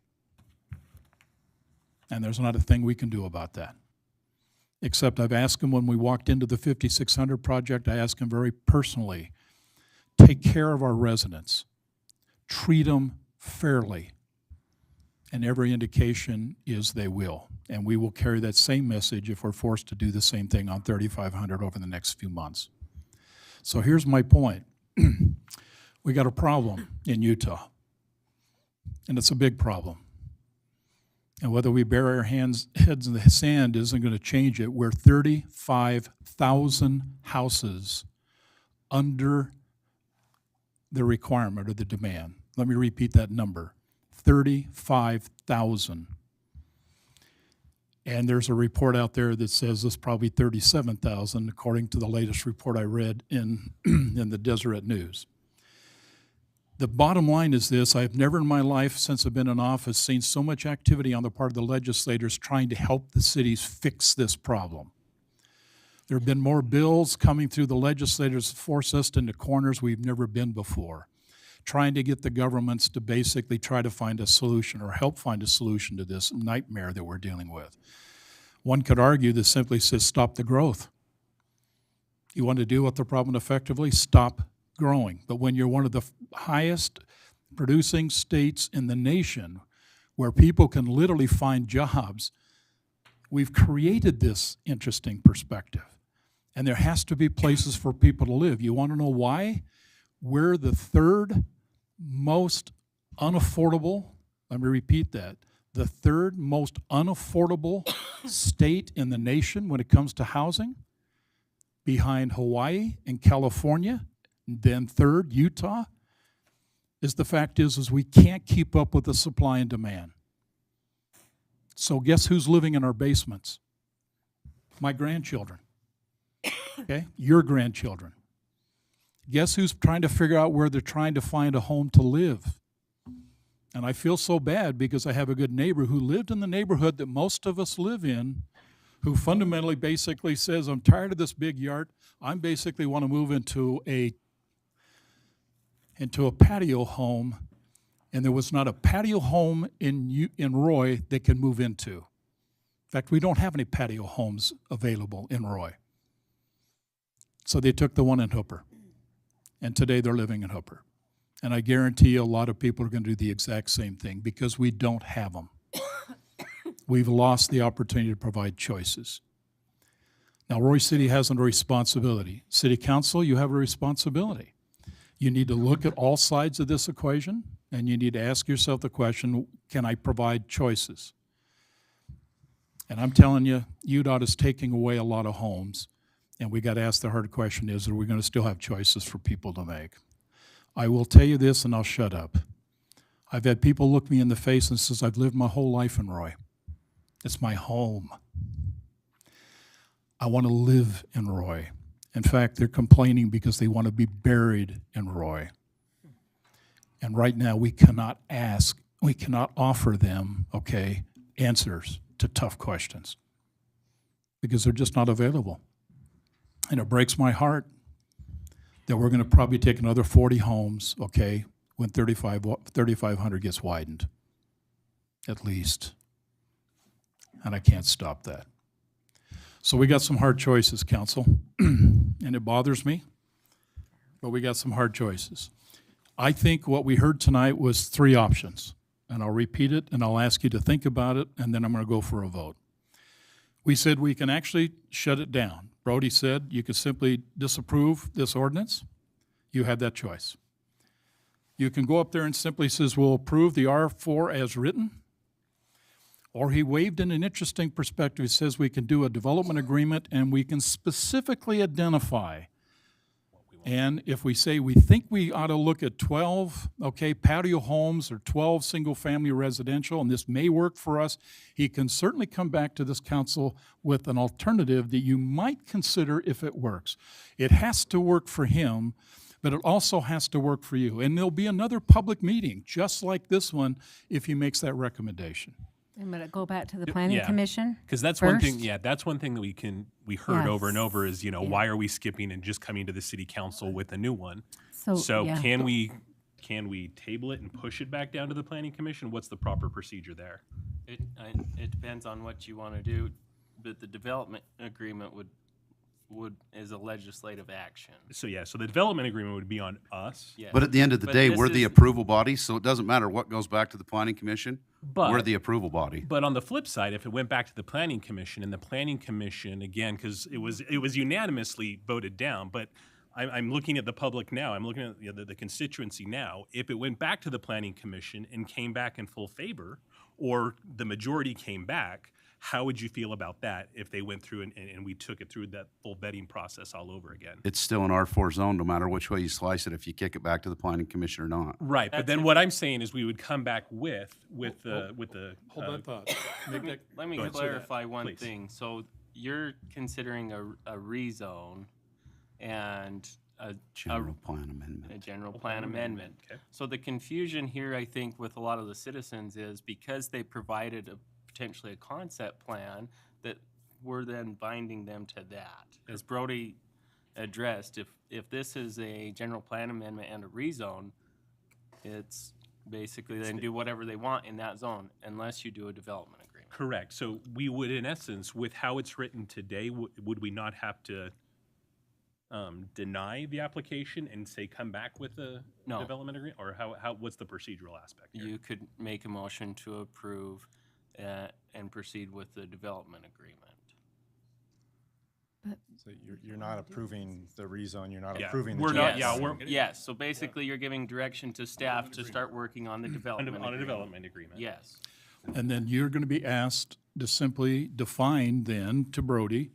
Speaker 2: And there's not a thing we can do about that. Except I've asked them when we walked into the 5600 project, I asked them very personally, take care of our residents. Treat them fairly. and every indication is they will. And we will carry that same message if we're forced to do the same thing on 3,500 over the next few months. So here's my point. We got a problem in Utah, and it's a big problem. And whether we bury our heads in the sand isn't going to change it. We're 35,000 houses under the requirement or the demand. Let me repeat that number, 35,000. And there's a report out there that says it's probably 37,000, according to the latest report I read in, in the Deseret News. The bottom line is this: I've never in my life, since I've been in office, seen so much activity on the part of the legislators trying to help the cities fix this problem. There have been more bills coming through the legislators to force us into corners we've never been before, trying to get the governments to basically try to find a solution or help find a solution to this nightmare that we're dealing with. One could argue that simply says stop the growth. You want to deal with the problem effectively? Stop growing. But when you're one of the highest producing states in the nation where people can literally find jobs, we've created this interesting perspective. And there has to be places for people to live. You want to know why? We're the third most unaffordable, let me repeat that, the third most unaffordable state in the nation when it comes to housing, behind Hawaii and California. Then third, Utah. The fact is we can't keep up with the supply and demand. So guess who's living in our basements? My grandchildren. Okay, your grandchildren. Guess who's trying to figure out where they're trying to find a home to live? And I feel so bad because I have a good neighbor who lived in the neighborhood that most of us live in, who fundamentally basically says, I'm tired of this big yard. I basically want to move into a patio home, and there was not a patio home in Roy they can move into. In fact, we don't have any patio homes available in Roy. So they took the one in Hooper, and today they're living in Hooper. And I guarantee you a lot of people are going to do the exact same thing because we don't have them. We've lost the opportunity to provide choices. Now, Roy City has a responsibility. City Council, you have a responsibility. You need to look at all sides of this equation, and you need to ask yourself the question, can I provide choices? And I'm telling you, UDOT is taking away a lot of homes, and we got to ask the hard question is, are we going to still have choices for people to make? I will tell you this, and I'll shut up. I've had people look me in the face and says, I've lived my whole life in Roy. It's my home. I want to live in Roy. In fact, they're complaining because they want to be buried in Roy. And right now, we cannot offer them, answers to tough questions because they're just not available. And it breaks my heart that we're going to probably take another 40 homes, when 3,500 gets widened, at least. And I can't stop that. So we got some hard choices, Council, and it bothers me, but we got some hard choices. I think what we heard tonight was three options, and I'll repeat it, and I'll ask you to think about it, and then I'm going to go for a vote. We said we can actually shut it down. Brody said you could simply disapprove this ordinance. You have that choice. You can go up there and simply says we'll approve the R4 as written. Or he waived in an interesting perspective. He says we can do a development agreement and we can specifically identify. And if we say we think we ought to look at 12, patio homes or 12 single-family residential, and this may work for us, he can certainly come back to this council with an alternative that you might consider if it works. It has to work for him, but it also has to work for you. And there'll be another public meeting, just like this one, if he makes that recommendation.
Speaker 3: I'm going to go back to the planning commission.
Speaker 6: Because that's one thing. Yeah, that's one thing that we heard over and over is why are we skipping and just coming to the city council with a new one? So can we table it and push it back down to the planning commission? What's the proper procedure there?
Speaker 11: It depends on what you want to do, but the development agreement is a legislative action.
Speaker 6: So yeah, so the development agreement would be on us.
Speaker 11: Yeah.
Speaker 5: But at the end of the
Speaker 11: But
Speaker 5: day,
Speaker 11: this
Speaker 5: we're the
Speaker 11: is-
Speaker 5: approval body, so it doesn't matter what goes back to the planning commission.
Speaker 6: But-
Speaker 5: We're the approval body.
Speaker 6: But on the flip side, if it went back to the planning commission, and the planning commission, again, because it was unanimously voted down, but I'm looking at the public now, I'm looking at the constituency now, if it went back to the planning commission and came back in full favor, or the majority came back, how would you feel about that if they went through and we took it through that full vetting process all over again?
Speaker 5: It's still an R4 zone, no matter which way you slice it, if you kick it back to the planning commission or not.
Speaker 6: Right, but then what I'm saying is we would come back with the.
Speaker 2: Hold that thought.
Speaker 11: Let me
Speaker 6: Go ahead.
Speaker 11: clarify one
Speaker 6: Please.
Speaker 11: thing. So you're considering a rezone and a
Speaker 5: General plan amendment.
Speaker 11: a general plan amendment.
Speaker 6: Okay.
Speaker 11: So the confusion here, I think, with a lot of the citizens is because they provided potentially a concept plan, that we're then binding them to that. As Brody addressed, if this is a general plan amendment and a rezone, it's basically then do whatever they want in that zone unless you do a development agreement.
Speaker 6: Correct. So we would, in essence, with how it's written today, would we not have to deny the application and say come back with a
Speaker 11: No.
Speaker 6: development agreement? Or what's the procedural aspect here?
Speaker 11: You could make a motion to approve and proceed with the development agreement.
Speaker 9: So you're not approving the rezone, you're not
Speaker 6: Yeah,
Speaker 9: approving the.
Speaker 6: we're not-
Speaker 9: general
Speaker 6: yeah,
Speaker 9: plan.
Speaker 11: Yes, so basically you're giving direction to staff to start working on the development
Speaker 6: On a
Speaker 11: agreement.
Speaker 6: development agreement.
Speaker 11: Yes.
Speaker 2: And then you're going to be asked to simply define then to Brody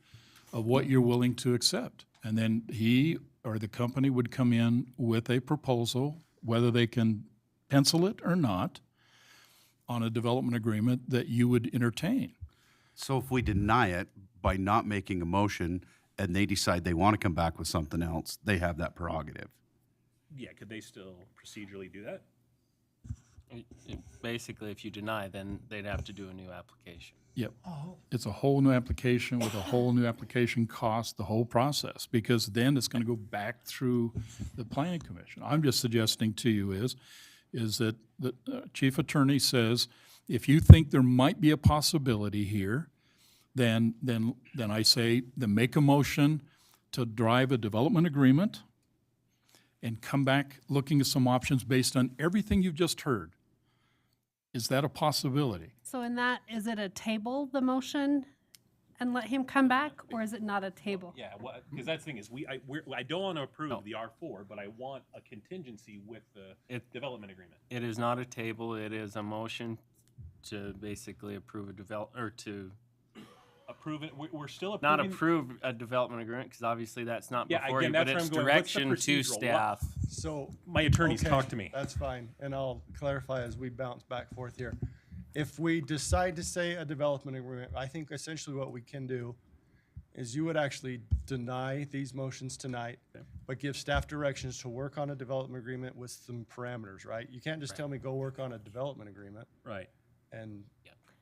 Speaker 2: of what you're willing to accept. And then he or the company would come in with a proposal, whether they can pencil it or not, on a development agreement that you would entertain.
Speaker 5: So if we deny it by not making a motion and they decide they want to come back with something else, they have that prerogative.
Speaker 6: Yeah, could they still procedurally do that?
Speaker 11: Basically, if you deny, then they'd have to do a new application.
Speaker 2: Yep. It's a whole new application with a whole new application cost, the whole process, because then it's going to go back through the planning commission. I'm just suggesting to you is that the chief attorney says, if you think there might be a possibility here, then I say, then make a motion to drive a development agreement and come back looking at some options based on everything you've just heard. Is that a possibility?
Speaker 12: So in that, is it a table, the motion, and let him come back, or is it not a table?
Speaker 6: Yeah, because that's the thing is I don't want to approve the R4, but I want a contingency with the development agreement.
Speaker 11: It is not a table, it is a motion to basically approve to
Speaker 6: Approve it. We're still approving.
Speaker 11: not approve a development agreement, because obviously that's not
Speaker 6: Yeah,
Speaker 11: before
Speaker 6: again,
Speaker 11: you, but
Speaker 6: that's
Speaker 11: it's
Speaker 6: where I'm going. What's the
Speaker 11: direction to
Speaker 6: procedural?
Speaker 11: staff.
Speaker 8: So.
Speaker 6: My attorneys
Speaker 8: okay,
Speaker 6: talk to me.
Speaker 8: That's fine, and I'll clarify as we bounce back forth here. If we decide to say a development agreement, I think essentially what we can do is you would actually deny these motions tonight, but give staff directions to work on a development agreement with some parameters, right? You can't just tell me, go work on a development agreement.
Speaker 6: Right.
Speaker 8: And,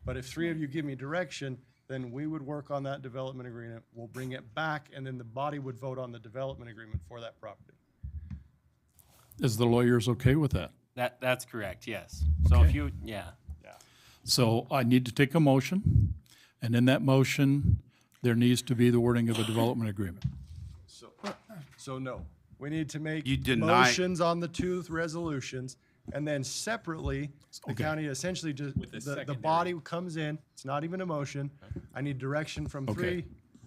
Speaker 8: but if three of you give me direction, then we would work on that development agreement, we'll bring it back, and then the body would vote on the development agreement for that property.
Speaker 2: Is the lawyers okay with that?
Speaker 11: That's correct, yes. So if
Speaker 2: Okay.
Speaker 11: you, yeah.
Speaker 2: So I need to take a motion, and in that motion, there needs to be the wording of a development agreement.
Speaker 8: So no, we need to make
Speaker 5: You deny-
Speaker 8: motions on the two resolutions, and then separately, the
Speaker 2: Okay.
Speaker 8: county essentially just,
Speaker 6: With the
Speaker 8: the
Speaker 6: secondary.
Speaker 8: body comes in, it's not even a motion. I need direction from
Speaker 2: Okay.
Speaker 8: three,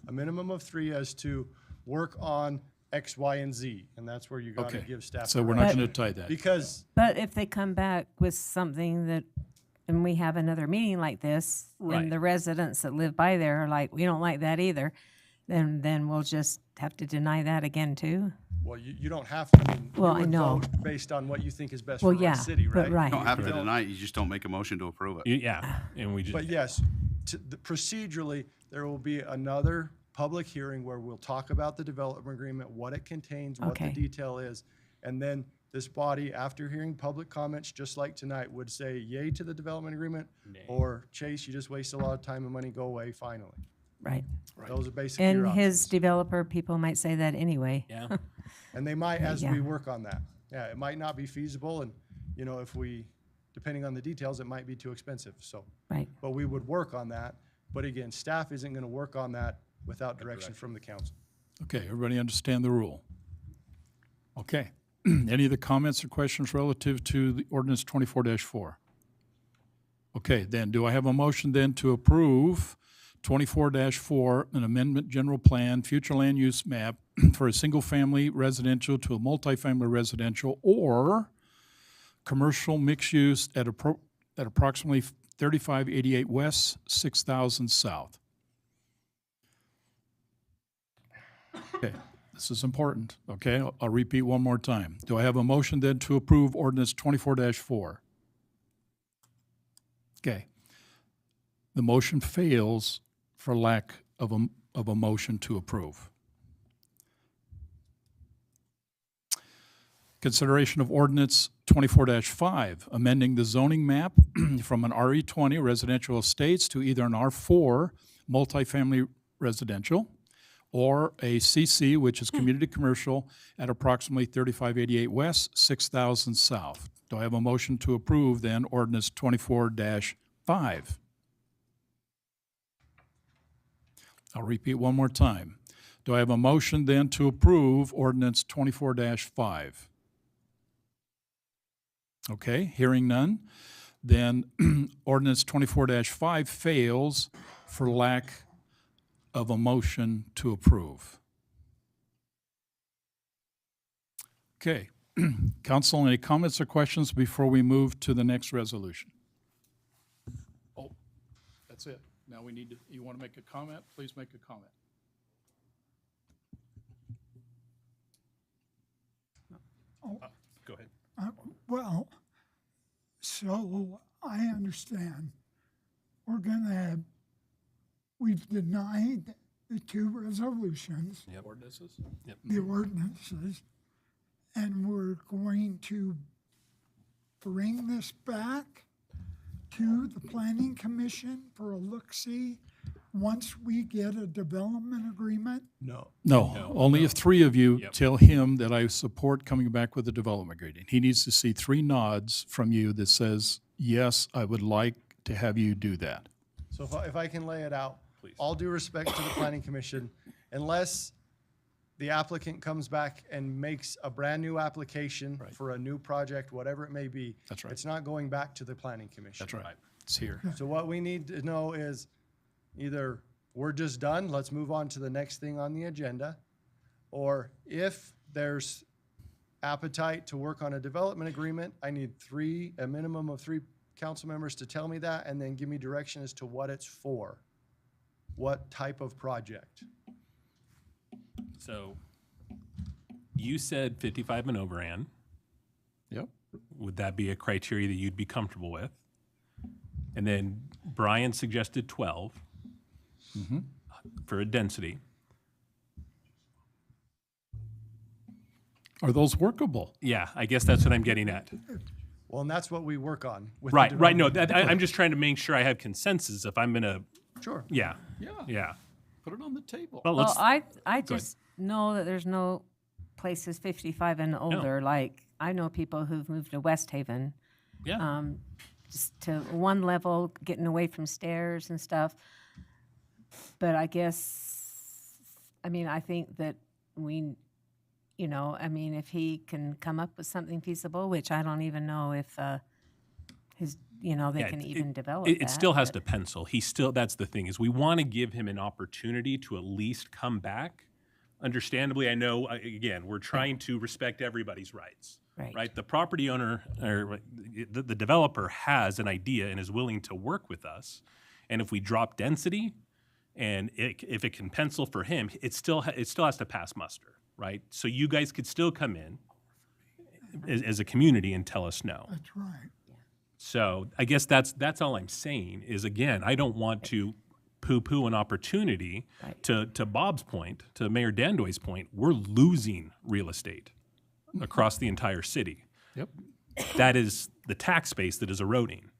Speaker 8: a minimum of three, as to work on X, Y, and Z, and that's where you gotta
Speaker 2: Okay.
Speaker 8: give staff.
Speaker 2: So we're not
Speaker 8: direction.
Speaker 2: going to tie that.
Speaker 8: Because,
Speaker 3: But if they come back with something that, and we have another meeting like this,
Speaker 6: Right.
Speaker 3: and the residents that live by there are like, we don't like that either, then we'll just have to deny that again too?
Speaker 8: well, you don't have to, I mean, you
Speaker 3: Well, I
Speaker 8: would
Speaker 3: know.
Speaker 8: vote based on what you think is best
Speaker 3: Well,
Speaker 8: for our
Speaker 3: yeah,
Speaker 8: city,
Speaker 3: but
Speaker 8: right?
Speaker 3: right.
Speaker 5: You don't have to
Speaker 8: You don't-
Speaker 5: deny it, you just don't make a motion to approve it.
Speaker 6: Yeah, and we just.
Speaker 8: But yes, procedurally, there will be another public hearing where we'll talk about the development agreement, what it contains, what the
Speaker 3: Okay.
Speaker 8: detail is. And then this body, after hearing public comments, just like tonight, would say yay to the development agreement, or Chase, you just wasted a lot of time and money, go away finally.
Speaker 3: Right.
Speaker 8: Those are basically your
Speaker 3: And his
Speaker 8: options.
Speaker 3: developer people might say that anyway.
Speaker 6: Yeah.
Speaker 8: And they might, as
Speaker 3: Yeah.
Speaker 8: we work on that. Yeah, it might not be feasible, and, you know, if we, depending on the details, it might be too expensive, so.
Speaker 3: Right.
Speaker 8: But we would work on that. But again, staff isn't gonna work on that without direction from the council.
Speaker 2: Okay, everybody understand the rule? Okay. Any other comments or questions relative to the ordinance 24-4? Okay, then, do I have a motion then to approve 24-4, an amendment general plan, future land use map for a single-family residential to a multifamily residential or commercial mixed use at approximately 3588 West, 6000 South? Okay, this is important, okay? I'll repeat one more time. Do I have a motion then to approve ordinance 24-4? Okay. The motion fails for lack of a motion to approve. Consideration of ordinance 24-5, amending the zoning map from an RE20 residential estates to either an R4 multifamily residential or a CC, which is community commercial, at approximately 3588 West, 6000 South. Do I have a motion to approve then ordinance 24-5? I'll repeat one more time. Do I have a motion then to approve ordinance 24-5? Okay, hearing none, then ordinance 24-5 fails for lack of a motion to approve. Okay, council, any comments or questions before we move to the next resolution? Oh, that's it. Now we need to, you want to make a comment? Please make a comment.
Speaker 6: Go ahead.
Speaker 10: Well, so I understand we've denied the two resolutions,
Speaker 6: Yep.
Speaker 2: Ordinances?
Speaker 6: Yep.
Speaker 10: the ordinances, and we're going to bring this back to the Planning Commission for a look-see once we get a development agreement?
Speaker 8: No.
Speaker 2: No, only if three of you tell him that I support coming back with a development agreement. He needs to see 3 nods from you that says, yes, I would like to have you do that.
Speaker 8: So if I can lay it out,
Speaker 6: Please.
Speaker 8: all due respect to the planning commission, unless the applicant comes back and makes a brand-new application for a new project, whatever it may be.
Speaker 2: That's right.
Speaker 8: It's not going back to the planning commission.
Speaker 2: That's right. It's here.
Speaker 8: So what we need to know is either we're just done, let's move on to the next thing on the agenda, or if there's appetite to work on a development agreement, I need a minimum of 3 council members to tell me that and then give me direction as to what it's for. What type of project?
Speaker 6: So you said 55 and over, Ann.
Speaker 2: Yep.
Speaker 6: Would that be a criteria that you'd be comfortable with? And then Brian suggested 12 for a density.
Speaker 2: Are those workable?
Speaker 6: Yeah, I guess that's what I'm getting at.
Speaker 8: Well, and that's what we work on. With the
Speaker 6: Right. No,
Speaker 8: development.
Speaker 6: I'm just trying to make sure I have consensus if I'm going to,
Speaker 8: Sure.
Speaker 6: yeah.
Speaker 2: Yeah.
Speaker 6: Yeah.
Speaker 2: Put it on the table.
Speaker 6: Well,
Speaker 3: Well,
Speaker 6: let's,
Speaker 3: I
Speaker 6: go ahead.
Speaker 3: just know that there's no places 55 and older. Like, I know people who've moved to West Haven.
Speaker 6: Yeah.
Speaker 3: Just to one level, getting away from stairs and stuff. But I guess, I mean, I think that if he can come up with something feasible, which I don't even know if they can even develop
Speaker 6: It
Speaker 3: that,
Speaker 6: still has
Speaker 3: but-
Speaker 6: to pencil. That's the thing, is we want to give him an opportunity to at least come back. Understandably, I know, again, we're trying to respect everybody's rights.
Speaker 3: Right.
Speaker 6: The property owner or the developer has an idea and is willing to work with us. And if we drop density and if it can pencil for him, it still has to pass muster, right? So you guys could still come in as a community and tell us no.
Speaker 10: That's right.
Speaker 6: So I guess that's all I'm saying is, again, I don't want to poo-poo an opportunity. To Bob's point, to Mayor Dandoy's point, we're losing real estate across the entire city.
Speaker 2: Yep.
Speaker 6: That is the tax base that is eroding.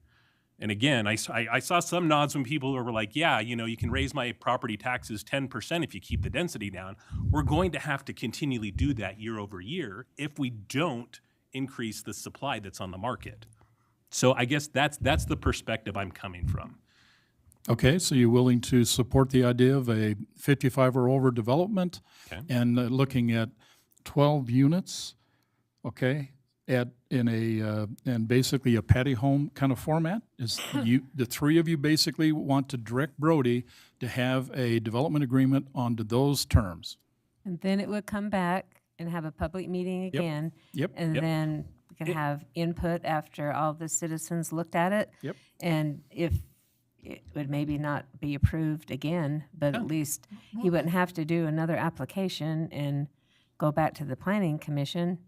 Speaker 6: And again, I saw some nods when people were like, yeah, you can raise my property taxes 10% if you keep the density down. We're going to have to continually do that year over year if we don't increase the supply that's on the market. So I guess that's the perspective I'm coming from.
Speaker 2: Okay, so you're willing to support the idea of a 55 or over development
Speaker 6: Okay.
Speaker 2: and looking at 12 units, okay, and basically a patio home kind of format? Is the three of you basically want to direct Brody to have a development agreement onto those terms?
Speaker 3: And then it would come back and have a public meeting again.
Speaker 2: Yep.
Speaker 3: And
Speaker 6: Yep.
Speaker 3: then we can have input after all the citizens looked at it.
Speaker 2: Yep.
Speaker 3: And if it would maybe not be approved again, but at least he wouldn't have to do another application and go back to the planning commission.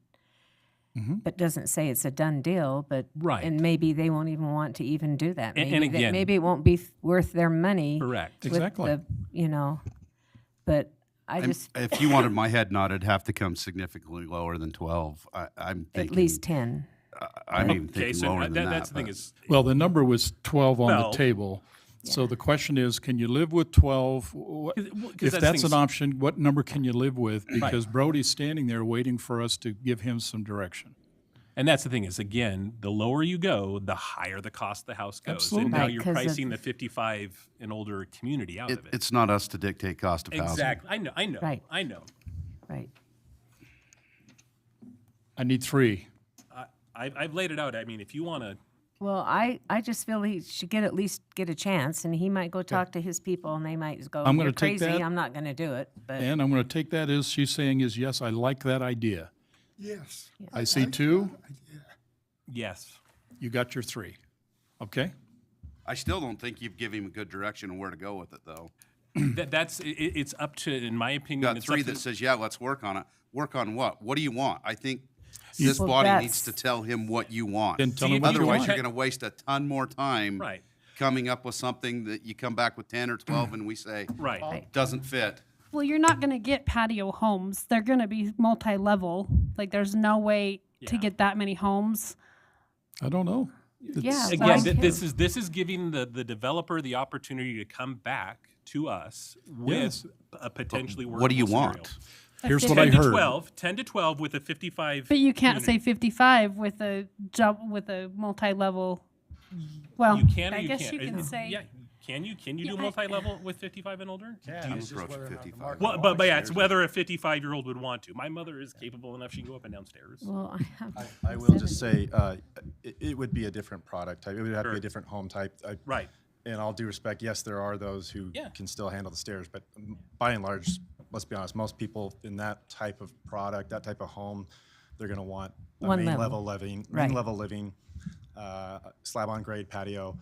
Speaker 3: But doesn't say it's a done deal, but.
Speaker 6: Right.
Speaker 3: And maybe they won't even want to even do that.
Speaker 6: And
Speaker 3: Maybe that-
Speaker 6: again-
Speaker 3: maybe it won't be worth their money.
Speaker 6: Correct.
Speaker 3: with
Speaker 2: Exactly.
Speaker 3: the, you know, but I just,
Speaker 5: If you wanted my head nod, it'd have to come significantly lower than 12. I'm
Speaker 3: at
Speaker 5: thinking.
Speaker 3: least 10.
Speaker 5: I'm even
Speaker 6: Okay,
Speaker 5: thinking
Speaker 6: so
Speaker 5: lower than that.
Speaker 6: that's the thing
Speaker 5: but-
Speaker 6: is,
Speaker 2: Well, the number was 12 on
Speaker 6: Well-
Speaker 2: the table. So the question is, can you live with 12? If
Speaker 6: that's
Speaker 2: that's an
Speaker 6: things-
Speaker 2: option, what number can you live with? Because Brody's standing there waiting for us to give him some direction.
Speaker 6: and that's the thing is, again, the lower you go, the higher the cost of the house goes.
Speaker 2: Absolutely.
Speaker 6: And now
Speaker 3: Right,
Speaker 6: you're
Speaker 3: 'cause of
Speaker 6: pricing
Speaker 3: the-
Speaker 6: the 55 and older community out of it.
Speaker 5: It's not us to dictate cost of housing.
Speaker 6: Exactly. I know.
Speaker 3: Right.
Speaker 6: I know.
Speaker 3: Right.
Speaker 2: I need 3.
Speaker 6: I've laid it out. I mean, if you want to,
Speaker 3: Well, I just feel he should at least get a chance, and he might go talk to his people, and they might just go,
Speaker 2: I'm gonna
Speaker 3: "You're
Speaker 2: take
Speaker 3: crazy,
Speaker 2: that.
Speaker 3: I'm not gonna do it." But
Speaker 2: And I'm going to take that as she's saying is, yes, I like that idea.
Speaker 10: Yes.
Speaker 2: I see 2.
Speaker 6: yes.
Speaker 2: You got your 3. Okay?
Speaker 5: I still don't think you've given him a good direction on where to go with it, though.
Speaker 6: It's up to, in my opinion,
Speaker 5: Got
Speaker 6: it's
Speaker 5: 3
Speaker 6: up to-
Speaker 5: that says, yeah, let's work on it. Work on what? What do you want? I think this
Speaker 3: Well,
Speaker 5: body
Speaker 3: that's-
Speaker 5: needs to tell him what you want.
Speaker 2: Then tell him what you
Speaker 5: Otherwise,
Speaker 2: want.
Speaker 5: you're going to waste a ton more time
Speaker 6: Right.
Speaker 5: coming up with something that you come back with 10 or 12 and we say,
Speaker 6: Right.
Speaker 5: doesn't fit.
Speaker 12: Well, you're not going to get patio homes. They're going to be multi-level. Like, there's no way to
Speaker 6: Yeah.
Speaker 12: get that many homes.
Speaker 2: I don't know.
Speaker 3: yeah,
Speaker 6: Again,
Speaker 3: well,
Speaker 6: this is giving the developer the opportunity to come back to us with a potentially workable
Speaker 5: What do you
Speaker 6: scenario.
Speaker 5: want?
Speaker 2: Here's
Speaker 6: 10
Speaker 2: what I
Speaker 6: to
Speaker 2: heard.
Speaker 6: 12, 10 to 12 with a 55.
Speaker 12: But you can't say
Speaker 6: unit.
Speaker 12: 55 with a multi-level. Well,
Speaker 6: You can or
Speaker 12: I
Speaker 6: you
Speaker 12: guess
Speaker 6: can't.
Speaker 12: you can say.
Speaker 6: Yeah, can you do
Speaker 12: Yeah,
Speaker 6: multi-level with 55 and older?
Speaker 8: Yeah,
Speaker 5: it's just whether or not the market
Speaker 6: Well, but yeah, it's whether a 55-year-old would want to. My mother is capable enough; she can go up and down stairs.
Speaker 3: well, I have.
Speaker 9: I will just say, it would be a different product type. It would have to be
Speaker 6: Sure.
Speaker 9: a different home type.
Speaker 6: Right.
Speaker 9: In all due respect, yes, there are those who
Speaker 6: Yeah.
Speaker 9: can still handle the stairs, but by and large, let's be honest, most people in that type of product, that type of home, they're going to want a
Speaker 3: One
Speaker 9: main
Speaker 3: level.
Speaker 9: level living,
Speaker 3: Right.
Speaker 9: main level living, slab on grade patio.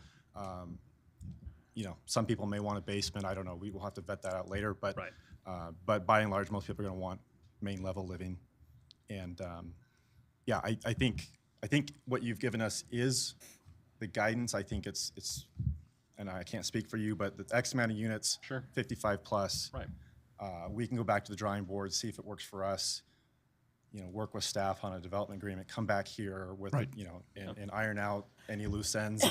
Speaker 9: You know, some people may want a basement. I don't know. We will have to vet that out later. But
Speaker 6: Right.
Speaker 9: but by and large, most people are going to want main level living. And yeah, I think what you've given us is the guidance. I think it's and I can't speak for you, but the X amount of units,
Speaker 6: Sure.
Speaker 9: 55 plus.
Speaker 6: Right.
Speaker 9: We can go back to the drawing board, see if it works for us. You know, work with staff on a development agreement. Come back here with
Speaker 2: Right.
Speaker 9: you know, and iron out any loose ends.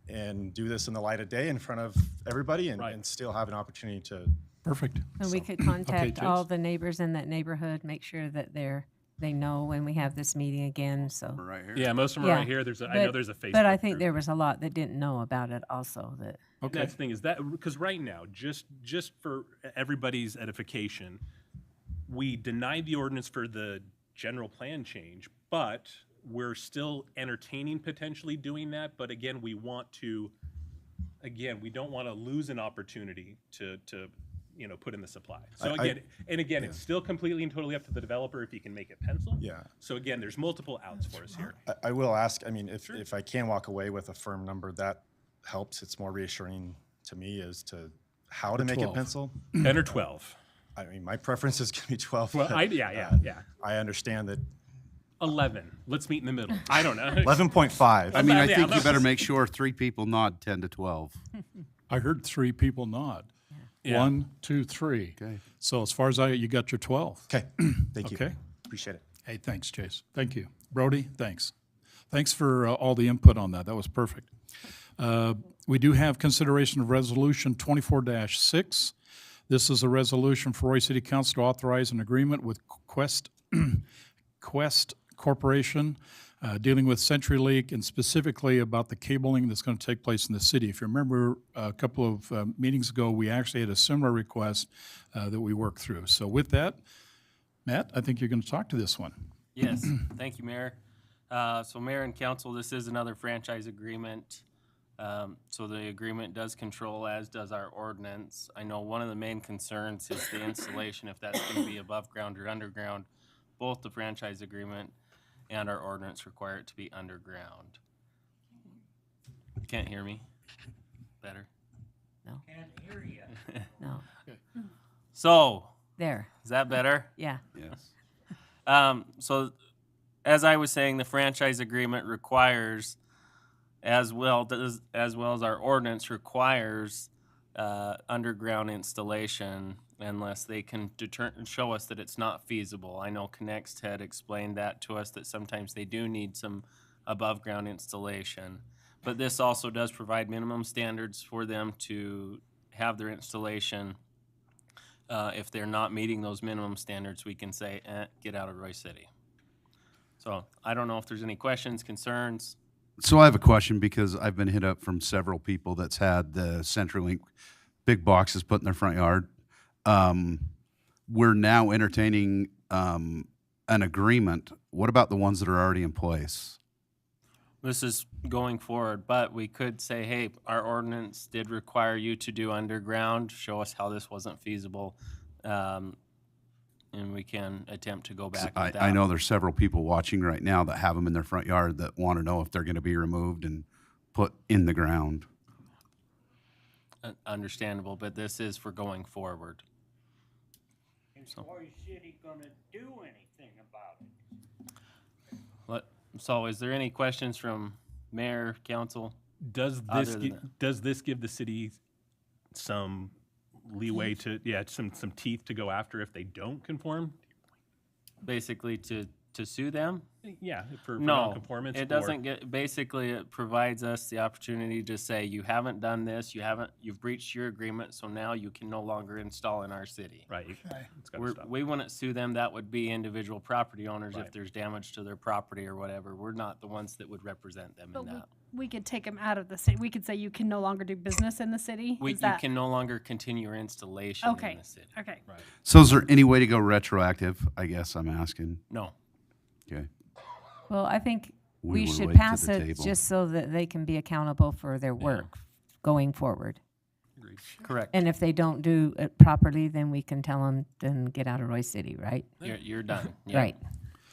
Speaker 9: And do this in the light of day in front of everybody, and,
Speaker 6: Right.
Speaker 9: and still have an opportunity to.
Speaker 2: Perfect.
Speaker 3: And we could contact all
Speaker 2: Chase.
Speaker 3: the neighbors in that neighborhood, make sure that they know when we have this meeting again, so.
Speaker 5: Right here.
Speaker 6: Yeah, most of them are
Speaker 3: Yeah,
Speaker 6: right here. I know
Speaker 3: but-
Speaker 6: there's a Facebook.
Speaker 3: But I think
Speaker 6: group.
Speaker 3: there was a lot that didn't know about it also, that.
Speaker 2: Okay.
Speaker 6: That's the thing is that because right now, just for everybody's edification, we denied the ordinance for the general plan change, but we're still entertaining potentially doing that. But again, we don't want to lose an opportunity to put in the supply. So again, it's still completely and totally up to the developer if he can make it pencil.
Speaker 9: Yeah.
Speaker 6: So again, there's multiple outs for us here.
Speaker 9: I will ask. I mean, if I can walk away with a firm number, that helps. It's more reassuring to me as to how to make
Speaker 2: 12.
Speaker 9: it pencil.
Speaker 6: 10 or 12.
Speaker 9: I mean, my preference is going to be 12.
Speaker 6: Well,
Speaker 9: but,
Speaker 6: yeah.
Speaker 9: I understand that
Speaker 6: 11. Let's meet in the middle. I don't know.
Speaker 9: 11.5.
Speaker 5: I mean, I
Speaker 6: Yeah,
Speaker 5: think you
Speaker 6: let's-
Speaker 5: better make sure 3 people nod 10 to 12.
Speaker 2: I heard 3 people nod.
Speaker 6: Yeah.
Speaker 2: 1, 2, 3.
Speaker 5: Okay.
Speaker 2: So as far as you got your 12.
Speaker 9: Okay. Thank you.
Speaker 2: Okay.
Speaker 9: Appreciate it.
Speaker 2: Hey, thanks, Chase. Thank you. Brody, thanks. Thanks for all the input on that. That was perfect. We do have consideration of Resolution 24-6. This is a resolution for Roy City Council to authorize an agreement with Quest Corporation dealing with CenturyLink and specifically about the cabling that's going to take place in the city. If you remember a couple of meetings ago, we actually had a similar request that we worked through. So with that, Matt, I think you're going to talk to this one.
Speaker 11: Yes, thank you, Mayor. So Mayor and Council, this is another franchise agreement. So the agreement does control, as does our ordinance. I know one of the main concerns is the installation, if that's going to be above ground or underground. Both the franchise agreement and our ordinance require it to be underground. You can't hear me? Better?
Speaker 3: No.
Speaker 11: Can't hear you.
Speaker 3: No.
Speaker 11: So.
Speaker 3: There.
Speaker 11: Is that better?
Speaker 3: Yeah.
Speaker 5: Yes.
Speaker 11: So as I was saying, the franchise agreement requires, as well as our ordinance requires, underground installation unless they can show us that it's not feasible. I know Connext had explained that to us, that sometimes they do need some above ground installation. But this also does provide minimum standards for them to have their installation. If they're not meeting those minimum standards, we can say, get out of Roy City. So I don't know if there's any questions, concerns.
Speaker 5: So I have a question because I've been hit up from several people that's had the CenturyLink big boxes put in their front yard. We're now entertaining an agreement. What about the ones that are already in place?
Speaker 11: This is going forward, but we could say, hey, our ordinance did require you to do underground, show us how this wasn't feasible, and we can attempt to go back with that.
Speaker 5: I know there's several people watching right now that have them in their front yard that want to know if they're going to be removed and put in the ground.
Speaker 11: Understandable, but this is for going forward.
Speaker 13: Is Roy City gonna do anything about it?
Speaker 11: So is there any questions from Mayor, Council?
Speaker 6: Does this give the city some leeway to, some teeth to go after if they don't conform?
Speaker 11: Basically to sue them?
Speaker 6: Yeah, for
Speaker 11: No,
Speaker 6: non-conformance?
Speaker 11: it doesn't get, basically it provides us the opportunity to say, you haven't done this, you've breached your agreement, so now you can no longer install in our city.
Speaker 6: Right.
Speaker 11: We wouldn't sue them, that would be individual property owners
Speaker 6: Right.
Speaker 11: if there's damage to their property or whatever. We're not the ones that would represent them in that.
Speaker 12: We could take them out of the city. We could say you can no longer do business in the city.
Speaker 11: You can no longer continue your installation
Speaker 12: Okay.
Speaker 11: in the city.
Speaker 12: Okay.
Speaker 6: Right.
Speaker 5: So is there any way to go retroactive? I guess I'm asking.
Speaker 11: No.
Speaker 5: Okay.
Speaker 3: Well, I think
Speaker 5: We
Speaker 3: we
Speaker 5: will
Speaker 3: should
Speaker 5: wait to
Speaker 3: pass
Speaker 5: the
Speaker 3: it
Speaker 5: table.
Speaker 3: just so that they can be accountable for their work going forward.
Speaker 11: Correct.
Speaker 3: And if they don't do it properly, then we can tell them, then get out of Roy City, right?
Speaker 11: You're done. Yeah.
Speaker 3: Right.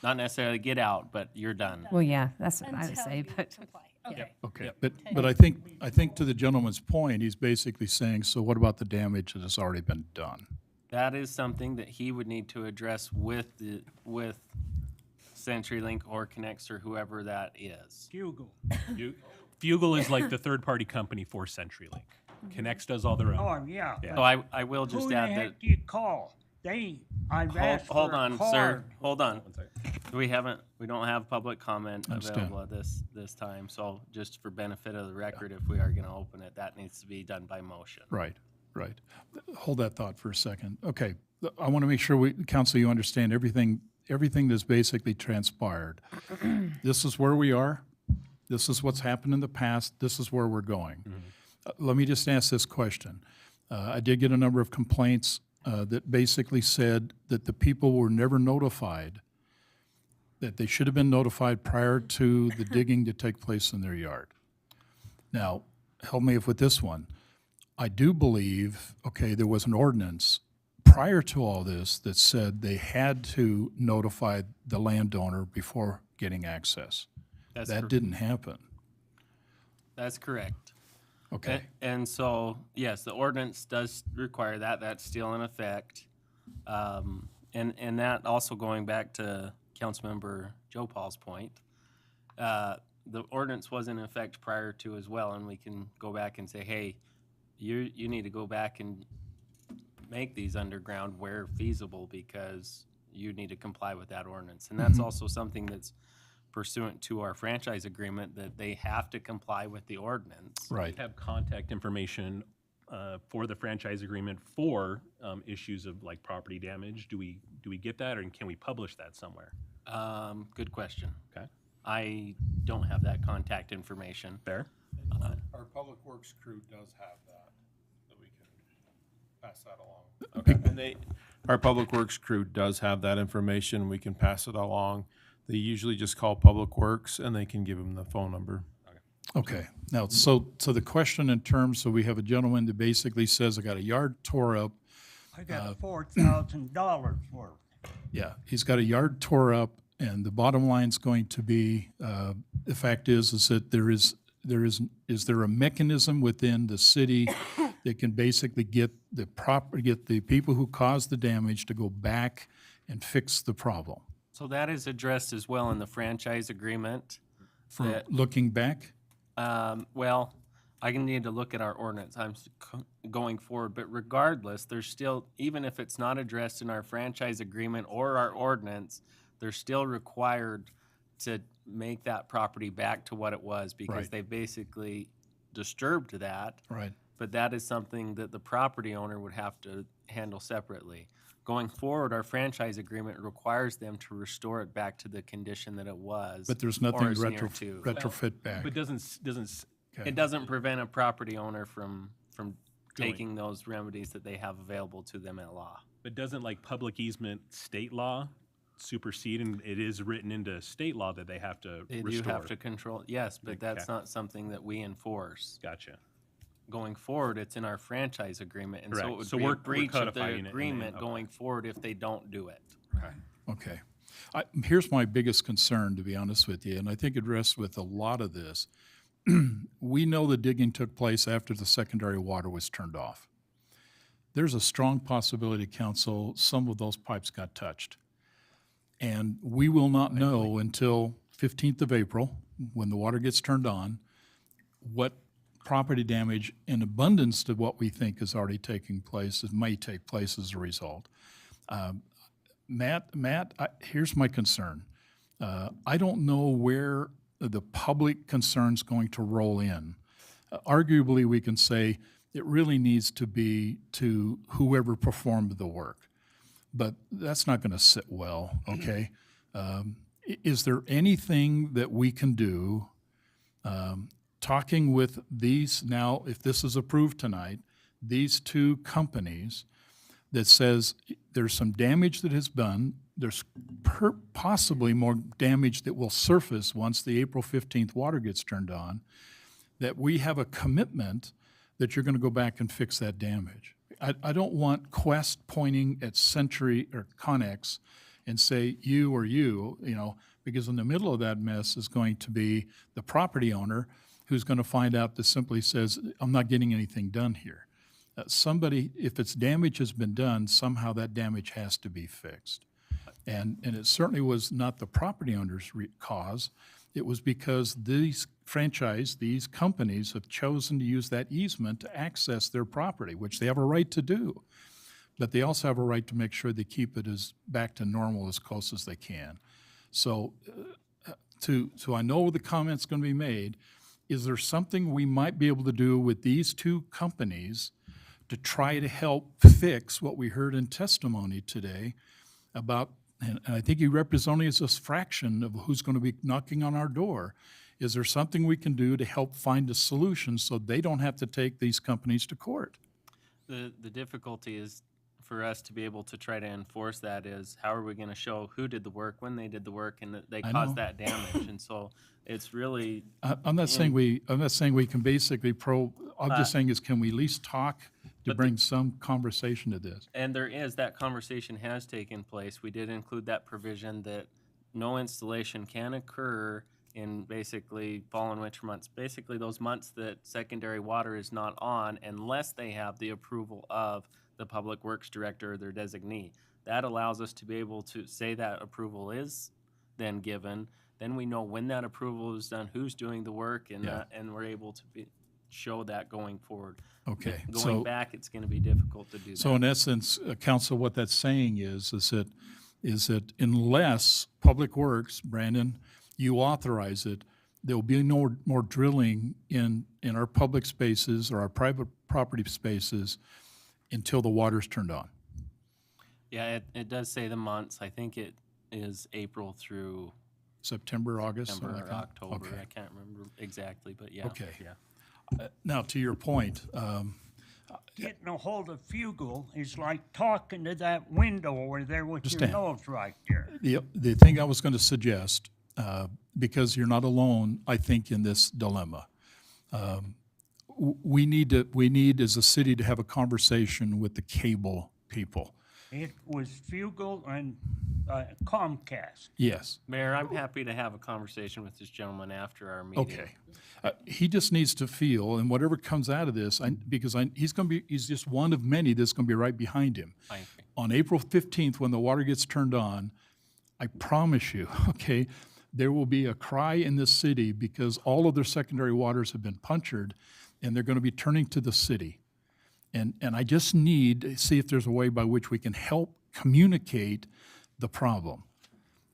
Speaker 11: Not necessarily get out, but you're done.
Speaker 3: Well, yeah, that's what I would
Speaker 12: Until
Speaker 3: say,
Speaker 12: you
Speaker 3: but.
Speaker 12: comply. Okay.
Speaker 2: Okay, but I think to the gentleman's point, he's basically saying, so what about the damage that has already been done?
Speaker 11: That is something that he would need to address with CenturyLink or Connext or whoever that is.
Speaker 13: Fugle.
Speaker 6: Fugle is like the third-party company for CenturyLink. Connext does all their own.
Speaker 13: Oh, yeah.
Speaker 6: Yeah.
Speaker 11: So I will just
Speaker 13: Who the
Speaker 11: add
Speaker 13: heck
Speaker 11: that.
Speaker 13: do you call? I've asked for
Speaker 11: Hold
Speaker 13: a
Speaker 11: on,
Speaker 13: card.
Speaker 11: sir. Hold on. We don't have public comment
Speaker 2: Understand.
Speaker 11: available at this time. So just for benefit of the record, if we are going to open it, that needs to be done by motion.
Speaker 2: Right. Hold that thought for a second. Okay, I want to make sure Council, you understand everything that's basically transpired. This is where we are. This is what's happened in the past. This is where we're going. Let me just ask this question. I did get a number of complaints that basically said that the people were never notified, that they should have been notified prior to the digging to take place in their yard. Now, help me with this one. I do believe, there was an ordinance prior to all this that said they had to notify the landowner before getting access. That didn't happen.
Speaker 11: That's correct.
Speaker 2: Okay.
Speaker 11: And so, yes, the ordinance does require that. That's still in effect. And that also going back to Councilmember Joe Paul's point, the ordinance was in effect prior to as well, and we can go back and say, hey, you need to go back and make these underground where feasible because you need to comply with that ordinance. And that's also something that's pursuant to our franchise agreement, that they have to comply with the ordinance.
Speaker 2: Right.
Speaker 6: Have contact information for the franchise agreement for issues of like property damage. Do we get that, or can we publish that somewhere?
Speaker 11: Good question.
Speaker 6: Okay.
Speaker 11: I don't have that contact information.
Speaker 6: Fair.
Speaker 2: Our Public Works crew does have that we can pass that along.
Speaker 14: And our Public Works crew does have that information. We can pass it along. They usually just call Public Works and they can give them the phone number.
Speaker 2: Okay, now, so the question in terms, so we have a gentleman that basically says, I got a yard tore up.
Speaker 13: I got $4,000 worth.
Speaker 2: Yeah, he's got a yard tore up, and the bottom line's going to be, the fact is that is there a mechanism within the city that can basically get the people who caused the damage to go back and fix the problem?
Speaker 11: So that is addressed as well in the franchise agreement.
Speaker 2: For looking back?
Speaker 11: Well, I can need to look at our ordinance. I'm going forward, but regardless, there's still, even if it's not addressed in our franchise agreement or our ordinance, they're still required to make that property back to what it was because
Speaker 2: Right.
Speaker 11: they basically disturbed that.
Speaker 2: Right.
Speaker 11: But that is something that the property owner would have to handle separately. Going forward, our franchise agreement requires them to restore it back to the condition that it was.
Speaker 2: But there's
Speaker 11: or
Speaker 2: nothing
Speaker 11: as near to.
Speaker 2: retrofit back.
Speaker 6: But
Speaker 2: Okay.
Speaker 11: It doesn't prevent a property owner from
Speaker 6: Doing.
Speaker 11: taking those remedies that they have available to them at law.
Speaker 6: But doesn't like public easement state law supersede, and it is written into state law that they have to
Speaker 11: They
Speaker 6: restore?
Speaker 11: do have to control, yes, but that's
Speaker 6: Okay.
Speaker 11: not something that we enforce.
Speaker 6: Gotcha.
Speaker 11: Going forward, it's in our franchise agreement, and so
Speaker 6: Correct.
Speaker 11: it would
Speaker 6: So
Speaker 11: be
Speaker 6: we're
Speaker 11: a breach of
Speaker 6: codifying it
Speaker 11: the
Speaker 6: in the-
Speaker 11: agreement
Speaker 6: okay.
Speaker 11: going forward if they don't do it.
Speaker 2: Okay. Here's my biggest concern, to be honest with you, and I think it rests with a lot of this. We know the digging took place after the secondary water was turned off. There's a strong possibility, council, some of those pipes got touched. And we will not know until 15th of April, when the water gets turned on, what property damage in abundance to what we think is already taking place, it may take place as a result. Matt, here's my concern. I don't know where the public concern's going to roll in. Arguably, we can say it really needs to be to whoever performed the work, but that's not going to sit well, okay? Is there anything that we can do, talking with these, now, if this is approved tonight, these two companies that says there's some damage that has been, there's possibly more damage that will surface once the April 15th water gets turned on, that we have a commitment that you're going to go back and fix that damage. I don't want Quest pointing at Century or Connex and say you or you, because in the middle of that mess is going to be the property owner who's going to find out that simply says, I'm not getting anything done here. Somebody, if its damage has been done, somehow that damage has to be fixed. And it certainly was not the property owner's cause. It was because these companies have chosen to use that easement to access their property, which they have a right to do. But they also have a right to make sure they keep it as back to normal as close as they can. So I know the comment's going to be made. Is there something we might be able to do with these two companies to try to help fix what we heard in testimony today about, and I think he represents only as a fraction of who's going to be knocking on our door. Is there something we can do to help find a solution so they don't have to take these companies to court?
Speaker 11: The difficulty is for us to be able to try to enforce that is how are we going to show who did the work, when they did the work, and that they
Speaker 2: I
Speaker 11: caused
Speaker 2: know.
Speaker 11: that damage. And so it's really.
Speaker 2: I'm not saying we can basically I'm just saying is can we at least talk to bring some conversation to this?
Speaker 11: And that conversation has taken place. We did include that provision that no installation can occur in basically fall and winter months. Basically those months that secondary water is not on unless they have the approval of the Public Works Director or their designee. That allows us to be able to say that approval is then given. Then we know when that approval is done, who's doing the work, and and we're able to show that going forward.
Speaker 2: Okay.
Speaker 11: Going back, it's going to be difficult to do that.
Speaker 2: So in essence, Council, what that's saying is that unless Public Works, Brandon, you authorize it, there will be no more drilling in our public spaces or our private property spaces until the water's turned on.
Speaker 11: Yeah, it does say the months. I think it is April through
Speaker 2: September, August, something
Speaker 11: September
Speaker 2: like
Speaker 11: or
Speaker 2: that?
Speaker 11: October,
Speaker 2: Okay.
Speaker 11: I can't remember exactly, but yeah.
Speaker 2: Okay.
Speaker 11: Yeah.
Speaker 2: Now, to your point,
Speaker 13: Getting a hold of Fugel is like talking to that window over there with your
Speaker 2: Understand.
Speaker 13: nose right there.
Speaker 2: the thing I was going to suggest, because you're not alone, I think, in this dilemma. We need as a city to have a conversation with the cable people.
Speaker 13: It was Fugel and Comcast.
Speaker 2: Yes.
Speaker 11: Mayor, I'm happy to have a conversation with this gentleman after our meeting.
Speaker 2: Okay. He just needs to feel, and whatever comes out of this, he's just one of many that's going to be right behind him.
Speaker 11: I agree.
Speaker 2: On April 15th, when the water gets turned on, I promise you, okay, there will be a cry in this city because all of their secondary waters have been punctured, and they're going to be turning to the city. And I just need to see if there's a way by which we can help communicate the problem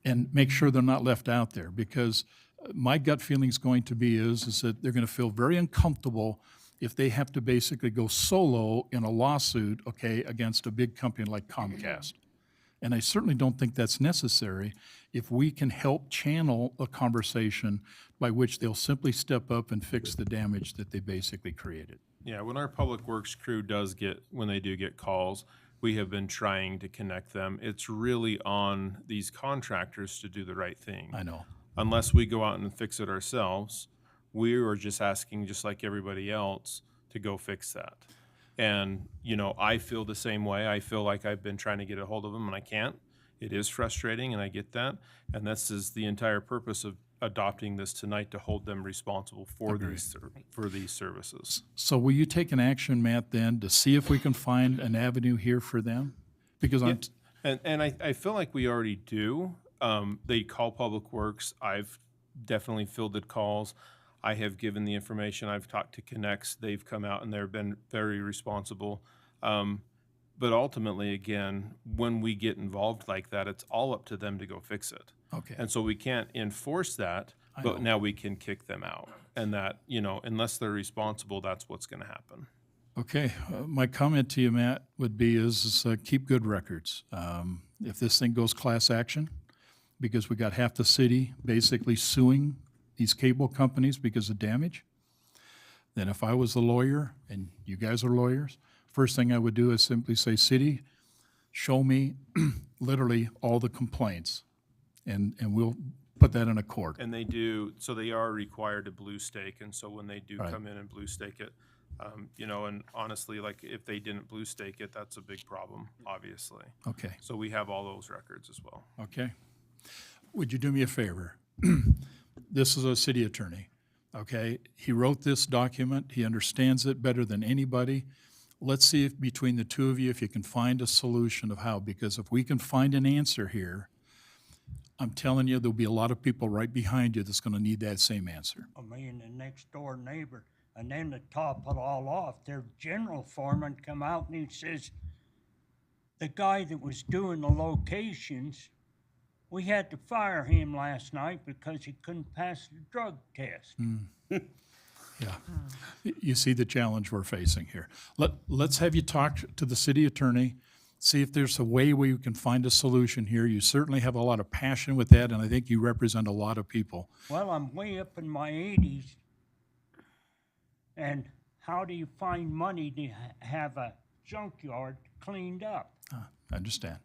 Speaker 2: and make sure they're not left out there, because my gut feeling is going to be is that they're going to feel very uncomfortable if they have to basically go solo in a lawsuit, okay, against a big company like Comcast. And I certainly don't think that's necessary if we can help channel a conversation by which they'll simply step up and fix the damage that they basically created.
Speaker 14: Yeah, when our public works crew when they do get calls, we have been trying to connect them. It's really on these contractors to do the right thing.
Speaker 2: I know.
Speaker 14: Unless we go out and fix it ourselves, we are just asking, just like everybody else, to go fix that. And, I feel the same way. I feel like I've been trying to get a hold of them and I can't. It is frustrating and I get that. And this is the entire purpose of adopting this tonight, to hold them responsible for these services.
Speaker 2: So will you take an action, Matt, then, to see if we can find an avenue here for them? Because I'm,
Speaker 14: And I feel like we already do. They call Public Works. I've definitely fielded calls. I have given the information. I've talked to Connects. They've come out and they've been very responsible. But ultimately, again, when we get involved like that, it's all up to them to go fix it.
Speaker 2: Okay.
Speaker 14: And so we can't enforce that, but now we can kick them out. And that, unless they're responsible, that's what's going to happen.
Speaker 2: okay, my comment to you, Matt, would be is keep good records. If this thing goes class action, because we got half the city basically suing these cable companies because of damage, then if I was a lawyer, and you guys are lawyers, first thing I would do is simply say, city, show me literally all the complaints, and we'll put that in a court.
Speaker 14: And they do, so they are required to blue stake. And so when they do
Speaker 2: Right.
Speaker 14: come in and blue stake it, and honestly, like if they didn't blue stake it, that's a big problem, obviously.
Speaker 2: Okay.
Speaker 14: So we have all those records as well.
Speaker 2: Okay. Would you do me a favor? This is a city attorney, okay? He wrote this document. He understands it better than anybody. Let's see if between the two of you, if you can find a solution of how, because if we can find an answer here, I'm telling you, there'll be a lot of people right behind you that's gonna need that same answer.
Speaker 13: Me and the next door neighbor, and then to top it all off, their general foreman come out and he says, the guy that was doing the locations, we had to fire him last night because he couldn't pass the drug test.
Speaker 2: Yeah. You see the challenge we're facing here. Let's have you talk to the city attorney, see if there's a way we can find a solution here. You certainly have a lot of passion with that, and I think you represent a lot of people.
Speaker 13: Well, I'm way up in my 80s, and how do you find money to have a junkyard cleaned up?
Speaker 2: I understand.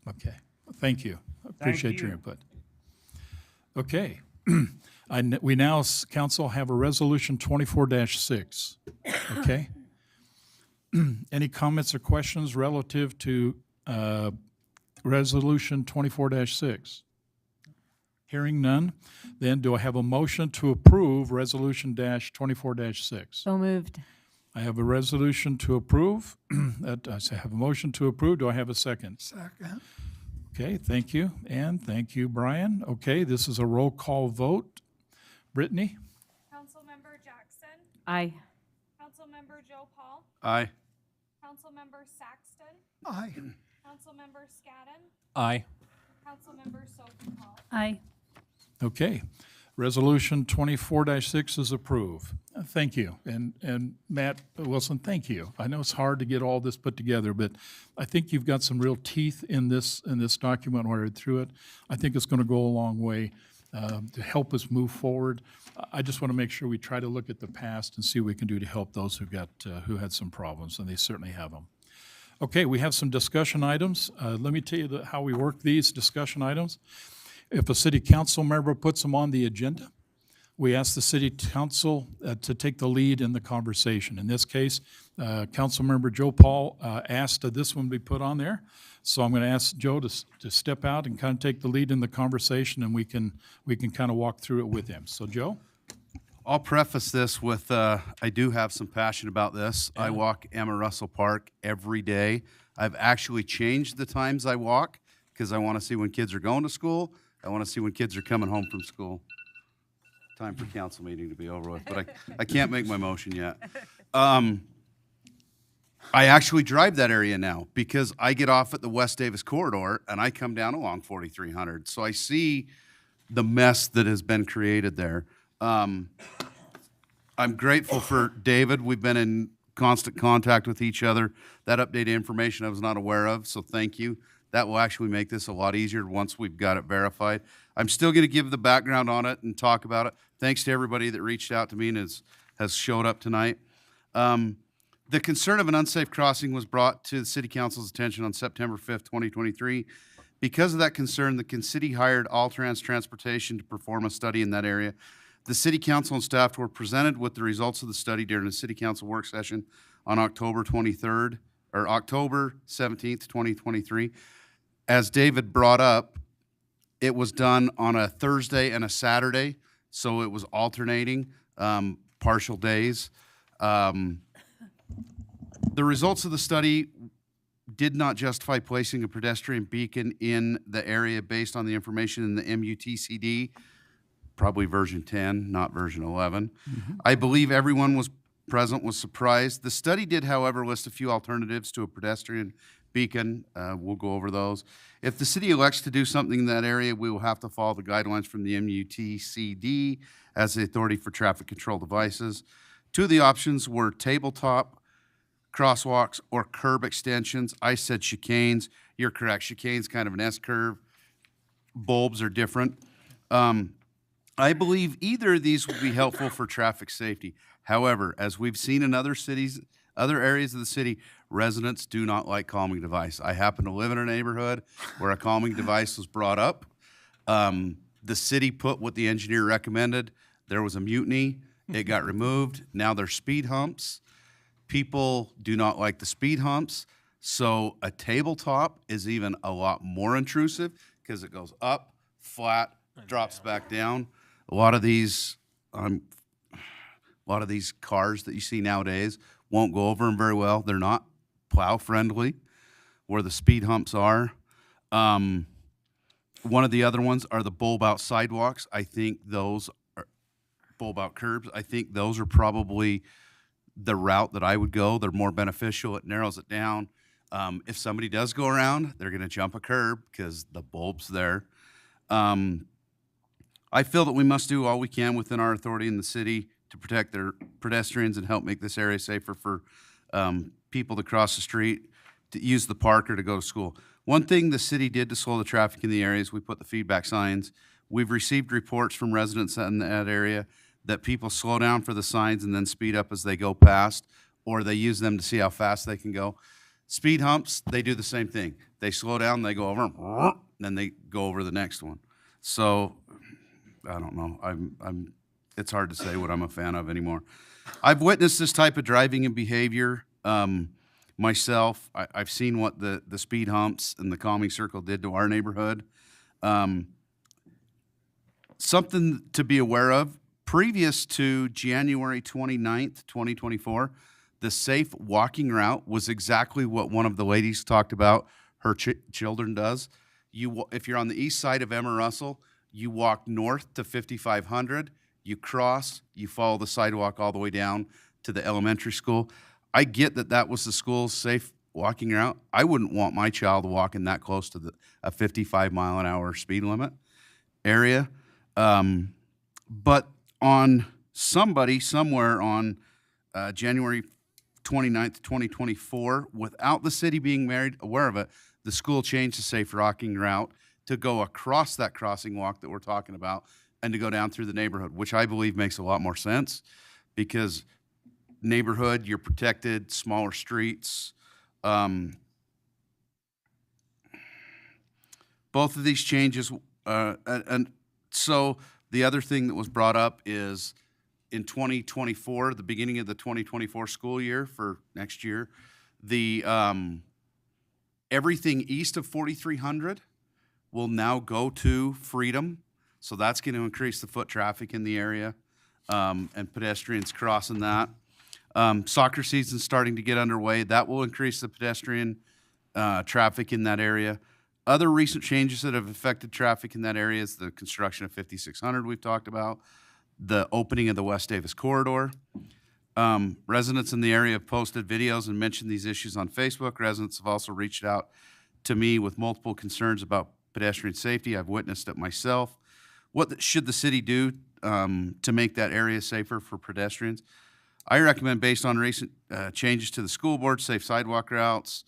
Speaker 2: Okay. Thank you. Appreciate your
Speaker 13: you.
Speaker 2: input. Okay. We now, council, have a resolution 24-6. Okay? Any comments or questions relative to resolution 24-6? Hearing none, then do I have a motion to approve resolution 24-6?
Speaker 3: So moved.
Speaker 2: I have a resolution to approve. I have a motion to approve. Do I have a second?
Speaker 10: Second.
Speaker 2: Okay, thank you, and thank you, Brian. Okay, this is a roll call vote. Brittany?
Speaker 15: Councilmember Jackson.
Speaker 3: Aye.
Speaker 15: Councilmember Joe Paul.
Speaker 5: Aye.
Speaker 15: Councilmember Saxton.
Speaker 10: Aye.
Speaker 15: Councilmember Scadden.
Speaker 6: Aye.
Speaker 15: Councilmember Sophie Hall.
Speaker 3: Aye.
Speaker 2: Okay, resolution 24-6 is approved. Thank you, and Matt Wilson, thank you. I know it's hard to get all this put together, but I think you've got some real teeth in this document when I read through it. I think it's going to go a long way to help us move forward. I just want to make sure we try to look at the past and see what we can do to help those who had some problems, and they certainly have them. Okay, we have some discussion items. Let me tell you how we work these discussion items. If a city council member puts them on the agenda, we ask the city council to take the lead in the conversation. In this case, Councilmember Joe Paul asked that this one be put on there. So I'm going to ask Joe to step out and kind of take the lead in the conversation, and we can kind of walk through it with him. So Joe?
Speaker 5: I'll preface this with, I do have some passion about this. I walk Emma Russell Park every day. I've actually changed the times I walk because I want to see when kids are going to school. I want to see when kids are coming home from school. Time for council meeting to be over with, but I can't make my motion yet. I actually drive that area now because I get off at the West Davis corridor and I come down along 4300. So I see the mess that has been created there. I'm grateful for David. We've been in constant contact with each other. That updated information I was not aware of, so thank you. That will actually make this a lot easier once we've got it verified. I'm still going to give the background on it and talk about it. Thanks to everybody that reached out to me and has showed up tonight. The concern of an unsafe crossing was brought to the City Council's attention on September 5th, 2023. Because of that concern, the city hired All Trans Transportation to perform a study in that area. The City Council and staff were presented with the results of the study during a City Council work session on October 17th, 2023. As David brought up, it was done on a Thursday and a Saturday, so it was alternating, partial days. The results of the study did not justify placing a pedestrian beacon in the area based on the information in the MUTCD, probably version 10, not version 11. I believe everyone was present was surprised. The study did, however, list a few alternatives to a pedestrian beacon. We'll go over those. If the city elects to do something in that area, we will have to follow the guidelines from the MUTCD as the authority for traffic control devices. Two of the options were tabletop crosswalks or curb extensions. I said chicanes. You're correct. Chicane's kind of an S-curve. Bulbs are different. I believe either of these would be helpful for traffic safety. However, as we've seen in other cities, other areas of the city, residents do not like calming device. I happen to live in a neighborhood where a calming device was brought up. The city put what the engineer recommended. There was a mutiny. It got removed. Now there's speed humps. People do not like the speed humps. So a tabletop is even a lot more intrusive because it goes up, flat, drops back down. A lot of these cars that you see nowadays won't go over them very well. They're not plow friendly where the speed humps are. One of the other ones are the bulb out sidewalks. I think those are bulb out curbs. I think those are probably the route that I would go. They're more beneficial. It narrows it down. If somebody does go around, they're going to jump a curb because the bulb's there. I feel that we must do all we can within our authority in the city to protect their pedestrians and help make this area safer for people to cross the street, to use the park, or to go to school. One thing the city did to slow the traffic in the area is we put the feedback signs. We've received reports from residents in that area that people slow down for the signs and then speed up as they go past, or they use them to see how fast they can go. Speed humps, they do the same thing. They slow down, they go over, and then they go over the next one. So, I don't know. It's hard to say what I'm a fan of anymore. I've witnessed this type of driving and behavior myself. I've seen what the speed humps and the calming circle did to our neighborhood. Something to be aware of, previous to January 29th, 2024, the safe walking route was exactly what one of the ladies talked about her children does. If you're on the east side of Emma Russell, you walk north to 5500, you cross, you follow the sidewalk all the way down to the elementary school. I get that that was the school's safe walking route. I wouldn't want my child walking that close to a 55-mile-an-hour speed limit area. But on somebody somewhere on January 29th, 2024, without the city being made aware of it, the school changed the safe walking route to go across that crossing walk that we're talking about and to go down through the neighborhood, which I believe makes a lot more sense because neighborhood, you're protected, smaller streets. Both of these changes, and so the other thing that was brought up is in 2024, the beginning of the 2024 school year for next year, the everything east of 4300 will now go to Freedom. So that's going to increase the foot traffic in the area and pedestrians crossing that. Soccer season's starting to get underway. That will increase the pedestrian traffic in that area. Other recent changes that have affected traffic in that area is the construction of 5600 we've talked about, the opening of the West Davis corridor. Residents in the area have posted videos and mentioned these issues on Facebook. Residents have also reached out to me with multiple concerns about pedestrian safety. I've witnessed it myself. What should the city do to make that area safer for pedestrians? I recommend, based on recent changes to the school board, safe sidewalk routes,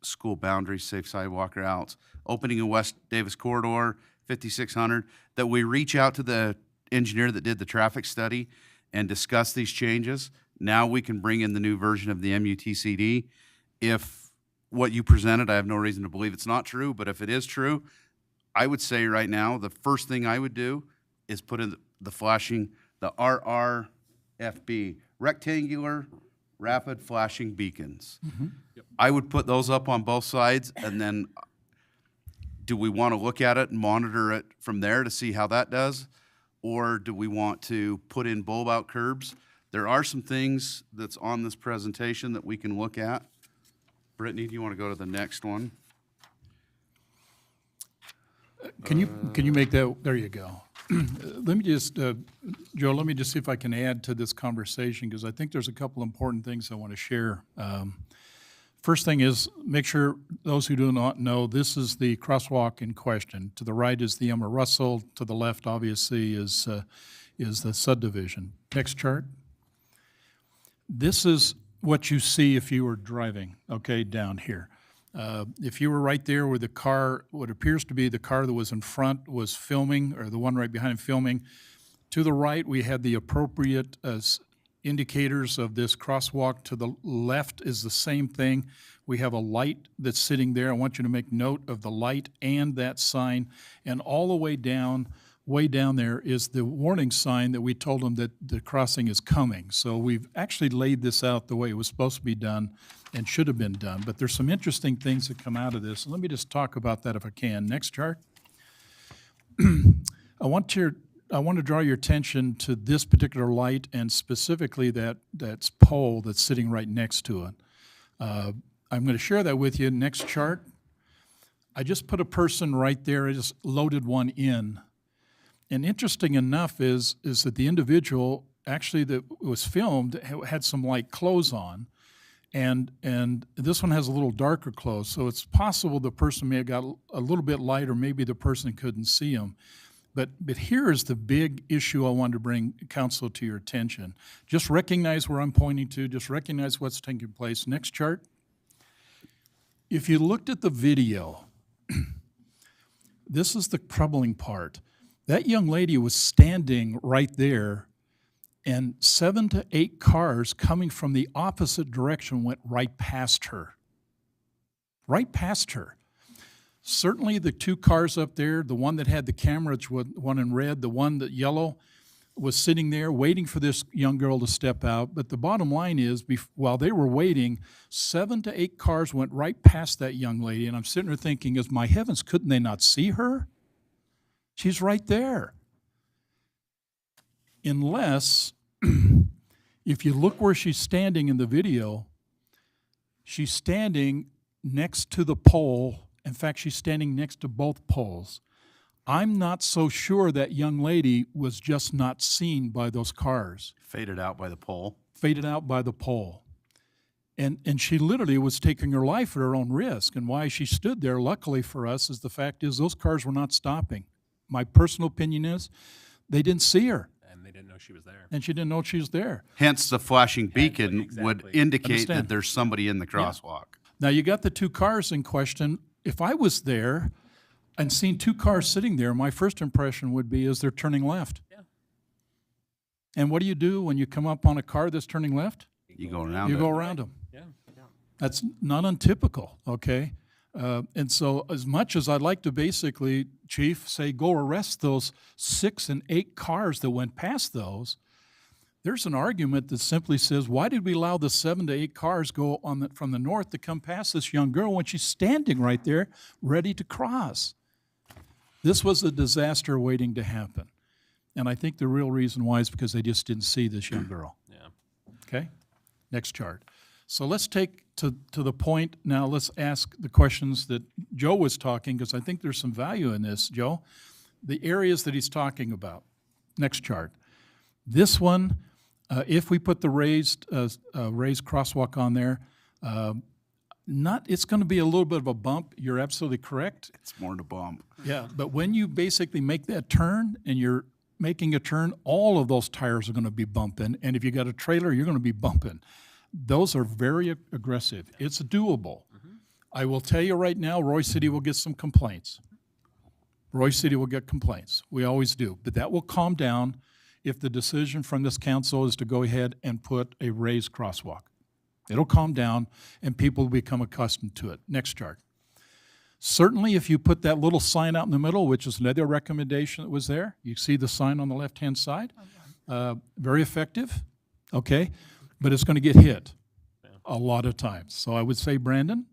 Speaker 5: school boundaries, safe sidewalk routes, opening a West Davis corridor, 5600, that we reach out to the engineer that did the traffic study and discuss these changes. Now we can bring in the new version of the MUTCD. If what you presented, I have no reason to believe it's not true, but if it is true, I would say right now the first thing I would do is put in the flashing, the RRFB, rectangular rapid flashing beacons. I would put those up on both sides, and then do we want to look at it and monitor it from there to see how that does? Or do we want to put in bulb out curbs? There are some things that's on this presentation that we can look at. Brittany, do you want to go to the next one?
Speaker 2: Can you make that, there you go. Let me just, Joe, let me just see if I can add to this conversation, because I think there's a couple important things I want to share. First thing is, make sure those who do not know, this is the crosswalk in question. To the right is the Emma Russell, to the left, obviously, is the subdivision. Next chart. This is what you see if you were driving, okay, down here. If you were right there where the car, what appears to be the car that was in front was filming, or the one right behind him filming, to the right we had the appropriate indicators of this crosswalk. To the left is the same thing. We have a light that's sitting there. I want you to make note of the light and that sign. And all the way down there is the warning sign that we told them that the crossing is coming. So we've actually laid this out the way it was supposed to be done and should have been done. But there's some interesting things that come out of this. Let me just talk about that if I can. Next chart. I want to draw your attention to this particular light, and specifically that's pole that's sitting right next to it. I'm going to share that with you. Next chart. I just put a person right there. I just loaded one in. And interesting enough is that the individual actually that was filmed had some light clothes on, and this one has a little darker clothes. So it's possible the person may have got a little bit light, or maybe the person couldn't see him. But here is the big issue I wanted to bring council to your attention. Just recognize where I'm pointing to. Just recognize what's taking place. Next chart. If you looked at the video, this is the troubling part. That young lady was standing right there, and 7 to 8 cars coming from the opposite direction went right past her. Right past her. Certainly the 2 cars up there, the one that had the camera, one in red, the one that yellow, was sitting there waiting for this young girl to step out. But the bottom line is, while they were waiting, 7 to 8 cars went right past that young lady. And I'm sitting there thinking, as my heavens, couldn't they not see her? She's right there. Unless, if you look where she's standing in the video, she's standing next to the pole. In fact, she's standing next to both poles. I'm not so sure that young lady was just not seen by those cars.
Speaker 5: Faded out by the pole.
Speaker 2: Faded out by the pole. And she literally was taking her life at her own risk. And why she stood there, luckily for us, is the fact is those cars were not stopping. My personal opinion is they didn't see her.
Speaker 6: And they didn't know she was there.
Speaker 2: And she didn't know she was there.
Speaker 5: Hence, the flashing beacon would indicate
Speaker 2: Understand.
Speaker 5: that there's somebody in the crosswalk.
Speaker 2: Now, you got the 2 cars in question. If I was there, and seen two cars sitting there, my first impression would be is they're turning left.
Speaker 6: Yeah.
Speaker 2: And what do you do when you come up on a car that's turning left?
Speaker 5: You go around
Speaker 2: You
Speaker 5: it.
Speaker 2: go around them.
Speaker 6: Yeah.
Speaker 2: That's not untypical, okay? And so as much as I'd like to basically, Chief, say go arrest those 6 and 8 cars that went past those, there's an argument that simply says, why did we allow the 7 to 8 cars go from the north to come past this young girl when she's standing right there ready to cross? This was a disaster waiting to happen. And I think the real reason why is because they just didn't see this young girl.
Speaker 6: Yeah.
Speaker 2: Okay? Next chart. So let's take to the point now, let's ask the questions that Joe was talking, because I think there's some value in this, Joe. The areas that he's talking about. Next chart. This one, if we put the raised crosswalk on there, it's going to be a little bit of a bump. You're absolutely correct.
Speaker 5: It's more to bump.
Speaker 2: Yeah, but when you basically make that turn and you're making a turn, all of those tires are going to be bumping. And if you got a trailer, you're going to be bumping. Those are very aggressive. It's doable. I will tell you right now, Roy City will get some complaints. Roy City will get complaints. We always do. But that will calm down if the decision from this council is to go ahead and put a raised crosswalk. It'll calm down and people will become accustomed to it. Next chart. Certainly, if you put that little sign out in the middle, which is another recommendation that was there, you see the sign on the left-hand side, very effective, okay, but it's going to get hit a lot of times. So I would say, Brandon,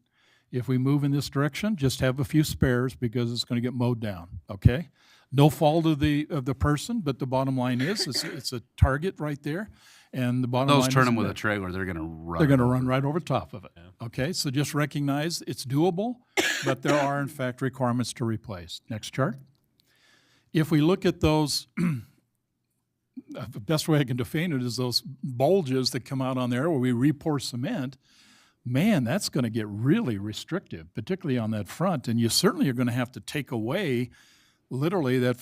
Speaker 2: if we move in this direction, just have a few spares because it's going to get mowed down, okay? No fault of the person, but the bottom line is it's a target right there. And the bottom line
Speaker 5: Those turn
Speaker 2: is
Speaker 5: them with
Speaker 2: that
Speaker 5: a trailer, they're going to run.
Speaker 2: they're going to run right over top of it. Okay, so just recognize it's doable, but there are in fact requirements to replace. Next chart. If we look at those, the best way I can define it is those bulges that come out on there where we re-pour cement. Man, that's going to get really restrictive, particularly on that front. And you certainly are going to have to take away literally that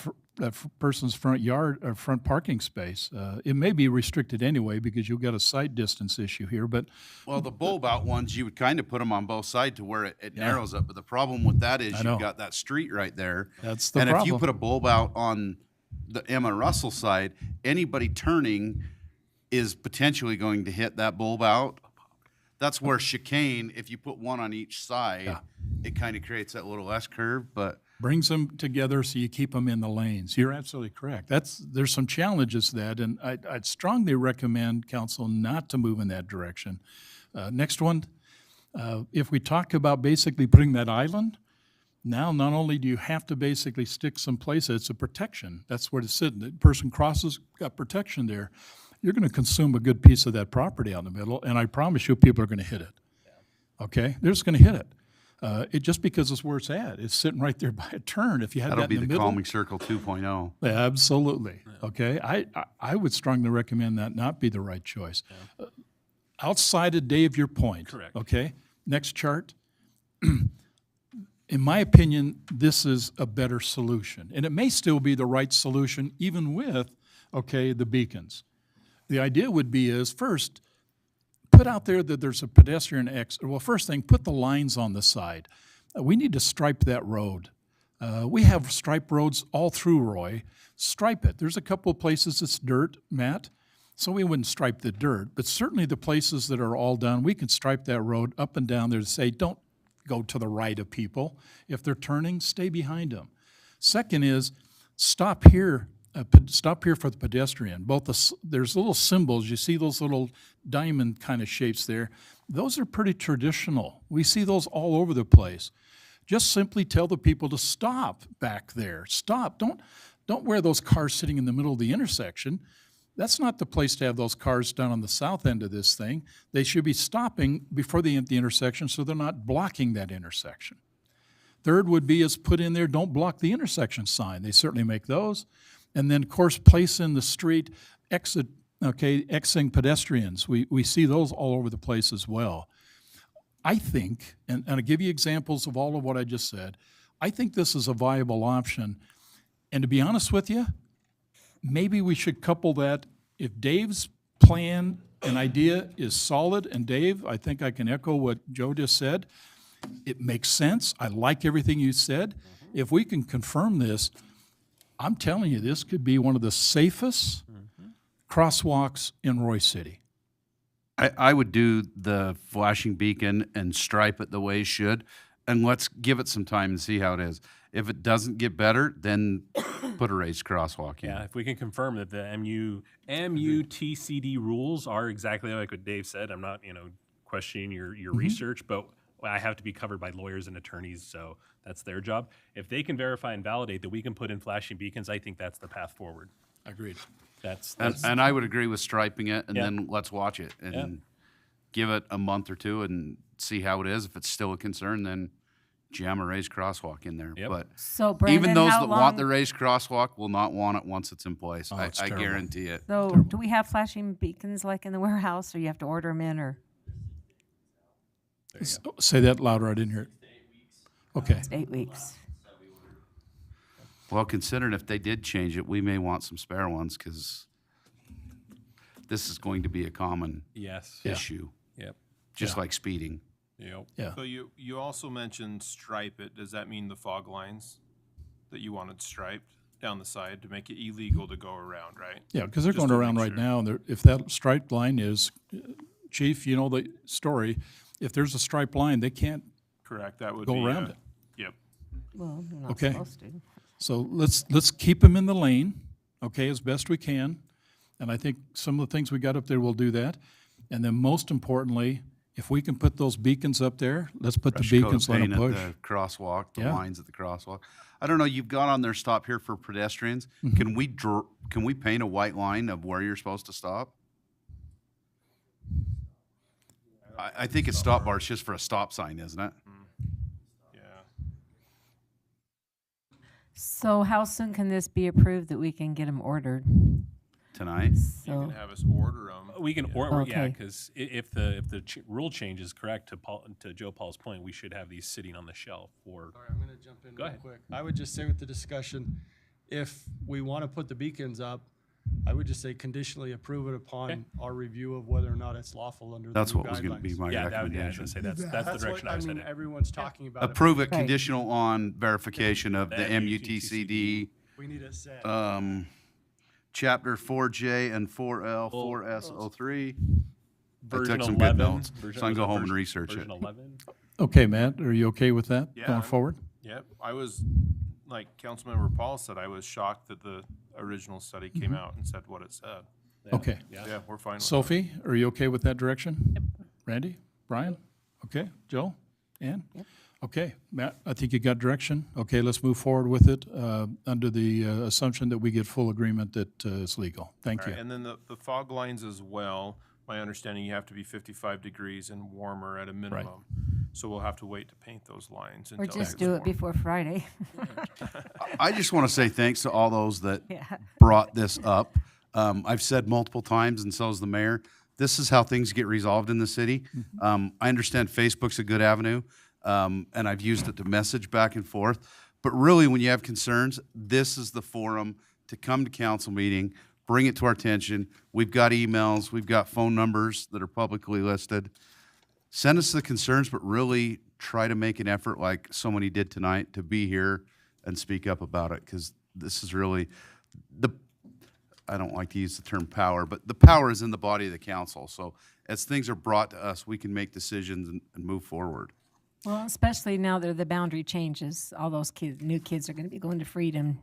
Speaker 2: person's front yard or front parking space. It may be restricted anyway because you'll get a sight distance issue here, but
Speaker 5: Well, the bulb out ones, you would kind of put them on both sides to where it narrows up. But the problem with that is you've got that street right there.
Speaker 2: That's the
Speaker 5: and
Speaker 2: problem.
Speaker 5: if you put a bulb out on the Emma Russell side, anybody turning is potentially going to hit that bulb out. That's where chicane, if you put one on each side, it kind of creates that little S curve, but
Speaker 2: brings them together so you keep them in the lanes. You're absolutely correct. There's some challenges to that, and I'd strongly recommend council not to move in that direction. Next one, if we talk about basically putting that island, now not only do you have to basically stick some place, it's a protection. That's where it's sitting. The person crosses, got protection there. You're going to consume a good piece of that property out in the middle, and I promise you people are going to hit it. Okay? They're just going to hit it. It just because it's where it's at. It's sitting right there by a turn. If you had
Speaker 5: that'll
Speaker 2: that
Speaker 5: be
Speaker 2: in the
Speaker 5: the
Speaker 2: middle,
Speaker 5: calming circle 2.0.
Speaker 2: Absolutely. Okay. I would strongly recommend that not be the right choice. Outside of Dave, your point.
Speaker 6: Correct.
Speaker 2: Okay. Next chart. In my opinion, this is a better solution, and it may still be the right solution even with, the beacons. The idea would be is first, put out there that there's a pedestrian exit. Well, first thing, put the lines on the side. We need to stripe that road. We have striped roads all through Roy. Stripe it. There's a couple of places it's dirt, Matt, so we wouldn't stripe the dirt. But certainly the places that are all done, we can stripe that road up and down there to say, don't go to the right of people. If they're turning, stay behind them. Second is, stop here for the pedestrian. There's little symbols. You see those little diamond kind of shapes there. Those are pretty traditional. We see those all over the place. Just simply tell the people to stop back there. Stop. Don't wear those cars sitting in the middle of the intersection. That's not the place to have those cars down on the south end of this thing. They should be stopping before they hit the intersection so they're not blocking that intersection. Third would be is put in there, don't block the intersection sign. They certainly make those. And then, of course, place in the street exiting pedestrians. We see those all over the place as well. I think, and I'll give you examples of all of what I just said, I think this is a viable option. And to be honest with you, maybe we should couple that. If Dave's plan and idea is solid, and Dave, I think I can echo what Joe just said, it makes sense. I like everything you said. if we can confirm this, I'm telling you, this could be one of the safest crosswalks in Roy City.
Speaker 5: I would do the flashing beacon and stripe it the way it should, and let's give it some time and see how it is. If it doesn't get better, then put a raised crosswalk in.
Speaker 6: Yeah, if we can confirm that the MUTCD rules are exactly like what Dave said, I'm not, questioning your research, but I have to be covered by lawyers and attorneys, so that's their job. If they can verify and validate that we can put in flashing beacons, I think that's the path forward.
Speaker 2: Agreed.
Speaker 6: That's
Speaker 5: And I would agree with striping it, and
Speaker 6: Yeah.
Speaker 5: then let's watch it and
Speaker 6: Yeah.
Speaker 5: give it a month or two and see how it is. If it's still a concern, then jam a raised crosswalk in there.
Speaker 6: Yep.
Speaker 5: But
Speaker 3: So Brandon,
Speaker 5: even those
Speaker 3: how
Speaker 5: that want the
Speaker 3: long-
Speaker 5: raised crosswalk will not want it once it's in place.
Speaker 2: Oh,
Speaker 5: I
Speaker 2: it's terrible.
Speaker 5: guarantee it.
Speaker 3: So do we have flashing beacons like in the warehouse, or you have to order them in, or?
Speaker 2: Say that louder, I didn't hear it. Okay.
Speaker 3: It's 8 weeks.
Speaker 5: Well, considering if they did change it, we may want some spare ones because this is going to be a common
Speaker 6: Yes.
Speaker 5: issue,
Speaker 6: Yep.
Speaker 5: just like speeding.
Speaker 6: Yep.
Speaker 2: Yeah.
Speaker 14: So you also mentioned stripe it. Does that mean the fog lines that you wanted striped down the side to make it illegal to go around, right?
Speaker 2: Yeah, because they're
Speaker 14: Just
Speaker 2: going
Speaker 14: to
Speaker 2: around
Speaker 14: make
Speaker 2: right
Speaker 14: sure.
Speaker 2: now, and if that striped line is, Chief, you know the story, if there's a striped line, they can't
Speaker 14: Correct, that would
Speaker 2: go
Speaker 14: be.
Speaker 2: around it.
Speaker 14: Yep.
Speaker 3: Well, they're not
Speaker 2: Okay.
Speaker 3: supposed to.
Speaker 2: So let's keep them in the lane, okay, as best we can. And I think some of the things we got up there will do that. And then most importantly, if we can put those beacons up there, let's put the
Speaker 5: Fresh coat of
Speaker 2: beacons, let them
Speaker 5: paint
Speaker 2: push.
Speaker 5: at the crosswalk, the
Speaker 2: Yeah.
Speaker 5: lines at the crosswalk. I don't know, you've got on there, stop here for pedestrians.
Speaker 2: Mm-hmm.
Speaker 5: Can we paint a white line of where you're supposed to stop? I think a stop bar is just for a stop sign, isn't it?
Speaker 14: Yeah.
Speaker 3: So how soon can this be approved that we can get them ordered?
Speaker 5: Tonight?
Speaker 14: You
Speaker 3: So,
Speaker 14: can have us order them.
Speaker 6: We can, yeah,
Speaker 3: Okay.
Speaker 6: because if the rule change is correct, to Joe Paul's point, we should have these sitting on the shelf for.
Speaker 8: All right, I'm gonna jump in
Speaker 6: Go
Speaker 8: real
Speaker 6: ahead.
Speaker 8: quick. I would just say with the discussion, if we want to put the beacons up, I would just say conditionally approve it upon
Speaker 6: Okay.
Speaker 8: our review of whether or not it's lawful under the
Speaker 5: That's
Speaker 8: new
Speaker 5: what was gonna be
Speaker 8: guidelines.
Speaker 5: my
Speaker 6: Yeah, that would, yeah, I was
Speaker 5: recommendation.
Speaker 6: gonna say, that's the
Speaker 8: That's
Speaker 6: direction
Speaker 8: what,
Speaker 6: I was
Speaker 8: mean,
Speaker 6: headed.
Speaker 8: everyone's talking about it.
Speaker 5: Approve it
Speaker 3: Right.
Speaker 5: conditional on verification of the
Speaker 6: The
Speaker 5: MUTCD,
Speaker 8: We need it set.
Speaker 5: chapter 4J and 4L, 4S03. I
Speaker 6: Version
Speaker 5: took some good
Speaker 6: 11,
Speaker 5: notes,
Speaker 6: version-
Speaker 5: so I can
Speaker 6: was
Speaker 5: go
Speaker 6: it
Speaker 5: home and
Speaker 6: version-
Speaker 5: research it.
Speaker 6: Version 11?
Speaker 2: Okay, Matt, are you okay with that
Speaker 14: Yeah,
Speaker 2: going
Speaker 14: I'm-
Speaker 2: forward?
Speaker 14: Yep, I was, like Councilmember Paul said, I was shocked that the original study came out and said what it said.
Speaker 2: Okay.
Speaker 14: Yeah, we're fine with that.
Speaker 2: Sophie, are you okay with that direction? Randy? Brian? Okay. Joe? Ann? Okay. Matt, I think you got direction. Okay, let's move forward with it under the assumption that we get full agreement that it's legal. Thank
Speaker 14: All
Speaker 2: you.
Speaker 14: right, and then the fog lines as well, my understanding, you have to be 55 degrees and warmer at a minimum. So we'll have to wait to paint those lines
Speaker 3: or
Speaker 14: until
Speaker 3: just
Speaker 14: it's
Speaker 3: do it
Speaker 14: warm.
Speaker 3: before Friday.
Speaker 5: I just want to say thanks to all those that
Speaker 3: Yeah.
Speaker 5: brought this up. I've said multiple times, and so has the mayor, this is how things get resolved in the city. I understand Facebook's a good avenue, and I've used it to message back and forth. But really, when you have concerns, this is the forum to come to council meeting, bring it to our attention. We've got emails, we've got phone numbers that are publicly listed. Send us the concerns, but really try to make an effort like so many did tonight to be here and speak up about it, because this is really I don't like to use the term power, but the power is in the body of the council. So as things are brought to us, we can make decisions and move forward.
Speaker 3: Well, especially now that the boundary changes, all those kids, new kids are going to be going to Freedom.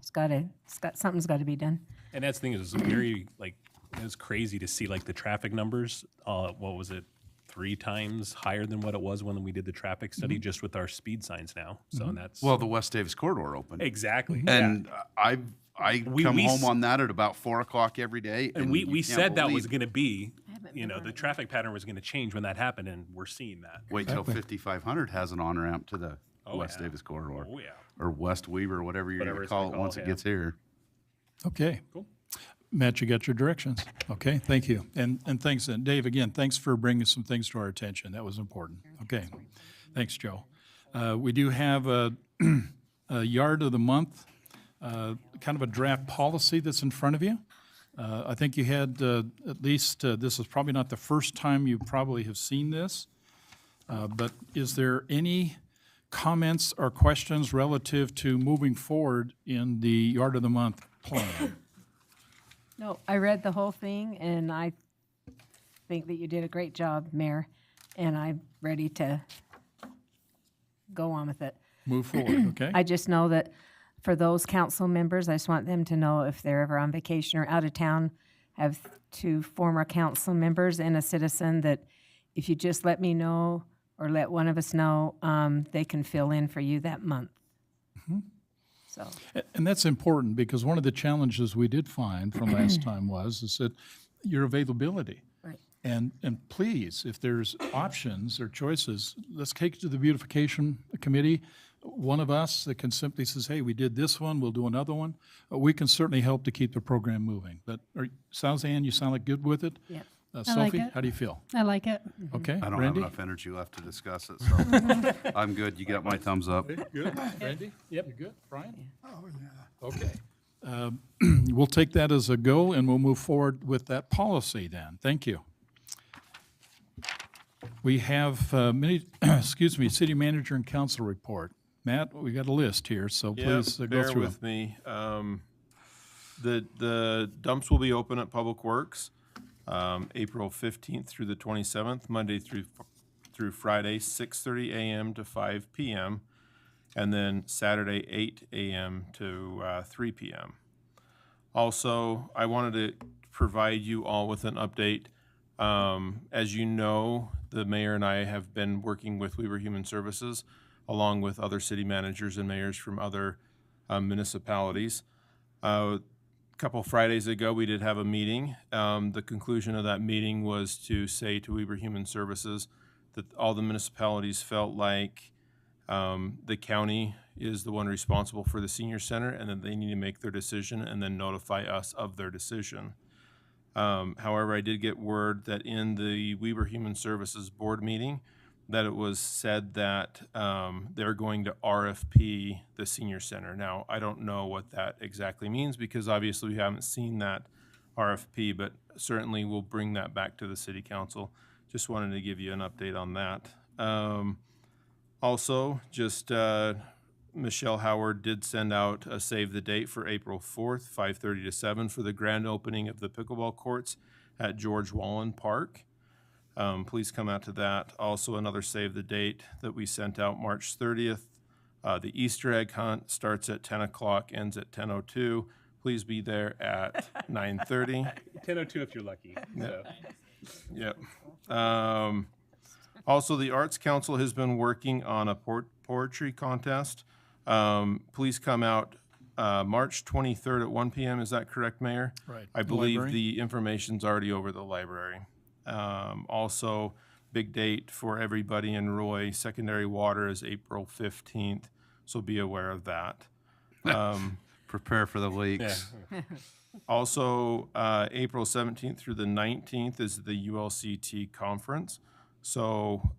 Speaker 3: Something's got to be done.
Speaker 6: And that's the thing, is very, like, it was crazy to see, like, the traffic numbers, what was it, 3 times higher than what it was when we did the traffic study, just with our speed signs now. So that's.
Speaker 5: Well, the West Davis corridor opened.
Speaker 6: Exactly.
Speaker 5: And
Speaker 6: yeah.
Speaker 5: I
Speaker 6: We-
Speaker 5: come
Speaker 6: we
Speaker 5: home
Speaker 6: s-
Speaker 5: on that at about 4 o'clock every day.
Speaker 6: And we
Speaker 5: you
Speaker 6: said
Speaker 5: can't
Speaker 6: that was
Speaker 5: believe-
Speaker 6: going to be, the traffic pattern was going to change when that happened, and we're seeing that.
Speaker 5: Wait till 5500 has an on-ramp to the
Speaker 6: Oh,
Speaker 5: West
Speaker 6: yeah.
Speaker 5: Davis corridor.
Speaker 6: Oh, yeah.
Speaker 5: Or West Weaver, whatever you're going
Speaker 6: Whatever
Speaker 5: to
Speaker 6: it's
Speaker 5: call
Speaker 6: gonna
Speaker 5: it
Speaker 6: call
Speaker 5: once
Speaker 6: it,
Speaker 5: it
Speaker 6: yeah.
Speaker 5: gets here.
Speaker 2: Okay.
Speaker 6: Cool.
Speaker 2: Matt, you got your directions. Okay, thank you. And thanks, and Dave, again, thanks for bringing some things to our attention. That was important. Okay, thanks, Joe. We do have a yard of the month, kind of a draft policy that's in front of you. I think you had at least, this is probably not the first time you probably have seen this, but is there any comments or questions relative to moving forward in the Yard of the Month plan?
Speaker 3: No, I read the whole thing, and I think that you did a great job, Mayor, and I'm ready to go on with it.
Speaker 2: Move forward, okay?
Speaker 3: I just know that for those council members, I just want them to know if they're ever on vacation or out of town, have two former council members and a citizen, that if you just let me know or let one of us know, they can fill in for you that month. So,
Speaker 2: And that's important, because one of the challenges we did find from last time is that your availability.
Speaker 3: right.
Speaker 2: And please, if there's options or choices, let's take it to the beautification committee. One of us that can simply says, hey, we did this one, we'll do another one. We can certainly help to keep the program moving. But Suzanne, you sound like good with it?
Speaker 3: Yeah.
Speaker 12: I like
Speaker 2: Sophie,
Speaker 12: it.
Speaker 2: how do you feel?
Speaker 12: I like it.
Speaker 2: Okay,
Speaker 5: I don't have
Speaker 2: Randy?
Speaker 5: enough energy left to discuss it, so I'm good. You got my thumbs up.
Speaker 2: Good. Randy? Yep. You good? Brian?
Speaker 10: Oh, yeah.
Speaker 2: Okay. We'll take that as a go, and we'll move forward with that policy then. Thank you. We have city manager and council report. Matt, we got a list here, so please go
Speaker 14: bear
Speaker 2: through
Speaker 14: with
Speaker 2: it.
Speaker 14: me. The dumps will be open at Public Works, April 15th through the 27th, Monday through Friday, 6:30 a.m. to 5 p.m., and then Saturday, 8 a.m. to 3 p.m. Also, I wanted to provide you all with an update. As you know, the mayor and I have been working with Weber Human Services, along with other city managers and mayors from other municipalities. A couple Fridays ago, we did have a meeting. The conclusion of that meeting was to say to Weber Human Services that all the municipalities felt like the county is the one responsible for the senior center, and that they need to make their decision and then notify us of their decision. However, I did get word that in the Weber Human Services board meeting, that it was said that they're going to RFP the senior center. Now, I don't know what that exactly means, because obviously we haven't seen that RFP, but certainly we'll bring that back to the city council. Just wanted to give you an update on that. Also, just Michelle Howard did send out a save the date for April 4th, 5:30 to 7 for the grand opening of the pickleball courts at George Wallen Park. Please come out to that. Also, another save the date that we sent out March 30th. The Easter egg hunt starts at 10 o'clock, ends at 10:02. Please be there at 9:30.
Speaker 6: 10:02 if you're lucky. So.
Speaker 14: Yep. Also, the Arts Council has been working on a poetry contest. Please come out March 23rd at 1 p.m. Is that correct, Mayor?
Speaker 2: Right.
Speaker 14: I believe
Speaker 2: Library.
Speaker 14: the information's already over the library. Also, big date for everybody in Roy. Secondary water is April 15th, so be aware of that.
Speaker 5: Prepare for the leaks.
Speaker 14: Also, April 17th through the 19th is the ULCT conference. So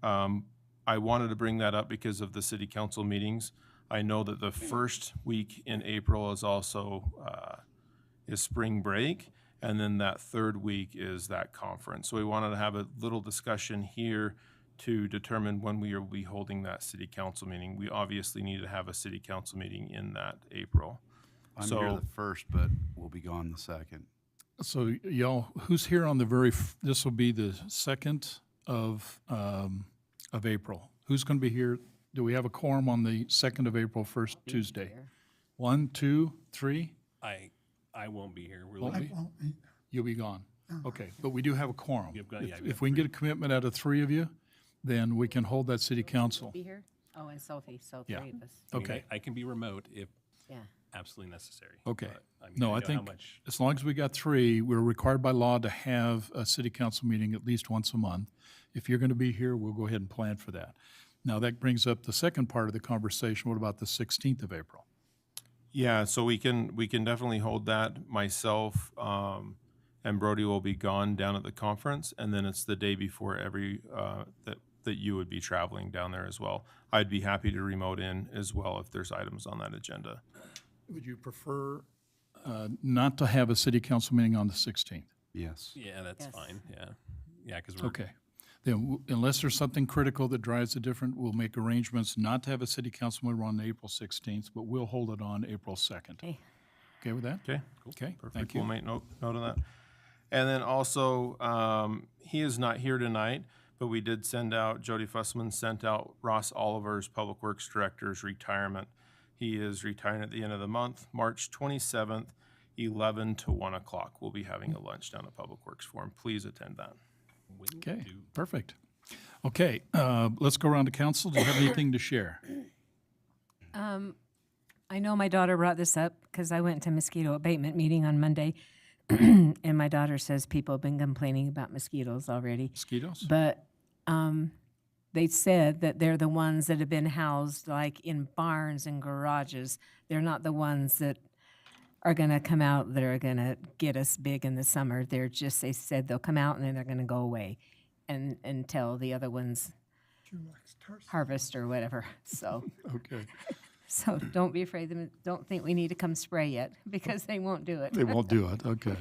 Speaker 14: I wanted to bring that up because of the city council meetings. I know that the first week in April is also is spring break, and then that third week is that conference. So we wanted to have a little discussion here to determine when we will be holding that city council meeting. We obviously need to have a city council meeting in that April.
Speaker 5: I'm here the first, but we'll be gone the second.
Speaker 2: So y'all, who's here on the this will be the 2nd of April. Who's going to be here? Do we have a quorum on the 2nd of April, first Tuesday? 1, 2, 3?
Speaker 6: I won't be here.
Speaker 2: Won't be? You'll be gone. Okay, but we do have a quorum.
Speaker 6: You've got- yeah, we
Speaker 2: If
Speaker 6: have
Speaker 2: we can get a commitment out of 3 of you, then we can hold that city council.
Speaker 3: Be here? Oh, and Sophie, so
Speaker 2: Yeah.
Speaker 3: 3 of us.
Speaker 6: I mean,
Speaker 2: Okay.
Speaker 6: I can be remote if
Speaker 3: Yeah.
Speaker 6: absolutely necessary.
Speaker 2: Okay.
Speaker 6: But, I mean,
Speaker 2: No,
Speaker 6: I
Speaker 2: I
Speaker 6: know how
Speaker 2: think
Speaker 6: much-
Speaker 2: as long as we got 3, we're required by law to have a city council meeting at least once a month. If you're going to be here, we'll go ahead and plan for that. Now, that brings up the second part of the conversation. What about the 16th of April?
Speaker 14: Yeah, so we can definitely hold that. Myself and Brody will be gone down at the conference, and then it's the day before that you would be traveling down there as well. I'd be happy to remote in as well if there's items on that agenda.
Speaker 2: Would you prefer not to have a city council meeting on the 16th?
Speaker 5: Yes.
Speaker 6: Yeah, that's
Speaker 3: Yes.
Speaker 6: fine. Yeah, because we're
Speaker 2: Okay. then unless there's something critical that drives it different, we'll make arrangements not to have a city council member on April 16th, but we'll hold it on April 2nd.
Speaker 3: Okay.
Speaker 2: Okay with that?
Speaker 14: Okay, cool.
Speaker 2: Okay,
Speaker 14: Perfect.
Speaker 2: thank you.
Speaker 14: We'll make note of that. And then also, he is not here tonight, but we did send out, Jody Fussman sent out Ross Oliver's Public Works Director's retirement. He is retiring at the end of the month, March 27th, 11 to 1 o'clock. We'll be having a lunch down at Public Works for him. Please attend that.
Speaker 2: Okay, perfect. Okay, let's go around to council. Do you have anything to share?
Speaker 3: I know my daughter brought this up because I went to mosquito abatement meeting on Monday, and my daughter says people have been complaining about mosquitoes already.
Speaker 2: Mosquitoes?
Speaker 3: But they said that they're the ones that have been housed like in barns and garages. They're not the ones that are going to come out that are going to get us big in the summer. They're just, they said they'll come out and then they're going to go away and until the other ones harvest or whatever. So,
Speaker 2: okay.
Speaker 3: So don't be afraid. Don't think we need to come spray yet because they won't do it.
Speaker 2: They won't do it, okay.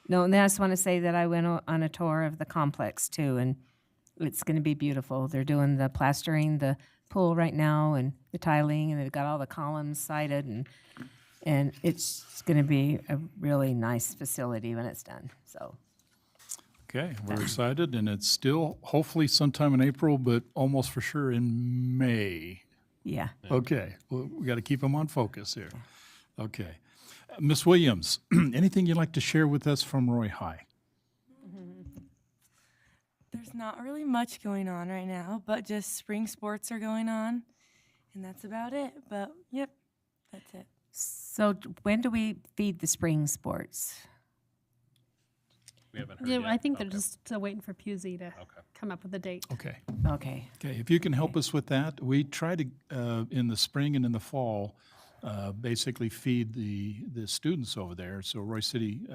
Speaker 3: No, and I just want to say that I went on a tour of the complex too, and it's going to be beautiful. They're doing the plastering, the pool right now, and the tiling, and they've got all the columns sided, and it's going to be a really nice facility when it's done. So.
Speaker 2: Okay, we're excited, and it's still hopefully sometime in April, but almost for sure in May.
Speaker 3: Yeah.
Speaker 2: Okay, well, we got to keep them on focus here. Okay. Ms. Williams, anything you'd like to share with us from Roy High?
Speaker 16: There's not really much going on right now, but just spring sports are going on, and that's about it. But, yep, that's it.
Speaker 3: So when do we feed the spring sports?
Speaker 6: We haven't heard
Speaker 12: Yeah,
Speaker 6: yet.
Speaker 12: I think
Speaker 6: Okay.
Speaker 12: they're just still waiting for Pusey to come up with a date.
Speaker 2: Okay.
Speaker 3: Okay.
Speaker 2: Okay, if you can help us with that, we try to, in the spring and in the fall, basically feed the students over there. So Roy City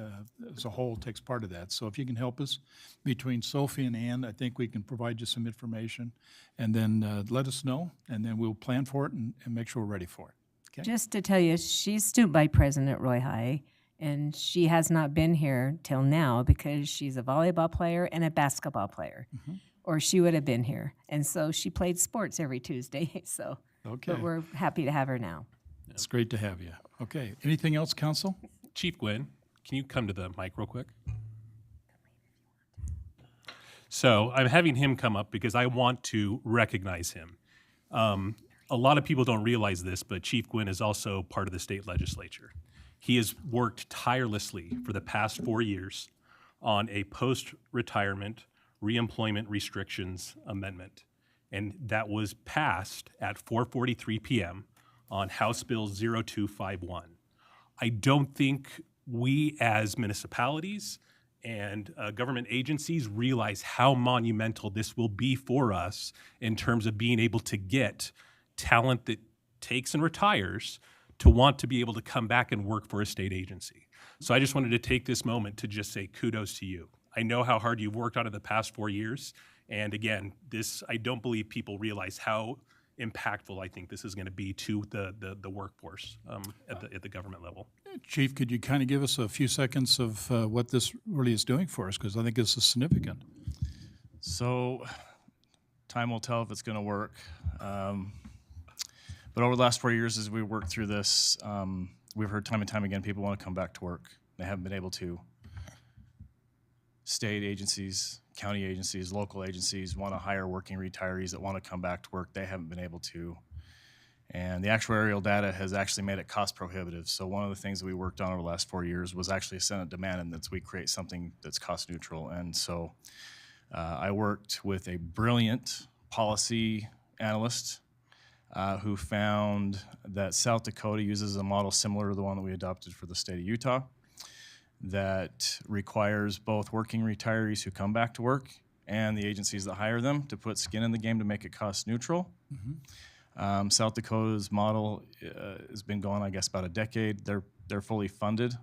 Speaker 2: as a whole takes part of that. So if you can help us between Sophie and Ann, I think we can provide you some information. And then let us know, and then we'll plan for it and make sure we're ready for it. Okay?
Speaker 3: Just to tell you, she's student body president at Roy High, and she has not been here till now because she's a volleyball player and a basketball player, or she would have been here. And so she played sports every Tuesday. So,
Speaker 2: Okay.
Speaker 3: but we're happy to have her now.
Speaker 2: It's great to have you. Okay, anything else, Council?
Speaker 6: Chief Gwynn, can you come to the mic real quick? So I'm having him come up because I want to recognize him. A lot of people don't realize this, but Chief Gwynn is also part of the state legislature. He has worked tirelessly for the past 4 years on a post-retirement reemployment restrictions amendment. And that was passed at 4:43 p.m. on House Bill 0251. I don't think we as municipalities and government agencies realize how monumental this will be for us in terms of being able to get talent that takes and retires to want to be able to come back and work for a state agency. So I just wanted to take this moment to just say kudos to you. I know how hard you've worked on it the past 4 years. And again, this, I don't believe people realize how impactful I think this is going to be to the workforce at the government level.
Speaker 2: Chief, could you kind of give us a few seconds of what this really is doing for us? Because I think this is significant.
Speaker 17: So time will tell if it's going to work. But over the last 4 years, as we work through this, we've heard time and time again people want to come back to work. They haven't been able to. State agencies, county agencies, local agencies want to hire working retirees that want to come back to work. They haven't been able to. And the actuarial data has actually made it cost prohibitive. So one of the things that we worked on over the last 4 years was actually a Senate demand, and that's we create something that's cost neutral. And so I worked with a brilliant policy analyst who found that South Dakota uses a model similar to the one that we adopted for the state of Utah that requires both working retirees who come back to work and the agencies that hire them to put skin in the game to make it cost neutral. South Dakota's model has been going, I guess, about a decade. They're fully funded.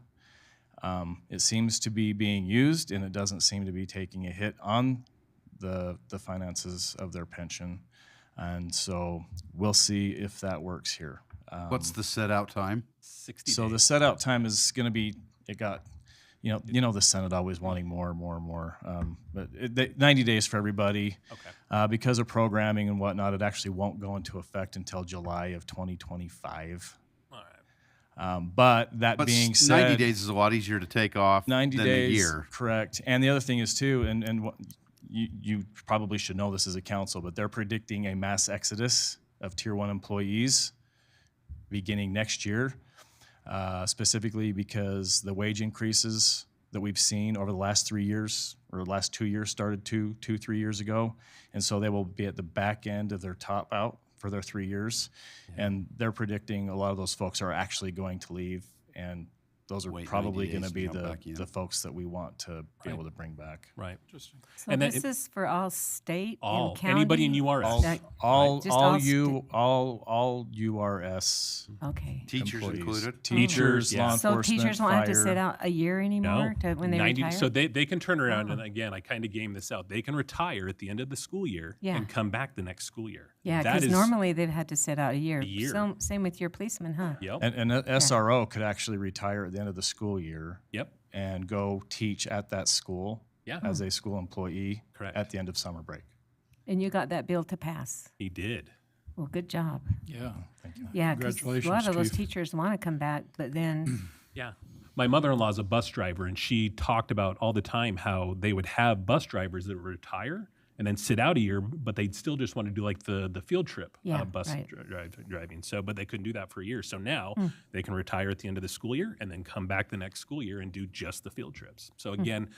Speaker 17: It seems to be being used, and it doesn't seem to be taking a hit on the finances of their pension. And so we'll see if that works here.
Speaker 5: What's the set out time?
Speaker 6: 60
Speaker 17: So
Speaker 6: days.
Speaker 17: the set out time is going to be, it got, you know, the Senate always wanting more and more and more. But 90 days for everybody.
Speaker 6: Okay.
Speaker 17: Because of programming and whatnot, it actually won't go into effect until July of 2025.
Speaker 6: All right.
Speaker 17: But that
Speaker 5: But
Speaker 17: being
Speaker 5: 90
Speaker 17: said,
Speaker 5: days is a lot easier to take off
Speaker 17: 90
Speaker 5: than
Speaker 17: days,
Speaker 5: a year.
Speaker 17: correct. And the other thing is too, and what, you probably should know this as a council, but they're predicting a mass exodus of Tier 1 employees beginning next year, specifically because the wage increases that we've seen over the last 3 years, or the last 2 years, started 3 years ago. And so they will be at the back end of their top out for their 3 years. And they're predicting a lot of those folks are actually going to leave, and those are
Speaker 5: Wait 90
Speaker 17: probably going to
Speaker 5: days
Speaker 17: be
Speaker 5: to jump back in.
Speaker 17: the folks that we want to be able to bring back.
Speaker 6: Right.
Speaker 2: Interesting.
Speaker 3: So
Speaker 6: And then
Speaker 3: this is for all state
Speaker 6: All.
Speaker 3: and county?
Speaker 6: Anybody in URS.
Speaker 3: That-
Speaker 17: All
Speaker 3: Just all
Speaker 17: URS
Speaker 3: Okay.
Speaker 5: Teachers
Speaker 17: employees.
Speaker 5: included.
Speaker 17: Teachers,
Speaker 6: Yeah.
Speaker 17: law
Speaker 3: So
Speaker 17: enforcement,
Speaker 3: teachers won't have to
Speaker 17: fire.
Speaker 3: sit out a year anymore to, when they
Speaker 6: 90
Speaker 3: retire?
Speaker 6: So they can turn around,
Speaker 3: Oh.
Speaker 6: and again, I kind of game this out. They can retire at the end of the school year
Speaker 3: Yeah.
Speaker 6: and come back the next school year.
Speaker 3: Yeah,
Speaker 6: That
Speaker 3: because
Speaker 6: is-
Speaker 3: normally they've had to sit out a year.
Speaker 6: A year.
Speaker 3: Same with your policeman, huh?
Speaker 6: Yep.
Speaker 17: And a SRO could actually retire at the end of the school year
Speaker 6: Yep.
Speaker 17: and go teach at that school
Speaker 6: Yeah.
Speaker 17: as a school employee
Speaker 6: Correct.
Speaker 17: at the end of summer break.
Speaker 3: And you got that bill to pass.
Speaker 6: He did.
Speaker 3: Well, good job.
Speaker 2: Yeah.
Speaker 17: Thank you.
Speaker 3: Yeah, because a
Speaker 2: Congratulations,
Speaker 3: lot of those
Speaker 2: Chief.
Speaker 3: teachers want to come back, but then,
Speaker 6: Yeah. My mother-in-law is a bus driver, and she talked about all the time how they would have bus drivers that would retire and then sit out a year, but they'd still just want to do like the field trip
Speaker 3: Yeah,
Speaker 6: bus
Speaker 3: right.
Speaker 6: driving. So, but they couldn't do that for a year. So now they can retire at the end of the school year and then come back the next school year and do just the field trips. So again,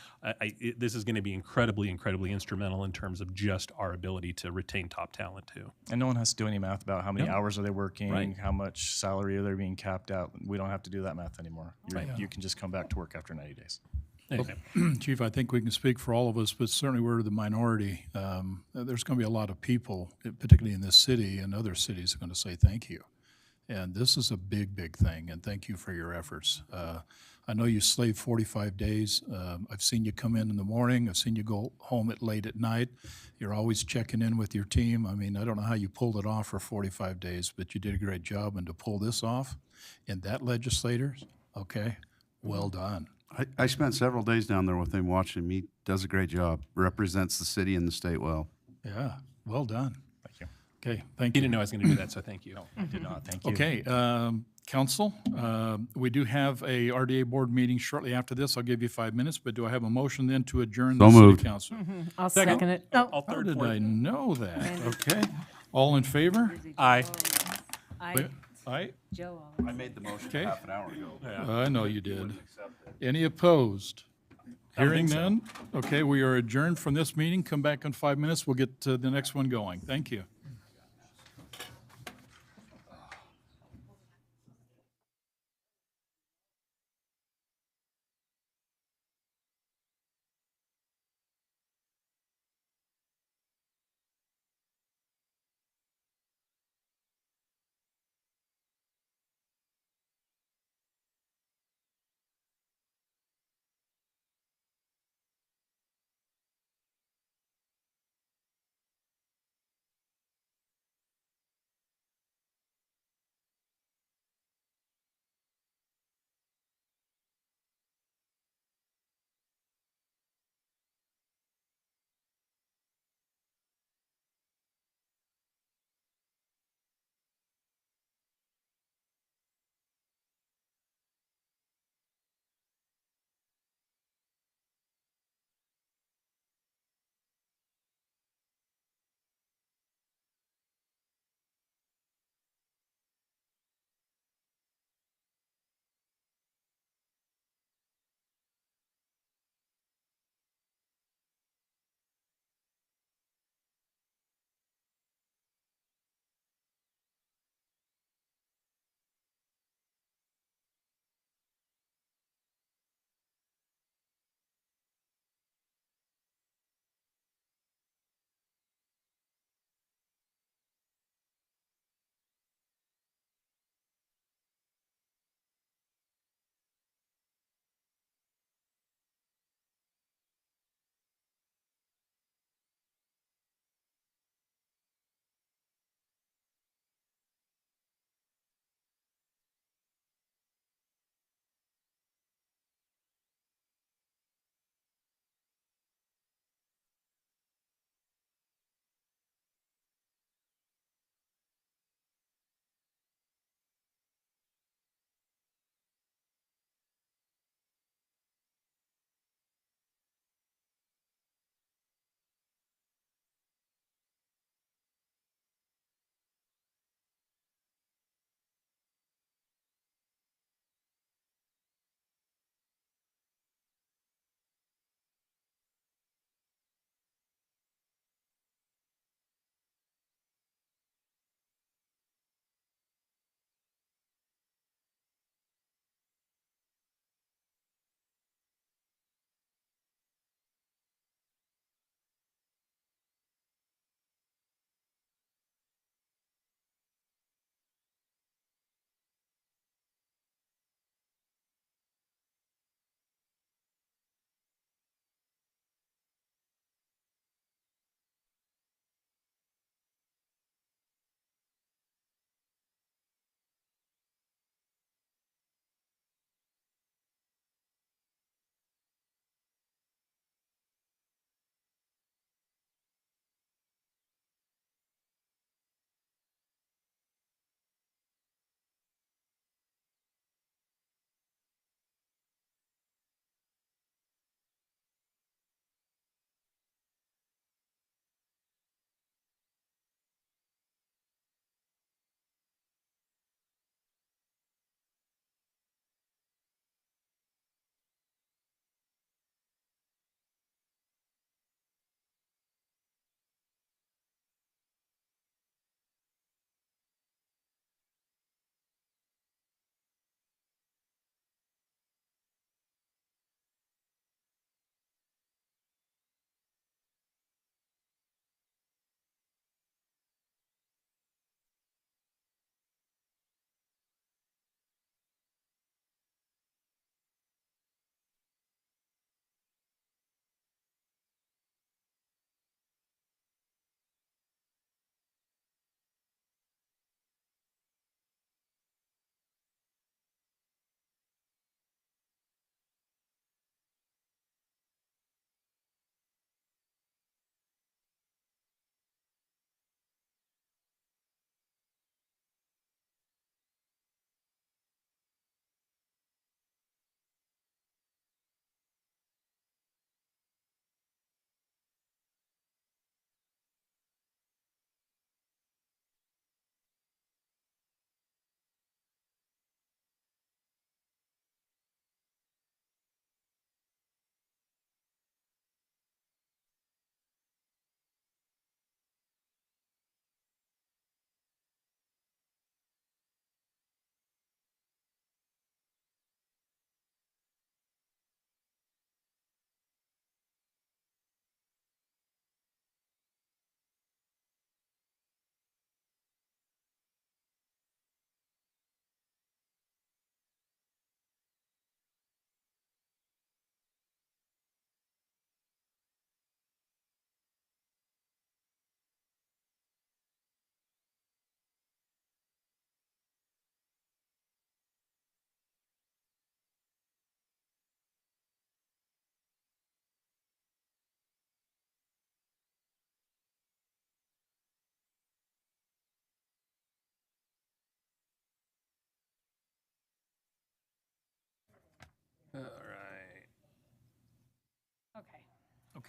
Speaker 6: this is going to be incredibly, incredibly instrumental in terms of just our ability to retain top talent too.
Speaker 17: And no one has to do any math about how many
Speaker 6: Yep.
Speaker 17: hours are they working,
Speaker 6: Right.
Speaker 17: how much salary are they being capped out. We don't have to do that math anymore. You can just come back to work after 90 days.
Speaker 6: Anyway.
Speaker 2: Chief, I think we can speak for all of us, but certainly we're the minority. There's going to be a lot of people, particularly in this city and other cities, are going to say thank you. And this is a big, big thing, and thank you for your efforts. I know you slaved 45 days. I've seen you come in the morning. I've seen you go home late at night. You're always checking in with your team. I mean, I don't know how you pulled it off for 45 days, but you did a great job. And to pull this off in that legislators, okay, well done.
Speaker 5: I spent several days down there with him watching him. He does a great job. Represents the city and the state well.
Speaker 2: Yeah, well done.
Speaker 17: Thank you.
Speaker 2: Okay, thank
Speaker 6: He
Speaker 2: you.
Speaker 6: didn't know I was going to do that, so thank you.
Speaker 17: I did not. Thank you.
Speaker 2: Okay, council, we do have a RDA board meeting shortly after this. I'll give you 5 minutes, but do I have a motion then to adjourn the
Speaker 5: So
Speaker 2: city
Speaker 5: moved.
Speaker 2: council?
Speaker 3: I'll second it. Oh,
Speaker 6: I'll
Speaker 2: How
Speaker 6: third,
Speaker 2: did
Speaker 6: fourth.
Speaker 2: I know that? Okay, all in favor?
Speaker 6: Aye.
Speaker 3: I,
Speaker 2: Aye?
Speaker 3: Joe.
Speaker 5: I made the motion
Speaker 2: Okay.
Speaker 5: half an hour ago.
Speaker 2: I know you did. Any opposed? Hearing
Speaker 6: think so.
Speaker 2: none? Okay, we are adjourned from this meeting. Come back in 5 minutes. We'll get the next one going. Thank you.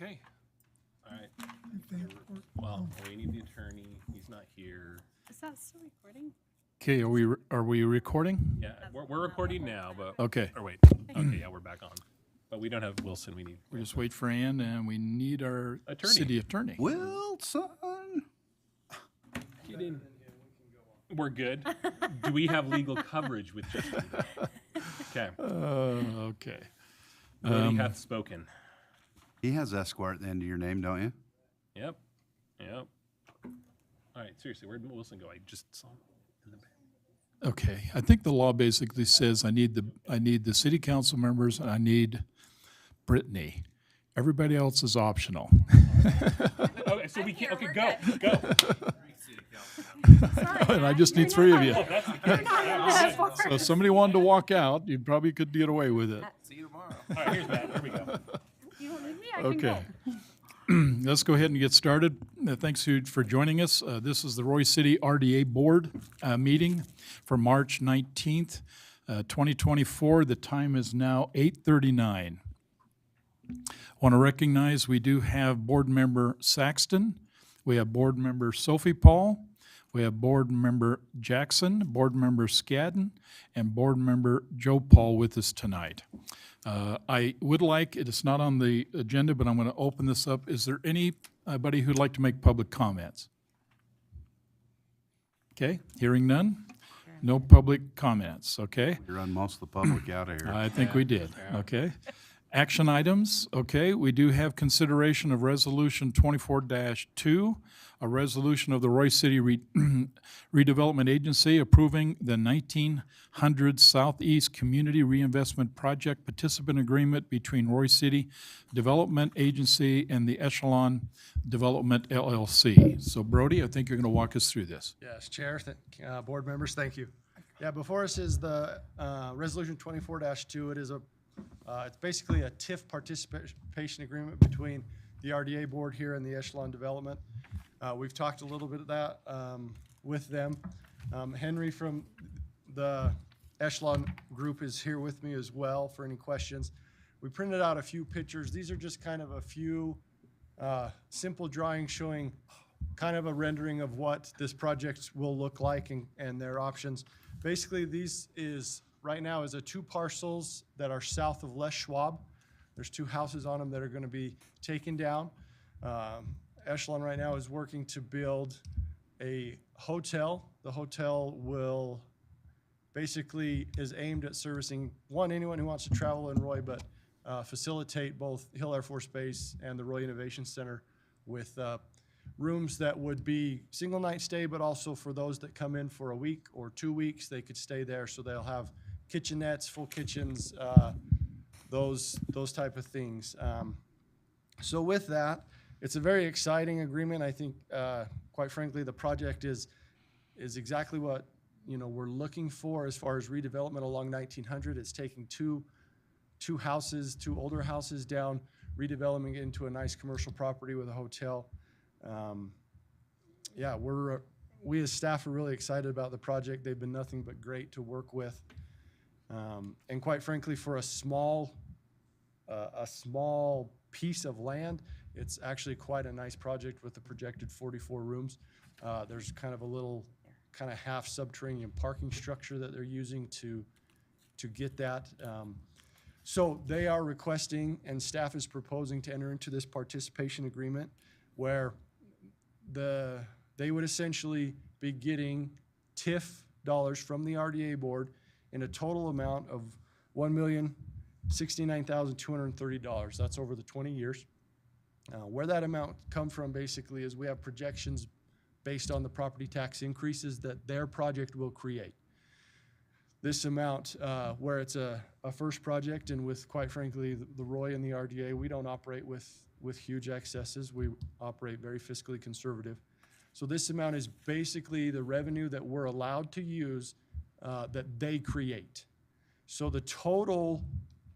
Speaker 6: Okay. All right.
Speaker 10: I think we're-
Speaker 6: Well, we need the attorney. He's not here.
Speaker 12: Is that still recording?
Speaker 2: Okay, are we recording?
Speaker 6: Yeah, we're recording now, but.
Speaker 2: Okay.
Speaker 6: Or wait. Okay, yeah, we're back on. But we don't have Wilson. We need.
Speaker 2: We just wait for Ann, and we need our
Speaker 6: Attorney.
Speaker 2: city attorney.
Speaker 5: Wilson.
Speaker 6: Get in. We're good. Do we have legal coverage with Justin? Okay.
Speaker 2: Okay.
Speaker 6: Brody hath spoken.
Speaker 5: He has Esquire at the end of your name, don't you?
Speaker 6: Yep. Yep. All right, seriously, where'd Wilson go? I just saw him in the back.
Speaker 2: Okay, I think the law basically says I need the city council members and I need Brittany. Everybody else is optional.
Speaker 6: Okay, so we can't. Okay, go.
Speaker 2: And I just need three of you.
Speaker 6: Oh, that's the
Speaker 2: So if somebody wanted to walk out, you probably could get away with it.
Speaker 6: See you tomorrow. All right, here's Matt. Here we go.
Speaker 12: You don't need me, I can go.
Speaker 2: Okay. Let's go ahead and get started. Thanks for joining us. This is the Roy City RDA Board meeting for March 19th, 2024. The time is now 8:39. Want to recognize we do have Board Member Saxton. We have Board Member Sophie Paul. We have Board Member Jackson, Board Member Scadden, and Board Member Joe Paul with us tonight. I would like, it is not on the agenda, but I'm going to open this up. Is there anybody who'd like to make public comments? Okay, hearing none? No public comments, okay?
Speaker 5: We run most of the public out of here.
Speaker 2: I think we did, okay. Action items, okay, we do have consideration of Resolution 24-2, a resolution of the Roy City Redevelopment Agency approving the 1900 Southeast Community Reinvestment Project Participant Agreement between Roy City Development Agency and the Echelon Development LLC. So Brody, I think you're going to walk us through this.
Speaker 8: Yes, Chair, board members, thank you. Yeah, before us is the Resolution 24-2. It's basically a TIF participation agreement between the RDA board here and the Echelon Development. We've talked a little bit of that with them. Henry from the Echelon group is here with me as well for any questions. We printed out a few pictures. These are just kind of a few simple drawings showing kind of a rendering of what this project will look like and their options. Basically, right now is 2 parcels that are south of Les Schwab. There's 2 houses on them that are going to be taken down. Echelon right now is working to build a hotel. The hotel will is aimed at servicing anyone who wants to travel in Roy, but facilitate both Hill Air Force Base and the Roy Innovation Center with rooms that would be single night stay, but also for those that come in for a week or 2 weeks, they could stay there. So they'll have kitchenettes, full kitchens, those type of things. So with that, it's a very exciting agreement. I think, quite frankly, the project is exactly what we're looking for as far as redevelopment along 1900. It's taking two older houses down, redeveloping it into a nice commercial property with a hotel. Yeah, we as staff are really excited about the project. They've been nothing but great to work with. And quite frankly, for a small piece of land, it's actually quite a nice project with the projected 44 rooms. There's kind of a little half subterranean parking structure that they're using to get that. So they are requesting, and staff is proposing to enter into this participation agreement where they would essentially be getting TIF dollars from the RDA board in a total amount of $1,069,230. That's over the 20 years. Where that amount come from basically is we have projections based on the property tax increases that their project will create. This amount, where it's a first project, and with, quite frankly, the Roy and the RDA, we don't operate with huge excesses. We operate very fiscally conservative. So this amount is basically the revenue that we're allowed to use that they create. So the total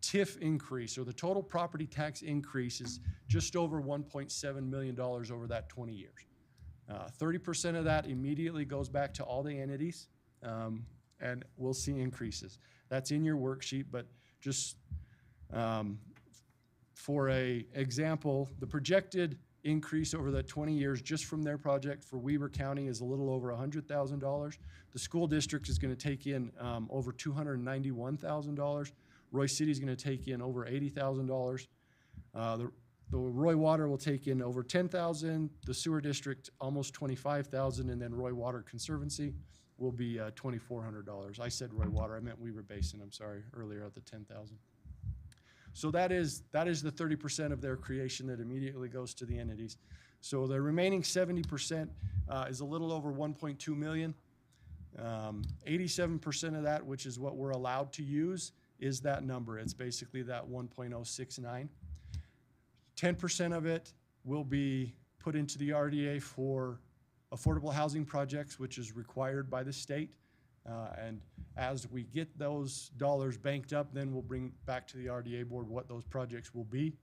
Speaker 8: TIF increase, or the total property tax increase, is just over $1.7 million over that 20 years. 30% of that immediately goes back to all the entities, and we'll see increases. That's in your worksheet, but just for a example, the projected increase over that 20 years just from their project for Weber County is a little over $100,000. The school district is going to take in over $291,000. Roy City is going to take in over $80,000. The Roy Water will take in over $10,000. The sewer district almost $25,000, and then Roy Water Conservancy will be $2,400. I said Roy Water, I meant Weber Basin. I'm sorry earlier at the $10,000. So that is the 30% of their creation that immediately goes to the entities. So the remaining 70% is a little over 1.2 million. 87% of that, which is what we're allowed to use, is that number. It's basically that 1.069. 10% of it will be put into the RDA for affordable housing projects, which is required by the state. And as we get those dollars banked up, then we'll bring back to the RDA board what those projects will be.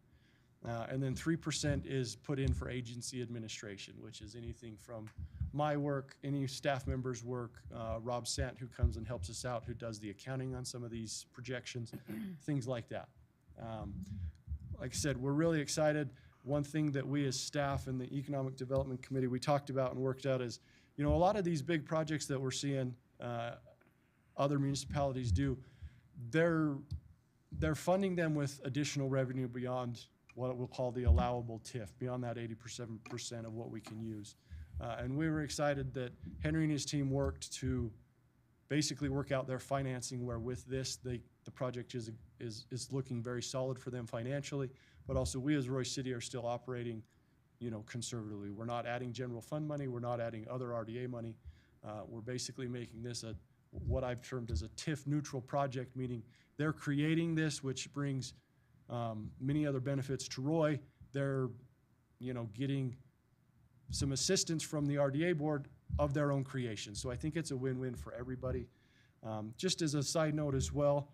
Speaker 8: And then 3% is put in for agency administration, which is anything from my work, any staff members' work, Rob Sant, who comes and helps us out, who does the accounting on some of these projections, things like that. Like I said, we're really excited. One thing that we as staff in the Economic Development Committee, we talked about and worked out is, you know, a lot of these big projects that we're seeing other municipalities do, they're funding them with additional revenue beyond what we'll call the allowable TIF, beyond that 87% of what we can use. And we were excited that Henry and his team worked to basically work out their financing, where with this, the project is looking very solid for them financially, but also we as Roy City are still operating, you know, conservatively. We're not adding general fund money. We're not adding other RDA money. We're basically making this what I've termed as a TIF neutral project, meaning they're creating this, which brings many other benefits to Roy. They're, you know, getting some assistance from the RDA board of their own creation. So I think it's a win-win for everybody. Just as a side note as well,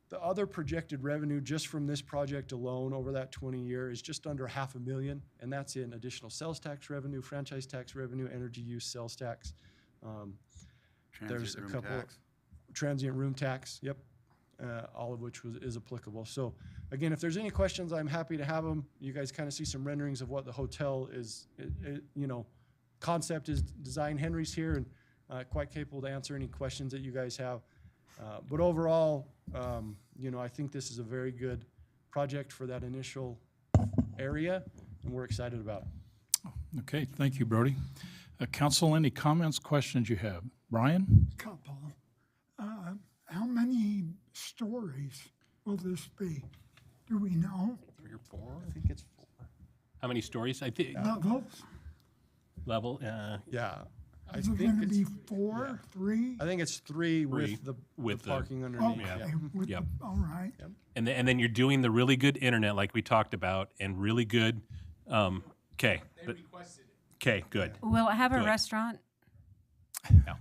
Speaker 8: the other projected revenue just from this project alone over that 20-year is just under $500,000, and that's in additional sales tax revenue, franchise tax revenue, energy use sales tax. There's a couple transient room tax, yep, all of which is applicable. So again, if there's any questions, I'm happy to have them. You guys kind of see some renderings of what the hotel is, you know, concept is design. Henry's here and quite capable to answer any questions that you guys have. But overall, you know, I think this is a very good project for that initial area, and we're excited about it.
Speaker 2: Okay, thank you, Brody. Council, any comments, questions you have? Brian?
Speaker 10: Couple. How many stories will this be? Do we know?
Speaker 6: 3 or 4?
Speaker 8: I think it's 4.
Speaker 6: How many stories? I think
Speaker 10: Levels?
Speaker 6: level.
Speaker 8: Yeah. I
Speaker 10: Is it
Speaker 8: think
Speaker 10: going to
Speaker 8: it's,
Speaker 10: be 4, 3?
Speaker 8: I think it's 3 with the parking underneath.
Speaker 10: Okay,
Speaker 8: Yeah.
Speaker 10: with
Speaker 6: Yep.
Speaker 10: the, all right.
Speaker 8: Yep.
Speaker 6: And then you're doing the really good internet like we talked about, and really good. Okay. Okay. Good.
Speaker 3: Will it have a
Speaker 6: Good.
Speaker 3: restaurant?
Speaker 6: No.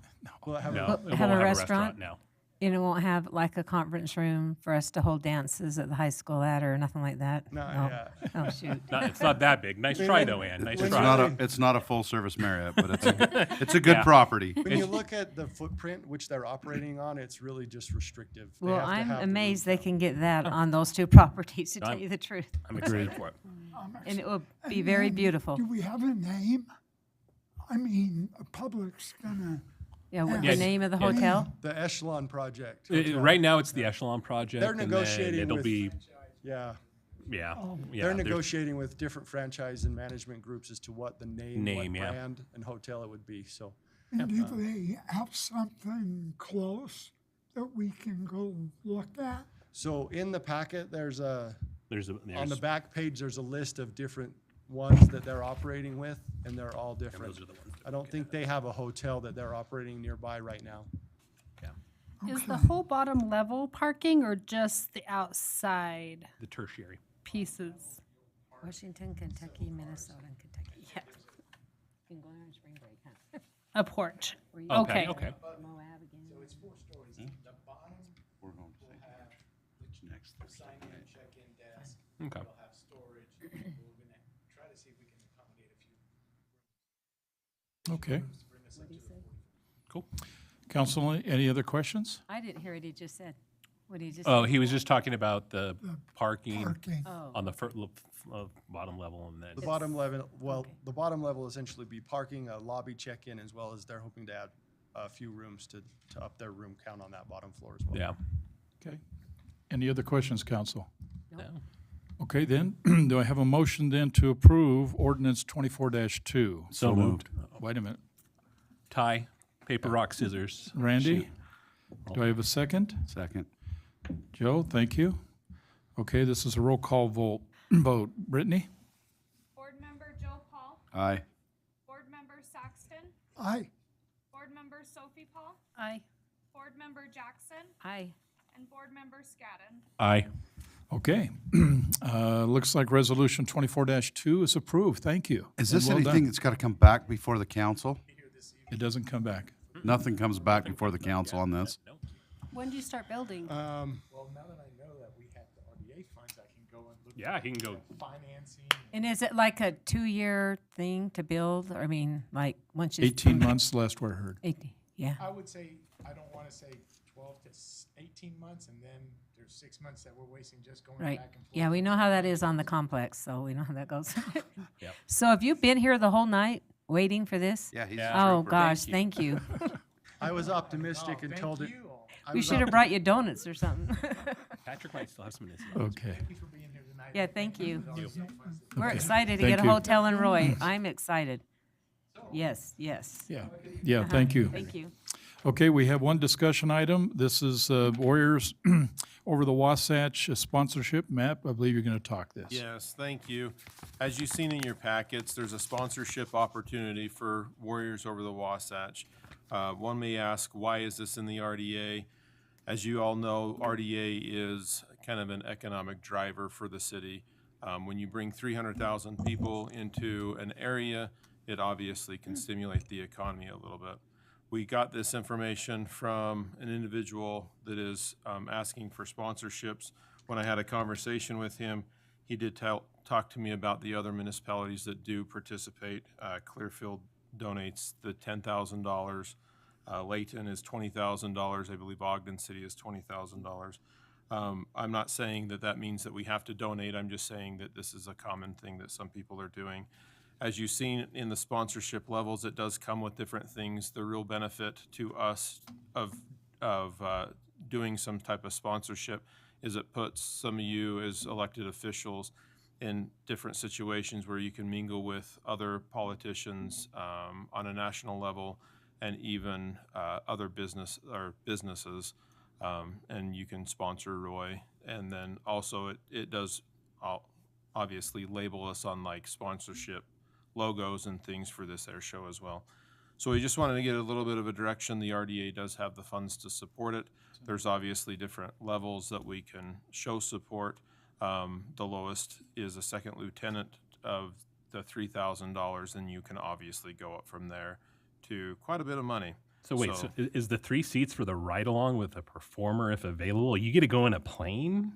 Speaker 8: We'll have
Speaker 6: No.
Speaker 8: a,
Speaker 6: It won't
Speaker 3: have a restaurant?
Speaker 6: No.
Speaker 3: And it won't have like a conference room for us to hold dances at the high school at or nothing like that?
Speaker 8: No,
Speaker 3: No.
Speaker 8: yeah.
Speaker 3: Oh, shoot.
Speaker 6: It's not that big. Nice try though, Ann. Nice
Speaker 8: When
Speaker 6: try.
Speaker 5: It's not a full-service Marriott, but it's a good
Speaker 6: Yeah.
Speaker 5: property.
Speaker 8: when you look at the footprint which they're operating on, it's really just restrictive. They
Speaker 3: Well,
Speaker 8: have to
Speaker 3: I'm
Speaker 8: have the
Speaker 3: amazed
Speaker 8: roof
Speaker 3: they can get that on those 2 properties, to tell
Speaker 6: I'm-
Speaker 3: you the truth.
Speaker 6: I'm excited for it.
Speaker 3: And it will be
Speaker 10: And
Speaker 3: very
Speaker 10: then,
Speaker 3: beautiful.
Speaker 10: Do we have a name? I mean, the public's gonna.
Speaker 3: Yeah, what,
Speaker 10: Yeah.
Speaker 3: the name of the hotel?
Speaker 8: The Echelon project.
Speaker 6: Right now, it's the Echelon project.
Speaker 8: They're
Speaker 6: and then
Speaker 8: negotiating
Speaker 6: it'll
Speaker 8: with-
Speaker 6: be.
Speaker 8: Yeah.
Speaker 6: Yeah.
Speaker 10: Oh.
Speaker 6: Yeah.
Speaker 8: They're
Speaker 6: there's-
Speaker 8: negotiating with different franchise and management groups as to what the name,
Speaker 6: Name,
Speaker 8: what
Speaker 6: yeah.
Speaker 8: brand and hotel it would be. So
Speaker 10: And do they have something close that we can go look at?
Speaker 8: so in the packet, there's on the
Speaker 6: there's
Speaker 8: back page, there's a list of different ones that they're operating with, and they're all different.
Speaker 6: those are the ones to
Speaker 8: I don't think they have a hotel that they're operating nearby right now.
Speaker 12: Is the whole bottom level parking or just the outside
Speaker 6: the tertiary.
Speaker 12: pieces?
Speaker 3: Washington, Kentucky, Minnesota, and Kentucky. Yeah. You can go there on spring break, huh?
Speaker 12: A porch.
Speaker 6: Okay.
Speaker 12: Okay.
Speaker 6: Okay.
Speaker 3: Moab again.
Speaker 8: So it's 4 stories. The bottom
Speaker 5: We're going to
Speaker 8: will have
Speaker 5: next
Speaker 8: the sign-in, check-in desk.
Speaker 6: Okay.
Speaker 8: It'll have storage. We're gonna try to see if we can accommodate a few.
Speaker 2: Okay.
Speaker 8: Bring us up to
Speaker 6: Cool.
Speaker 2: Council, any other questions?
Speaker 3: I didn't hear what he just said. What did you just
Speaker 6: Oh,
Speaker 3: say?
Speaker 6: he was just talking about the parking
Speaker 10: Parking.
Speaker 3: Oh.
Speaker 6: on the bottom level and then.
Speaker 8: The bottom level, well, the bottom level will essentially be parking, a lobby check-in, as well as they're hoping to add a few rooms to up their room count on that bottom floor as well.
Speaker 6: Yeah.
Speaker 2: Okay. Any other questions, council?
Speaker 6: No.
Speaker 2: Okay, then, do I have a motion then to approve ordinance 24-2?
Speaker 6: So moved.
Speaker 2: Wait a minute.
Speaker 6: Tie, paper, rock, scissors.
Speaker 2: Randy?
Speaker 6: Shoot.
Speaker 2: Do I have a second?
Speaker 5: Second.
Speaker 2: Joe, thank you. Okay, this is a roll call vote. Brittany?
Speaker 15: Board Member Joe Paul.
Speaker 5: Aye.
Speaker 15: Board Member Saxton.
Speaker 10: Aye.
Speaker 15: Board Member Sophie Paul.
Speaker 12: Aye.
Speaker 15: Board Member Jackson.
Speaker 3: Aye.
Speaker 15: And Board Member Scadden.
Speaker 6: Aye.
Speaker 2: Okay. Looks like resolution 24-2 is approved. Thank you.
Speaker 5: Is
Speaker 2: And
Speaker 5: this
Speaker 2: well
Speaker 5: anything
Speaker 2: done.
Speaker 5: that's got to come back before the council?
Speaker 2: It doesn't come back.
Speaker 5: Nothing comes back before the council on this?
Speaker 12: When do you start building?
Speaker 18: Well, now that I know that we have the RDA funds, I can go and look.
Speaker 6: Yeah, he can go.
Speaker 18: Financing.
Speaker 3: And is it like a 2-year thing to build? Or, I mean, like, once you.
Speaker 2: 18 months, last word heard.
Speaker 3: 18, yeah.
Speaker 18: I would say, I don't want to say 12 to 18 months, and then there's 6 months that we're wasting just going
Speaker 3: Right.
Speaker 18: back and forth.
Speaker 3: Yeah, we know how that is on the complex, so we know how that goes.
Speaker 6: Yep.
Speaker 3: So have you been here the whole night waiting for this?
Speaker 5: Yeah, he's.
Speaker 6: Yeah.
Speaker 3: Oh, gosh, thank you.
Speaker 8: I was optimistic and told it. I
Speaker 3: We
Speaker 8: was
Speaker 3: should have brought you donuts or something.
Speaker 6: Patrick might still have some minutes.
Speaker 2: Okay.
Speaker 3: Yeah, thank you. We're
Speaker 2: Okay.
Speaker 3: excited to
Speaker 2: Thank
Speaker 3: get a
Speaker 2: you.
Speaker 3: hotel in Roy. I'm excited. Yes, yes.
Speaker 2: Yeah. Yeah,
Speaker 3: Uh-huh.
Speaker 2: thank you.
Speaker 3: Thank you.
Speaker 2: Okay, we have one discussion item. This is Warriors over the Wasatch sponsorship map. I believe you're going to talk this.
Speaker 14: Yes, thank you. As you've seen in your packets, there's a sponsorship opportunity for Warriors over the Wasatch. One may ask, why is this in the RDA? As you all know, RDA is kind of an economic driver for the city. When you bring 300,000 people into an area, it obviously can stimulate the economy a little bit. We got this information from an individual that is asking for sponsorships. When I had a conversation with him, he did talk to me about the other municipalities that do participate. Clearfield donates the $10,000. Layton is $20,000. I believe Ogden City is $20,000. I'm not saying that that means that we have to donate. I'm just saying that this is a common thing that some people are doing. As you've seen in the sponsorship levels, it does come with different things. The real benefit to us of doing some type of sponsorship is it puts some of you as elected officials in different situations where you can mingle with other politicians on a national level and even other businesses, and you can sponsor Roy. And then also it does obviously label us on like sponsorship logos and things for this air show as well. So we just wanted to get a little bit of a direction. The RDA does have the funds to support it. There's obviously different levels that we can show support. The lowest is a second lieutenant of the $3,000, and you can obviously go up from there to quite a bit of money.
Speaker 6: So wait, so is the 3 seats for the ride-along with a performer if available? You get to go in a plane?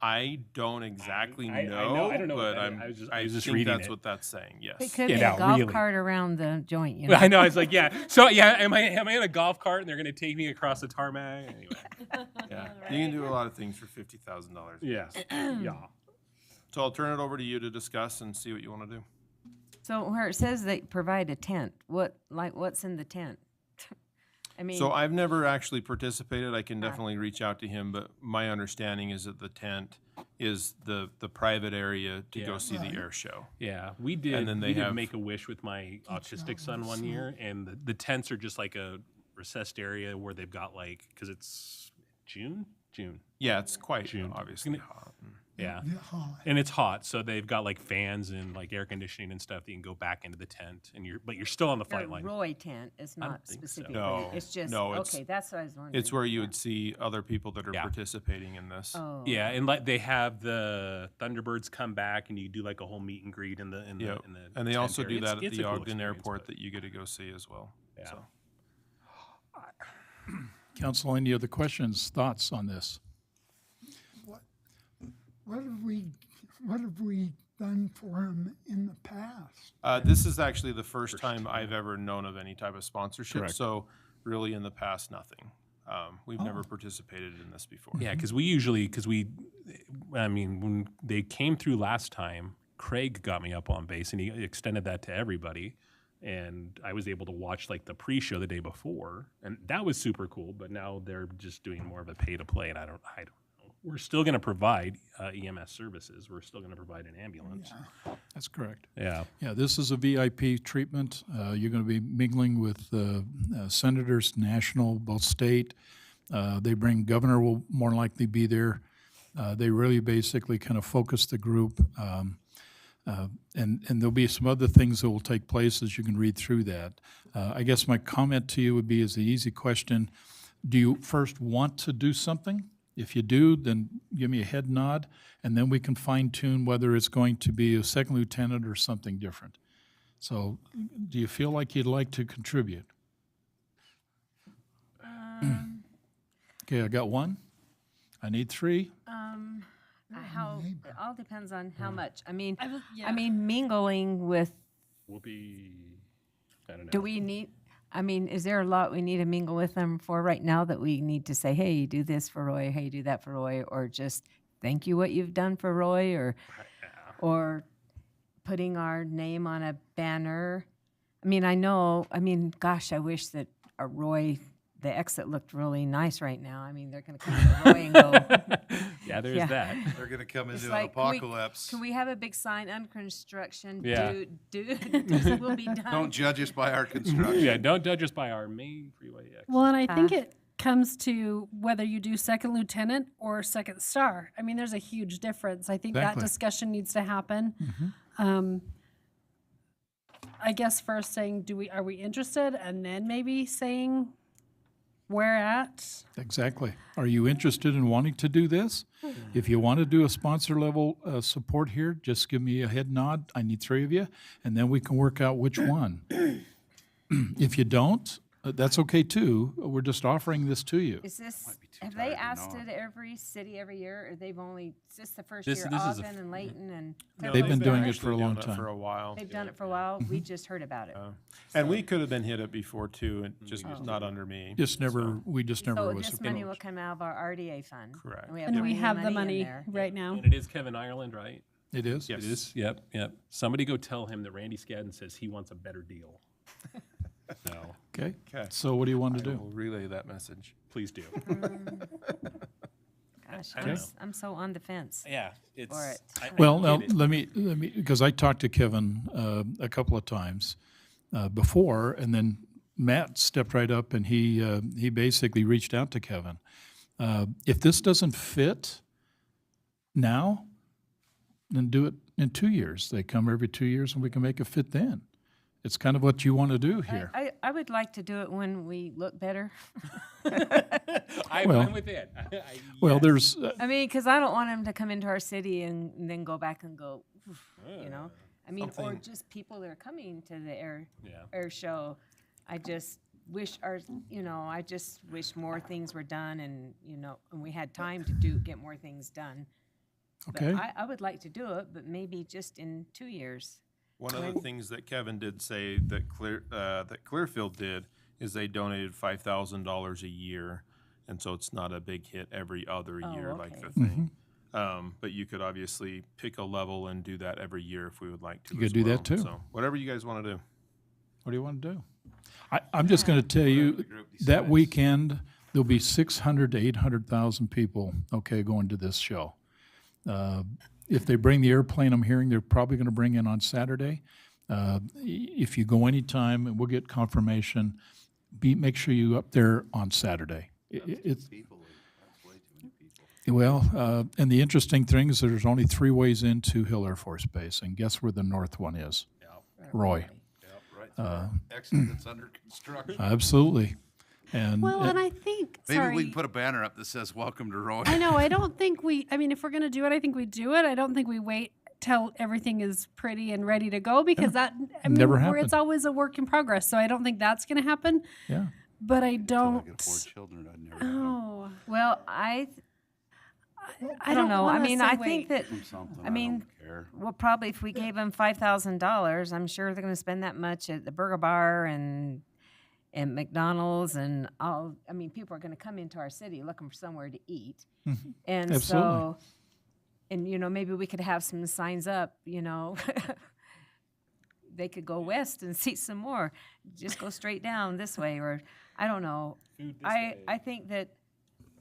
Speaker 14: I don't exactly
Speaker 6: I
Speaker 14: know,
Speaker 6: I don't know what
Speaker 14: but
Speaker 6: that is. I was just
Speaker 14: think
Speaker 6: reading
Speaker 14: that's
Speaker 6: it.
Speaker 14: what that's saying. Yes.
Speaker 3: It could
Speaker 6: Get
Speaker 3: be a
Speaker 6: out,
Speaker 3: golf
Speaker 6: really.
Speaker 3: cart around the joint, you know.
Speaker 6: I know. I was like, yeah. So yeah, am I in a golf cart and they're going to take me across the tarmac? Anyway.
Speaker 14: Yeah, you can do a lot of things for $50,000.
Speaker 6: Yeah. Yeah.
Speaker 14: So I'll turn it over to you to discuss and see what you want to do.
Speaker 3: So where it says they provide a tent, what's in the tent? I mean,
Speaker 14: So I've never actually participated. I can definitely reach out to him, but my understanding is that the tent is the private area to go see the air show.
Speaker 6: Yeah, we did.
Speaker 14: And then they
Speaker 6: we did
Speaker 14: have
Speaker 6: Make-A-Wish with my autistic son one year, and the tents are just like a recessed area where they've got like, because it's June.
Speaker 14: Yeah, it's quite
Speaker 6: June.
Speaker 14: obviously hot.
Speaker 6: Yeah,
Speaker 10: Get hot.
Speaker 6: and it's hot, so they've got like fans and like air conditioning and stuff that you can go back into the tent, and you're still on the flight
Speaker 3: the
Speaker 6: line.
Speaker 3: Roy tent is
Speaker 6: I don't
Speaker 3: not
Speaker 6: think so.
Speaker 3: specifically,
Speaker 14: No,
Speaker 3: it's just,
Speaker 14: no, it's-
Speaker 3: okay, that's what I was wondering.
Speaker 14: It's where you would see other people that are participating in this.
Speaker 3: Oh.
Speaker 6: Yeah, and like they have the Thunderbirds come back, and you do like a whole meet and greet in the
Speaker 14: Yep.
Speaker 6: in the
Speaker 14: And they
Speaker 6: tent
Speaker 14: also do
Speaker 6: area.
Speaker 14: that at
Speaker 6: It's
Speaker 14: the
Speaker 6: a cool
Speaker 14: Ogden
Speaker 6: experience,
Speaker 14: Airport
Speaker 6: but-
Speaker 14: that you get to go see as well.
Speaker 6: Yeah.
Speaker 14: So.
Speaker 2: Council, any other questions, thoughts on this?
Speaker 10: What have we done for him in the past?
Speaker 14: This is actually the first time I've ever known of any type of sponsorship.
Speaker 2: Correct.
Speaker 14: So really in the past, nothing. We've never participated in this before.
Speaker 6: Yeah, because I mean, when they came through last time, Craig got me up on base and he extended that to everybody. And I was able to watch like the pre-show the day before, and that was super cool. But now they're just doing more of a pay-to-play, and I don't know. We're still going to provide EMS services. We're still going to provide an ambulance.
Speaker 2: Yeah, that's correct.
Speaker 6: Yeah.
Speaker 2: Yeah, this is a VIP treatment. You're going to be mingling with senators, national, both state. They bring governor will more likely be there. They really basically kind of focus the group. And there'll be some other things that will take place as you can read through that. I guess my comment to you would be as the easy question, do you first want to do something? If you do, then give me a head nod, and then we can fine tune whether it's going to be a second lieutenant or something different. So do you feel like you'd like to contribute? Okay, I got one. I need three.
Speaker 3: How, it all depends on how much. I mean,
Speaker 12: yeah.
Speaker 3: I mean, mingling with,
Speaker 6: Whoopee. I don't know.
Speaker 3: do we need, I mean, is there a lot we need to mingle with them for right now that we need to say, hey, do this for Roy, hey, do that for Roy, or just thank you what you've done for Roy, or putting our name on a banner? I mean, gosh, I wish that Roy, the exit looked really nice right now. I mean, they're going to come to Roy and go.
Speaker 6: Yeah, there's that.
Speaker 5: They're going to come
Speaker 3: It's
Speaker 5: into an
Speaker 3: like,
Speaker 5: apocalypse.
Speaker 3: Can we have a big sign on construction?
Speaker 6: Yeah.
Speaker 3: Will be done.
Speaker 5: Don't judge us by our construction.
Speaker 6: Yeah, don't judge us by our main freeway exit.
Speaker 12: Well, and I think it comes to whether you do second lieutenant or second star. I mean, there's a huge difference. I think that
Speaker 2: Exactly.
Speaker 12: discussion needs to happen. I guess first saying, are we interested? And then maybe saying where at.
Speaker 2: Exactly. Are you interested in wanting to do this? If you want to do a sponsor level support here, just give me a head nod. I need three of you, and then we can work out which one. If you don't, that's okay too. We're just offering this to you.
Speaker 3: Is this, have they asked it every city every year, or they've only, is this the first
Speaker 6: This
Speaker 3: year,
Speaker 6: is a
Speaker 3: Ogden and Layton and?
Speaker 14: No,
Speaker 2: They've been doing it
Speaker 14: actually
Speaker 2: for a long
Speaker 14: doing it
Speaker 2: time.
Speaker 14: For a while.
Speaker 3: They've done it for a while? We just heard about it.
Speaker 14: And we could have been hit it before too, and just not under me.
Speaker 2: Just never, we just never
Speaker 3: So
Speaker 2: was.
Speaker 3: this money will come out of our RDA fund?
Speaker 14: Correct.
Speaker 12: And we have the
Speaker 3: in
Speaker 12: money
Speaker 3: there.
Speaker 12: right now.
Speaker 6: And it is Kevin Ireland, right?
Speaker 2: It is?
Speaker 14: Yes.
Speaker 6: It is. Yep. Somebody go tell him that Randy Skadden says he wants a better deal. No.
Speaker 2: Okay.
Speaker 14: Okay.
Speaker 2: So what do you want to
Speaker 14: I
Speaker 2: do?
Speaker 14: will relay that message.
Speaker 6: Please do.
Speaker 3: Gosh,
Speaker 6: I don't know.
Speaker 3: I'm so on the fence.
Speaker 6: Yeah. It's.
Speaker 3: For it.
Speaker 2: Well, now, let me, because I talked to Kevin a couple of times before, and then Matt stepped right up and he basically reached out to Kevin. If this doesn't fit now, then do it in 2 years. They come every 2 years and we can make it fit then. It's kind of what you want to do here.
Speaker 3: I would like to do it when we look better.
Speaker 6: I'm with it.
Speaker 2: Well, there's,
Speaker 3: I mean, because I don't want them to come into our city and then go back and go, "Oof," you know? I mean, or just people that are coming to the air show. I just wish I just wish more things were done and we had time to get more things done.
Speaker 2: okay.
Speaker 3: But I would like to do it, but maybe just in 2 years.
Speaker 14: One of the things that Kevin did say that Clearfield did is they donated $5,000 a year, and so it's not a big hit every other year like the thing. But you could obviously pick a level and do that every year if we would like to.
Speaker 2: You could do that too.
Speaker 14: So whatever you guys want to do.
Speaker 2: What do you want to do? I'm just going to tell you, that weekend, there'll be 600 to 800,000 people, going to this show. If they bring the airplane, I'm hearing they're probably going to bring in on Saturday. If you go anytime, and we'll get confirmation, make sure you up there on Saturday. Well, and the interesting thing is there's only 3 ways into Hill Air Force Base, and guess where the north one is? Roy.
Speaker 5: Exit that's under construction.
Speaker 2: Absolutely. And
Speaker 12: And I think,
Speaker 5: Maybe we can put a banner up that says "Welcome to Roy."
Speaker 12: I know. I don't think if we're going to do it, I think we do it. I don't think we wait till everything is pretty and ready to go because
Speaker 2: Never happened.
Speaker 12: it's always a work in progress. So I don't think that's going to happen.
Speaker 2: Yeah.
Speaker 12: But I don't.
Speaker 5: I get 4 children. I'd never.
Speaker 12: Oh.
Speaker 3: Well, I don't know. I mean, I think that,
Speaker 5: Something.
Speaker 3: I mean,
Speaker 5: don't care.
Speaker 3: well, probably if we gave them $5,000, I'm sure they're going to spend that much at the Burger Bar and, and McDonald's and all, I mean, people are gonna come into our city looking for somewhere to eat. And
Speaker 2: Absolutely.
Speaker 3: so, and, you know, maybe we could have some signs up, you know, they could go west and see some more, just go straight down this way, or, I don't know. I think that,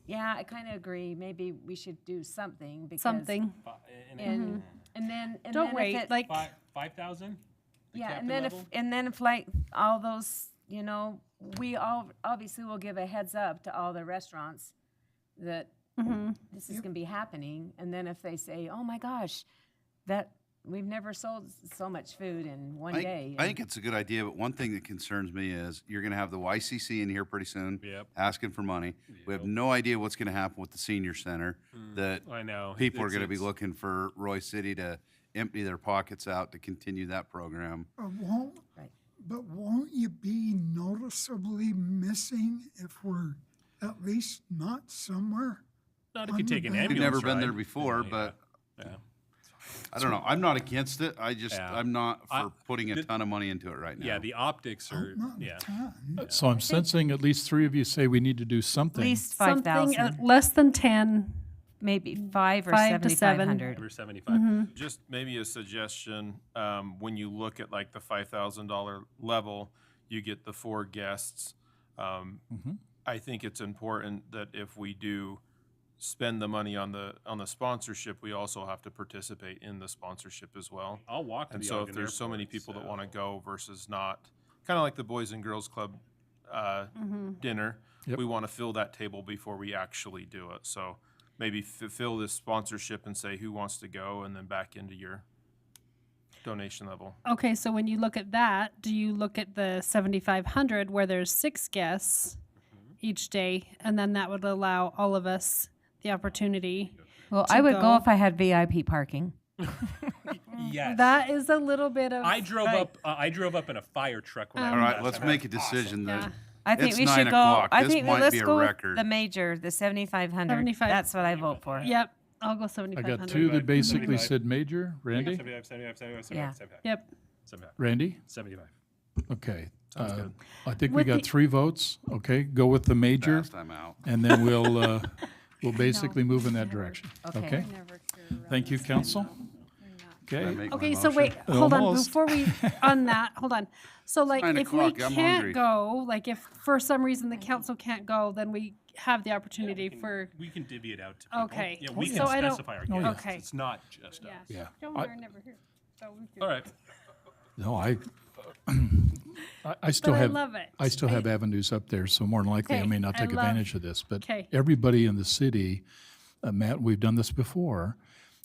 Speaker 3: yeah, I kind of agree, maybe we should do something because.
Speaker 12: Something.
Speaker 3: And then, and
Speaker 12: Don't
Speaker 3: then
Speaker 12: wait,
Speaker 3: if it,
Speaker 12: like,
Speaker 6: 5,000?
Speaker 3: yeah, and then if like all those, you know, we all obviously will give a heads up to all the restaurants that this is gonna be happening, and then if they say, oh my gosh, that, we've never sold so much food in one day.
Speaker 5: I think it's a good idea, but one thing that concerns me is you're going to have the YCC in here pretty soon,
Speaker 6: Yep.
Speaker 5: asking for money. We have no idea what's going to happen with the senior center. That
Speaker 6: I know.
Speaker 5: people are
Speaker 6: It's-
Speaker 5: going to be
Speaker 6: it's-
Speaker 5: looking for Roy City to empty their pockets out to continue that program.
Speaker 10: But won't you be noticeably missing if we're at least not somewhere?
Speaker 6: Not if you take an
Speaker 10: You've
Speaker 6: ambulance
Speaker 5: You've never been there
Speaker 6: ride.
Speaker 5: before,
Speaker 6: Yeah,
Speaker 5: but
Speaker 6: yeah.
Speaker 5: I don't know. I'm not against it.
Speaker 6: Yeah.
Speaker 5: I'm not
Speaker 6: I-
Speaker 5: for putting a
Speaker 6: the-
Speaker 5: ton of money into it right now.
Speaker 6: Yeah, the optics are,
Speaker 10: Not a
Speaker 6: yeah.
Speaker 10: ton.
Speaker 2: So I'm sensing at least three of you say we need to do something.
Speaker 3: At least
Speaker 12: Something
Speaker 3: 5,000,
Speaker 12: less than 10.
Speaker 3: maybe 5 or
Speaker 12: 5 to 7.
Speaker 3: 7,500.
Speaker 6: Over 75.
Speaker 14: Just maybe a suggestion, when you look at like the $5,000 level, you get the 4 guests. I think it's important that if we do spend the money on the sponsorship, we also have to participate in the sponsorship as well.
Speaker 6: I'll walk to
Speaker 14: And
Speaker 6: the
Speaker 14: so if
Speaker 6: Ogden
Speaker 14: there's so many
Speaker 6: Airport,
Speaker 14: people that
Speaker 6: so-
Speaker 14: want to go versus not, kind of like the Boys and Girls Club dinner,
Speaker 2: Yep.
Speaker 14: we want to fill that table before we actually do it. So maybe fill this sponsorship and say who wants to go, and then back into your donation level.
Speaker 12: Okay, so when you look at that, do you look at the 7,500 where there's 6 guests each day, and then that would allow all of us the opportunity?
Speaker 3: Well,
Speaker 12: to
Speaker 3: I would go if I had VIP parking.
Speaker 6: Yes.
Speaker 12: That is a little bit of.
Speaker 6: I drove up. I drove up in a fire truck when I
Speaker 5: All
Speaker 6: was
Speaker 5: right,
Speaker 6: last
Speaker 5: let's
Speaker 6: time.
Speaker 5: make a decision
Speaker 12: Yeah.
Speaker 5: then.
Speaker 3: I think
Speaker 5: It's
Speaker 3: we
Speaker 5: 9
Speaker 3: should go.
Speaker 5: o'clock.
Speaker 3: I
Speaker 5: This
Speaker 3: think
Speaker 5: might
Speaker 3: let's
Speaker 5: be a
Speaker 3: go with
Speaker 5: record.
Speaker 3: the major, the 7,500.
Speaker 12: 75.
Speaker 3: That's what I vote for.
Speaker 12: Yep, I'll go
Speaker 2: I
Speaker 12: 7,500.
Speaker 2: got 2 that basically
Speaker 6: 75.
Speaker 2: said major. Randy?
Speaker 6: 75, 75, 75,
Speaker 3: Yeah.
Speaker 6: 75.
Speaker 12: Yep.
Speaker 6: 75.
Speaker 2: Randy?
Speaker 6: 75.
Speaker 2: Okay.
Speaker 14: Sounds good.
Speaker 2: I think we
Speaker 12: With
Speaker 2: got
Speaker 12: the-
Speaker 2: 3 votes. Okay, go with the major,
Speaker 5: Fast, I'm out.
Speaker 2: and then we'll basically move in that direction.
Speaker 3: Okay.
Speaker 2: Okay? Thank you, council.
Speaker 5: Can I
Speaker 2: Okay.
Speaker 5: make my
Speaker 12: Okay, so
Speaker 5: motion?
Speaker 12: wait, hold on,
Speaker 2: Almost.
Speaker 12: before we, on that, hold on. So like,
Speaker 5: 9
Speaker 12: if we
Speaker 5: o'clock, I'm hungry.
Speaker 12: can't go, like if for some reason the council can't go, then we have the opportunity for,
Speaker 6: We can divvy it out to people.
Speaker 12: Okay.
Speaker 6: Yeah, we
Speaker 12: So
Speaker 6: can
Speaker 12: I don't-
Speaker 6: specify our
Speaker 2: Oh, yeah.
Speaker 6: guests.
Speaker 12: Okay.
Speaker 6: It's not just us.
Speaker 12: yeah.
Speaker 2: Yeah.
Speaker 12: Joan
Speaker 2: I-
Speaker 12: and I are never here. So we can-
Speaker 6: All right.
Speaker 2: No, I still
Speaker 12: But I
Speaker 2: have.
Speaker 12: love it.
Speaker 2: I still have avenues up there, so more than likely I
Speaker 12: Okay,
Speaker 2: may not
Speaker 12: I
Speaker 2: take
Speaker 12: love-
Speaker 2: advantage of this. But
Speaker 12: Okay.
Speaker 2: everybody in the city, Matt, we've done this before.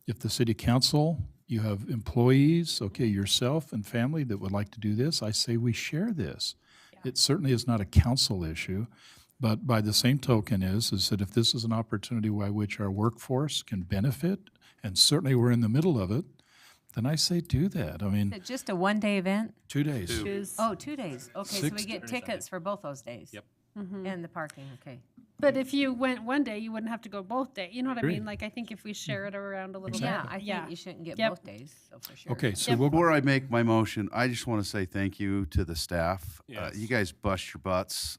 Speaker 2: If the city council, you have employees, okay, yourself and family that would like to do this, I say we share this. It certainly is not a council issue, but by the same token is that if this is an opportunity by which our workforce can benefit, and certainly we're in the middle of it, then I say do that. I
Speaker 3: Is
Speaker 2: mean,
Speaker 3: it just a one-day event?
Speaker 2: 2 days.
Speaker 12: Choose-
Speaker 3: Oh, 2 days. Okay, so we
Speaker 2: Six-
Speaker 3: get tickets for both those days.
Speaker 6: Yep.
Speaker 3: And the parking, okay.
Speaker 12: But if you went one day, you wouldn't have to go both days. You know what I
Speaker 2: Agreed.
Speaker 12: mean? Like, I think if we share it around a little bit.
Speaker 3: Yeah, I think you shouldn't get
Speaker 12: Yep.
Speaker 3: both days, so for sure.
Speaker 2: Okay, so
Speaker 12: Yep.
Speaker 2: we'll,
Speaker 5: Before I make my motion, I just want to say thank you to the staff.
Speaker 6: Yes.
Speaker 5: You guys bust your butts.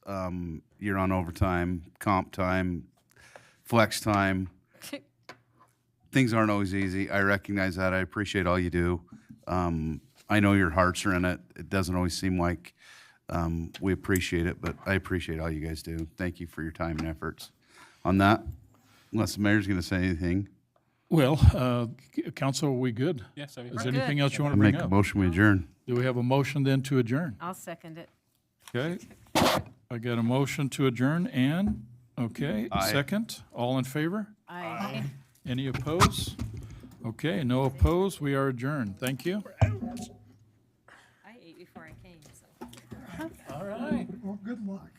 Speaker 5: You're on overtime, comp time, flex time. Things aren't always easy. I recognize that. I appreciate all you do. I know your hearts are in it. It doesn't always seem like we appreciate it, but I appreciate all you guys do. Thank you for your time and efforts. On that, unless the mayor's going to say anything,
Speaker 2: well, council, are we good?
Speaker 6: Yeah,
Speaker 2: Is
Speaker 6: 75.
Speaker 2: there anything else you want
Speaker 5: I
Speaker 2: to bring
Speaker 5: make a
Speaker 2: up?
Speaker 5: motion, we adjourn.
Speaker 2: Do we have a motion then to adjourn?
Speaker 3: I'll second it.
Speaker 2: Okay. I got a motion to adjourn and, okay,
Speaker 5: Aye.
Speaker 2: second. All in favor?
Speaker 3: Aye.
Speaker 2: Any opposed? Okay, no opposed. We are adjourned. Thank you.
Speaker 3: I ate before I came, so.
Speaker 6: All right.
Speaker 10: Well, good luck.